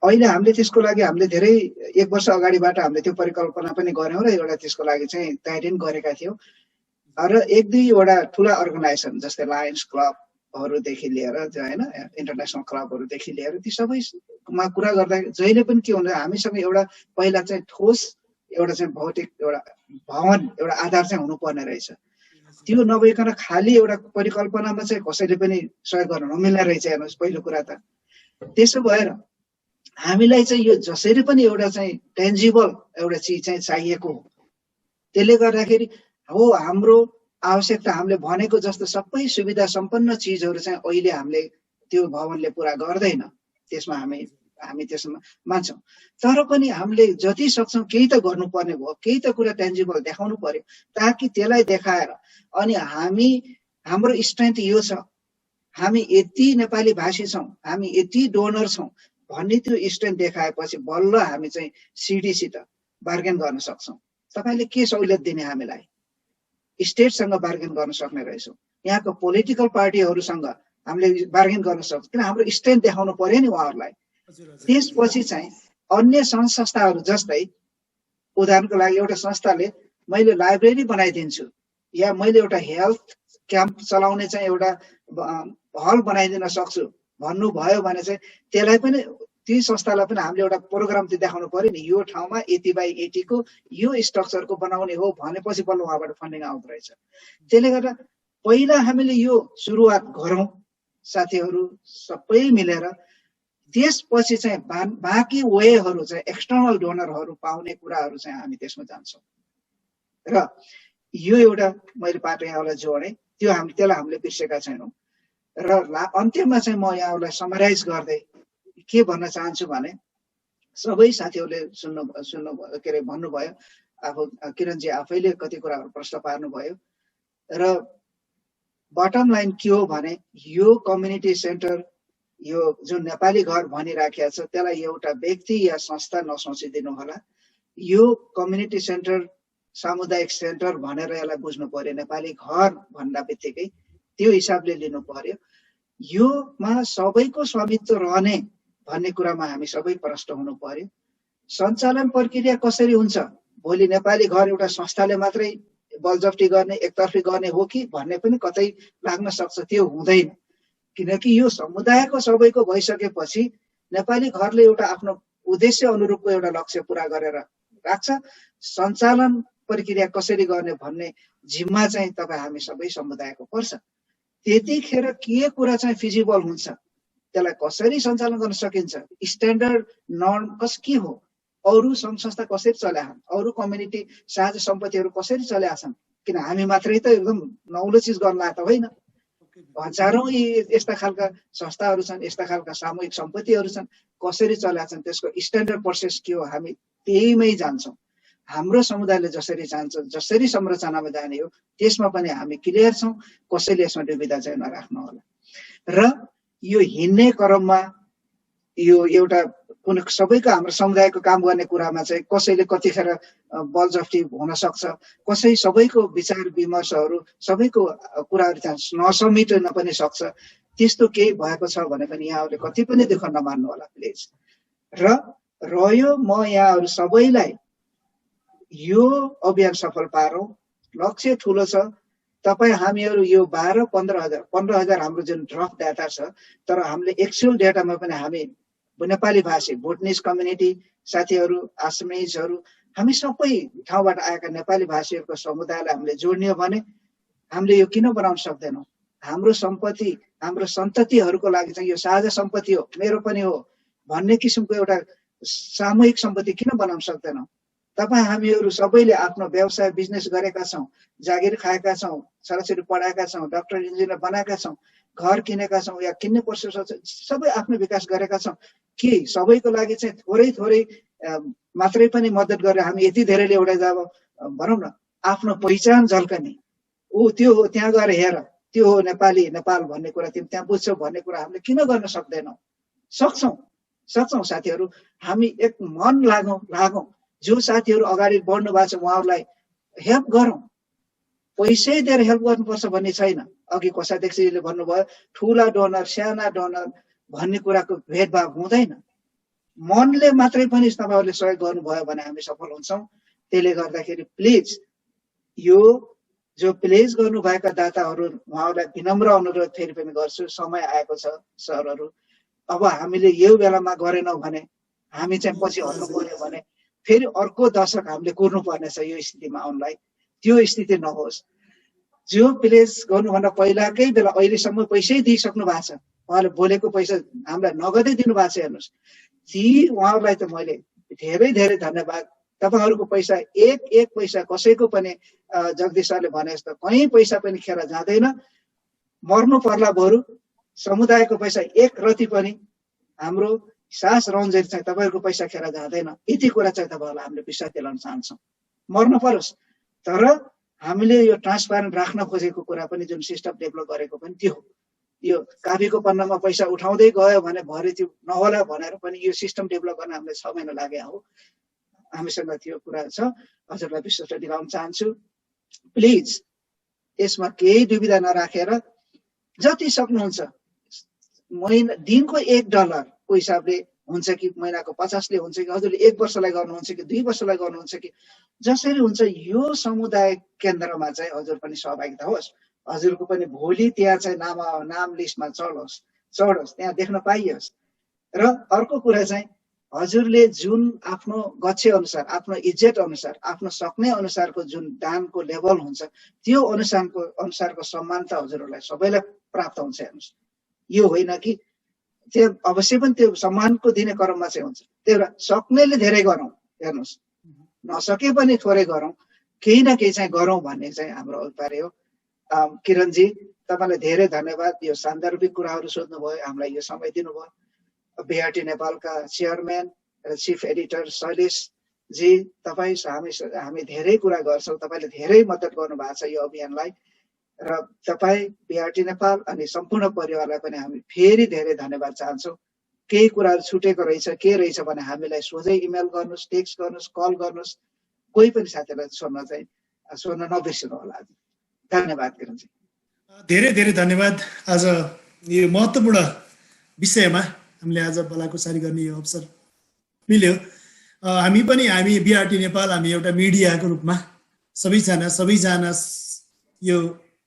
अहिले हामीले त्यसको लागि हामीले धेरै 1 वर्ष अगाडिबाट हामीले त्यो परिकल्पना पनि गऱ्यौँ र एउटा त्यसको लागि चाहिँ तयारी पनि गरेका थियौँ र 1-2वटा ठुला अर्गनाइजेसन जस्तै लायन्स क्लबहरूदेखि लिएर होइन इन्टरनेसनल क्लबहरूदेखि लिएर ती सबैमा कुरा गर्दा जहिले पनि के हुन्छ हामीसँग एउटा पहिला चाहिँ ठोस एउटा चाहिँ भौतिक एउटा भवन एउटा आधार चाहिँ हुनुपर्ने रहेछ त्यो नभइकन खालि एउटा परिकल्पनामा चाहिँ कसैले पनि सहयोग गर्न नमिल्ने रहेछ हेर्नुहोस् पहिलो कुरा त। त्यसो भएर हामीलाई चाहिँ यो जसरी पनि एउटा चाहिँ टेन्जिबल एउटा चिज चाहिँ चाहिएको हो। त्यसले गर्दाखेरि हो हाम्रो आवश्यकता हामीले भनेको जस्तो सबै सुविधा सम्पन्न चिजहरू चाहिँ अहिले हामीले त्यो भवनले पुरा गर्दैन, त्यसमा हामी त्यसमा मान्छौँ। तर पनि हामीले जति सक्छौँ केही त गर्नुपर्ने भयो, केही त कुरा टेन्जिबल देखाउनु पर्यो, ताकि त्यसलाई देखाएर अनि हाम्रो स्ट्रेन्थ यो छ, हामी यति नेपाली भाषी छौँ, हामी यति डोनर छौँ भन्ने त्यो स्ट्रेन्थ देखाएपछि बल्ल हामी चाहिँ सिडीसित बार्गेन गर्न सक्छौँ। तपाईँले के सहुलियत दिने हामीलाई? स्टेटसँग बार्गेन गर्न सक्ने रहेछौँ, यहाँको पोलिटिकल पार्टीहरूसँग हामीले बार्गेन गर्न सक्छौँ, किन हाम्रो स्ट्रेन्थ देखाउनु पर्यो नि उहाँहरूलाई। त्यसपछि चाहिँ अन्य सङ्घ संस्थाहरू जस्तै उदाहरणको लागि एउटा संस्थाले मैले लाइब्रेरी बनाइदिन्छु या मैले एउटा हेल्थ क्याम्प चलाउने चाहिँ एउटा हल बनाइदिन सक्छु भन्नुभयो भने चाहिँ त्यसलाई पनि ती संस्थालाई पनि हामीले एउटा प्रोग्राम चाहिँ देखाउनु पर्यो नि, यो ठाउँमा यति बाई यतिको यो स्ट्रक्चरको बनाउने हो भनेपछि बल्ल उहाँबाट फन्डिङ आउँदो रहेछ। त्यसले गर्दा पहिला हामीले यो सुरुवात गरौँ साथीहरू सबै मिलेर, त्यसपछि चाहिँ बाँकी वेहरू चाहिँ एक्सटर्नल डोनरहरू पाउने कुराहरू चाहिँ हामी त्यसमा जान्छौँ। र यो एउटा मैले पाटो यहाँलाई जोडेँ, त्यसलाई हामीले बिर्सेका छैनौँ। र अन्त्यमा चाहिँ म यहाँलाई समराइज गर्दै के भन्न चाहन्छु भने सबै साथीहरूले के अरे भन्नुभयो, आफू किरणजी आफैले कति कुराहरू प्रश्न पार्नुभयो र बटम लाइन के हो भने यो कम्युनिटी सेन्टर, यो जुन नेपाली घर भनिराखेको छ त्यसलाई एउटा व्यक्ति या संस्था नसोचिदिनु होला। यो कम्युनिटी सेन्टर, सामुदायिक सेन्टर भनेर यसलाई बुझ्नु पर्यो। नेपाली घर भन्दा बित्तिकै त्यो हिसाबले लिनु पर्यो। योमा सबैको स्वामित्व रहने भन्ने कुरामा हामी सबै प्रष्ट हुनु पर्यो। सञ्चालन प्रक्रिया कसरी हुन्छ? भोलि नेपाली घर एउटा संस्थाले मात्रै बलजफ्ती गर्ने, एकतर्फी गर्ने हो कि भन्ने पनि कतै लाग्न सक्छ। त्यो हुँदैन, किनकि यो समुदायको सबैको भइसकेपछि नेपाली घरले एउटा आफ्नो उद्देश्य अनुरूपको एउटा लक्ष्य पूरा गरेर राख्छ। सञ्चालन प्रक्रिया कसरी गर्ने भन्ने जिम्मा चाहिँ तपाईँ हामी सबै समुदायको पर्छ। त्यतिखेर के कुरा चाहिँ फिजिबल हुन्छ, त्यसलाई कसरी सञ्चालन गर्न सकिन्छ, स्ट्यान्डर्ड नर्म के हो, अरू सङ्घ संस्था कसरी चल्या छन्, अरू कम्युनिटी साझा सम्पत्तिहरू कसरी चल्या छन्, किन हामी मात्रै त एकदम नौलो चिज गर्न त होइन। हजारौँ यस्ता खालका संस्थाहरू छन्, यस्ता खालका सामूहिक सम्पत्तिहरू छन्, कसरी चल्या छन्, त्यसको स्ट्यान्डर्ड प्रोसेस के हो, हामी त्यहीमै जान्छौँ। हाम्रो समुदायले जसरी चाहन्छ, जसरी संरचनामा जाने हो त्यसमा पनि हामी क्लियर छौँ। कसैले यसमा दुविधा चाहिँ नराख्नु होला। र यो हिँड्ने क्रममा यो एउटा कुनै सबैको हाम्रो समुदायको काम गर्ने कुरामा चाहिँ कसैले कतिखेर बलजफ्ती हुन सक्छ, सबैको विचार विमर्शहरू, सबैको कुराहरू त्यहाँ नसमेटिन पनि सक्छ। त्यस्तो केही भएको छ भने पनि यहाँहरूले कति पनि दुःख नमान्नु होला प्लिज। र रह्यो म यहाँहरू सबैलाई यो अभियान सफल पारौँ, लक्ष्य ठुलो छ। तपाईँ हामीहरू यो 15,000 हाम्रो जुन ड्रफ डाटा छ, तर हामीले एक्चुअल डाटामा पनि हामी नेपाली भाषी भुटनिज कम्युनिटी साथीहरू, आसामिजहरू, हामी सबै ठाउँबाट आएका नेपाली भाषीहरूको समुदायलाई हामीले जोड्ने हो भने हामीले यो किन बनाउन सक्दैनौँ? हाम्रो सम्पत्ति, हाम्रो सन्ततिहरूको लागि चाहिँ यो साझा सम्पत्ति हो, मेरो पनि हो भन्ने किसिमको एउटा सामूहिक सम्पत्ति किन बनाउन सक्दैनौँ? तपाईँ हामीहरू सबैले आफ्नो व्यवसाय बिजनेस गरेका छौँ, जागिर खाएका छौँ, छोराछोरी पढाएका छौँ, डाक्टर इन्जिनियर बनाएका छौँ, घर किनेका छौँ या किन्ने प्रोसेस सबै आफ्नो विकास गरेका छौँ। के सबैको लागि चाहिँ थोरै थोरै मात्रै पनि मद्दत गरेर हामी यति धेरैले एउटा जब भनौँ न आफ्नो पहिचान झल्कने त्यो हो, त्यहाँ गएर हेर त्यो हो नेपाली, नेपाल भन्ने कुरा तिमी त्यहाँ बुझ्छौ भन्ने कुरा हामीले किन गर्न सक्दैनौँ? सक्छौँ साथीहरू। हामी एक मन लागौँ। जो साथीहरू अगाडि बढ्नु भएको छ उहाँहरूलाई हेल्प गरौँ। पैसै दिएर हेल्प गर्नुपर्छ भन्ने छैन। अघि कोषाध्यक्षले भन्नुभयो ठुला डोनर, साना डोनर भन्ने कुराको भेदभाव हुँदैन। मनले मात्रै पनि तपाईँहरूले सहयोग गर्नुभयो भने हामी सफल हुन्छौँ। त्यसले गर्दाखेरि प्लिज यो जो प्लेज गर्नुभएका दाताहरू उहाँहरूलाई विनम्र अनुरोध फेरि पनि गर्छु, समय आएको छ सरहरू। अब हामीले यो बेलामा गरेनौँ भने हामी चाहिँ पछि हट्नु पर्यो भने फेरि अर्को दशक हामीले कुर्नु पर्नेछ यो स्थितिमा आउनलाई। त्यो स्थिति नहोस्। जो प्लेस गर्नुभन्दा पहिलाकै बेला अहिलेसम्म पैसै दिइसक्नु भएको छ, उहाँले बोलेको पैसा हामीलाई नगदै दिनुभएको छ। हेर्नुहोस्, ती उहाँहरूलाई त मैले धेरै धेरै धन्यवाद। तपाईँहरूको पैसा एक पैसा कसैको पनि जगदीश सरले भने जस्तो कहीँ पैसा पनि खेर जाँदैन। मर्नु पर्ला बरु समुदायको पैसा एक रति पनि हाम्रो सास रहन्जेल चाहिँ तपाईँहरूको पैसा खेर जाँदैन। यति कुरा चाहिँ तपाईँहरूलाई हामीले विश्वास दिलाउन चाहन्छौँ। मर्न परोस्, तर हामीले यो ट्रान्सपारेन्ट राख्न खोजेको कुरा पनि जुन सिस्टम डेभलप गरेको पनि त्यो हो। यो काफीको पन्नामा पैसा उठाउँदै गयो भने भरे त्यो नहोला भनेर पनि यो सिस्टम डेभलप गर्न हामीलाई 6 महिना लाग्यो हो। हामीसँग त्यो कुरा छ, हजुरलाई विश्वास दिलाउन चाहन्छु। प्लिज यसमा केही दुविधा नराखेर जति सक्नुहुन्छ, महिना दिनको $1 को हिसाबले हुन्छ कि महिनाको 50ले हुन्छ कि हजुरले 1 वर्षलाई गर्नुहुन्छ कि 2 वर्षलाई गर्नुहुन्छ कि जसरी हुन्छ यो समुदाय केन्द्रमा चाहिँ हजुर पनि सहभागिता होस्। हजुरको पनि भोलि त्यहाँ चाहिँ नाम लिस्टमा चढोस्, त्यहाँ देख्न पाइयोस्। र अर्को कुरा चाहिँ हजुरले जुन आफ्नो गच्छे अनुसार, आफ्नो इज्जत अनुसार, आफ्नो सक्ने अनुसारको जुन दानको लेभल हुन्छ त्यो अनुसारको सम्मान त हजुरहरूलाई सबैलाई प्राप्त हुन्छ। हेर्नुहोस्, यो होइन कि त्यो अवश्य पनि त्यो सम्मानको दिने क्रममा चाहिँ हुन्छ। त्यही भएर सक्नेले धेरै गरौँ, हेर्नुहोस्, नसके पनि थोरै गरौँ, केही न केही चाहिँ गरौँ भन्ने चाहिँ हाम्रो अभिप्राय हो। किरणजी, तपाईँलाई धेरै धन्यवाद। यो सान्दर्भिक कुराहरू सोध्नुभयो, हामीलाई यो समय दिनुभयो। बीआरटी नेपालका चेयरम्यान र चिफ एडिटर शैलेशजी, तपाईँ हामी धेरै कुरा गर्छौँ, तपाईँले धेरै मद्दत गर्नुभएको छ यो अभियानलाई। र तपाईँ बीआरटी नेपाल अनि सम्पूर्ण परिवारलाई पनि हामी फेरि धेरै धन्यवाद चाहन्छौँ। केही कुराहरू छुटेको रहेछ के रहेछ भने हामीलाई सोझै इमेल गर्नुहोस्, टेक्स्ट गर्नुहोस्, कल गर्नुहोस्। कोही पनि साथीलाई सोध्न नबिर्सिनु होला। धन्यवाद किरणजी। धेरै धेरै धन्यवाद। आज यो महत्त्वपूर्ण विषयमा हामीले आज बलाकुसारी गर्ने यो अवसर मिल्यो। हामी बीआरटी नेपाल हामी एउटा मिडियाको रूपमा सबैजना यो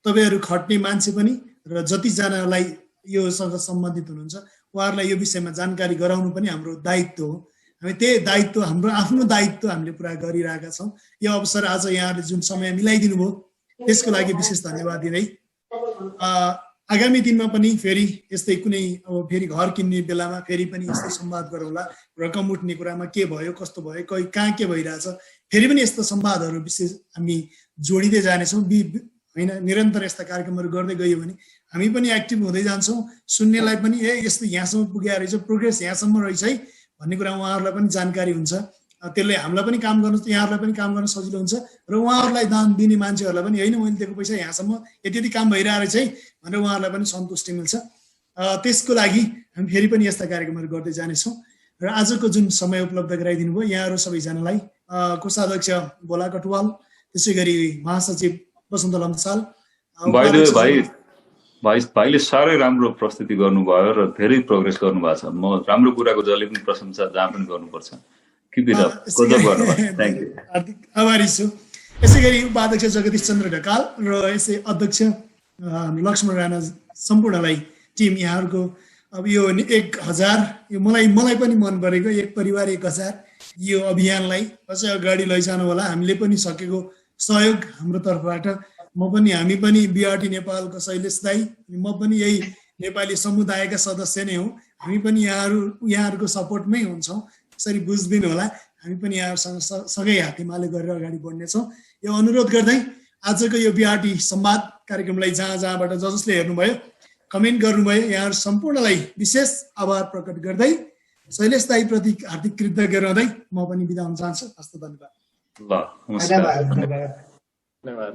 तपाईँहरू खट्ने मान्छे पनि र जतिजनालाई योसँग सम्बन्धित हुनुहुन्छ उहाँहरूलाई यो विषयमा जानकारी गराउनु पनि हाम्रो दायित्व हो। हामी त्यही दायित्व, हाम्रो आफ्नो दायित्व हामीले पुरा गरिरहेका छौँ। यो अवसर आज यहाँहरूले जुन समय मिलाइदिनु भयो त्यसको लागि विशेष धन्यवाद दिँदै आगामी दिनमा पनि फेरि यस्तै कुनै अब फेरि घर किन्ने बेलामा फेरि पनि यस्तै संवाद गरौँला। रकम उठ्ने कुरामा के भयो, कस्तो भयो, कहाँ के भइरहेछ, फेरि पनि यस्तो संवादहरू विशेष हामी जोडिँदै जानेछौँ। होइन, निरन्तर यस्ता कार्यक्रमहरू गर्दै गयो भने हामी पनि एक्टिभ हुँदै जान्छौँ। सुन्नेलाई पनि यस्तो यहाँसम्म पुगेको रहेछ, प्रोग्रेस यहाँसम्म रहेछ है भन्ने कुरा उहाँहरूलाई पनि जानकारी हुन्छ। त्यसले हामीलाई पनि काम गर्नु, यहाँहरूलाई पनि काम गर्न सजिलो हुन्छ र उहाँहरूलाई दान दिने मान्छेहरूलाई पनि होइन मैले दिएको पैसा यहाँसम्म यति काम भइरहेको रहेछ है भनेर उहाँहरूलाई पनि सन्तुष्टि मिल्छ। त्यसको लागि हामी फेरि पनि यस्ता कार्यक्रमहरू गर्दै जानेछौँ। र आजको जुन समय उपलब्ध गराइदिनु भयो यहाँहरू सबैजनालाई, कोषाध्यक्ष भोला कटुवाल, त्यसै गरी महासचिव वसन्त लम्साल, भाइले साह्रै राम्रो प्रस्तुति गर्नुभयो र धेरै प्रोग्रेस गर्नुभएको छ। म राम्रो कुराको जहिले पनि प्रशंसा जहाँ पनि गर्नुपर्छ। हार्दिक आभारी छु। यसै गरी उपाध्यक्ष जगदीश चन्द्र ढकाल र यसै अध्यक्ष लक्ष्मण राणा सम्पूर्णलाई टिम यहाँहरूको अब यो 1000 यो मलाई पनि मन परेको एक परिवार 1000 यो अभियानलाई कसै अगाडि लैजानु होला। हामीले पनि सकेको सहयोग हाम्रो तर्फबाट हामी पनि बीआरटी नेपालको शैलेश दाई, म पनि यही नेपाली समुदायका सदस्य नै हौँ। हामी पनि यहाँहरूको सपोर्टमै हुन्छौँ, यसरी बुझिदिनु होला। हामी पनि यहाँहरूसँग सँगै हातेमाले गरेर अगाडि बढ्नेछौँ। यो अनुरोध गर्दै आजको यो बीआरटी संवाद कार्यक्रमलाई जहाँबाट जसले हेर्नुभयो, कमेन्ट गर्नुभयो, यहाँहरू सम्पूर्णलाई विशेष आभार प्रकट गर्दै शैलेश दाई प्रति हार्दिक कृतज्ञ रहँदै म पनि बिदा हुन चाहन्छु। हस्त धन्यवाद। धन्यवाद।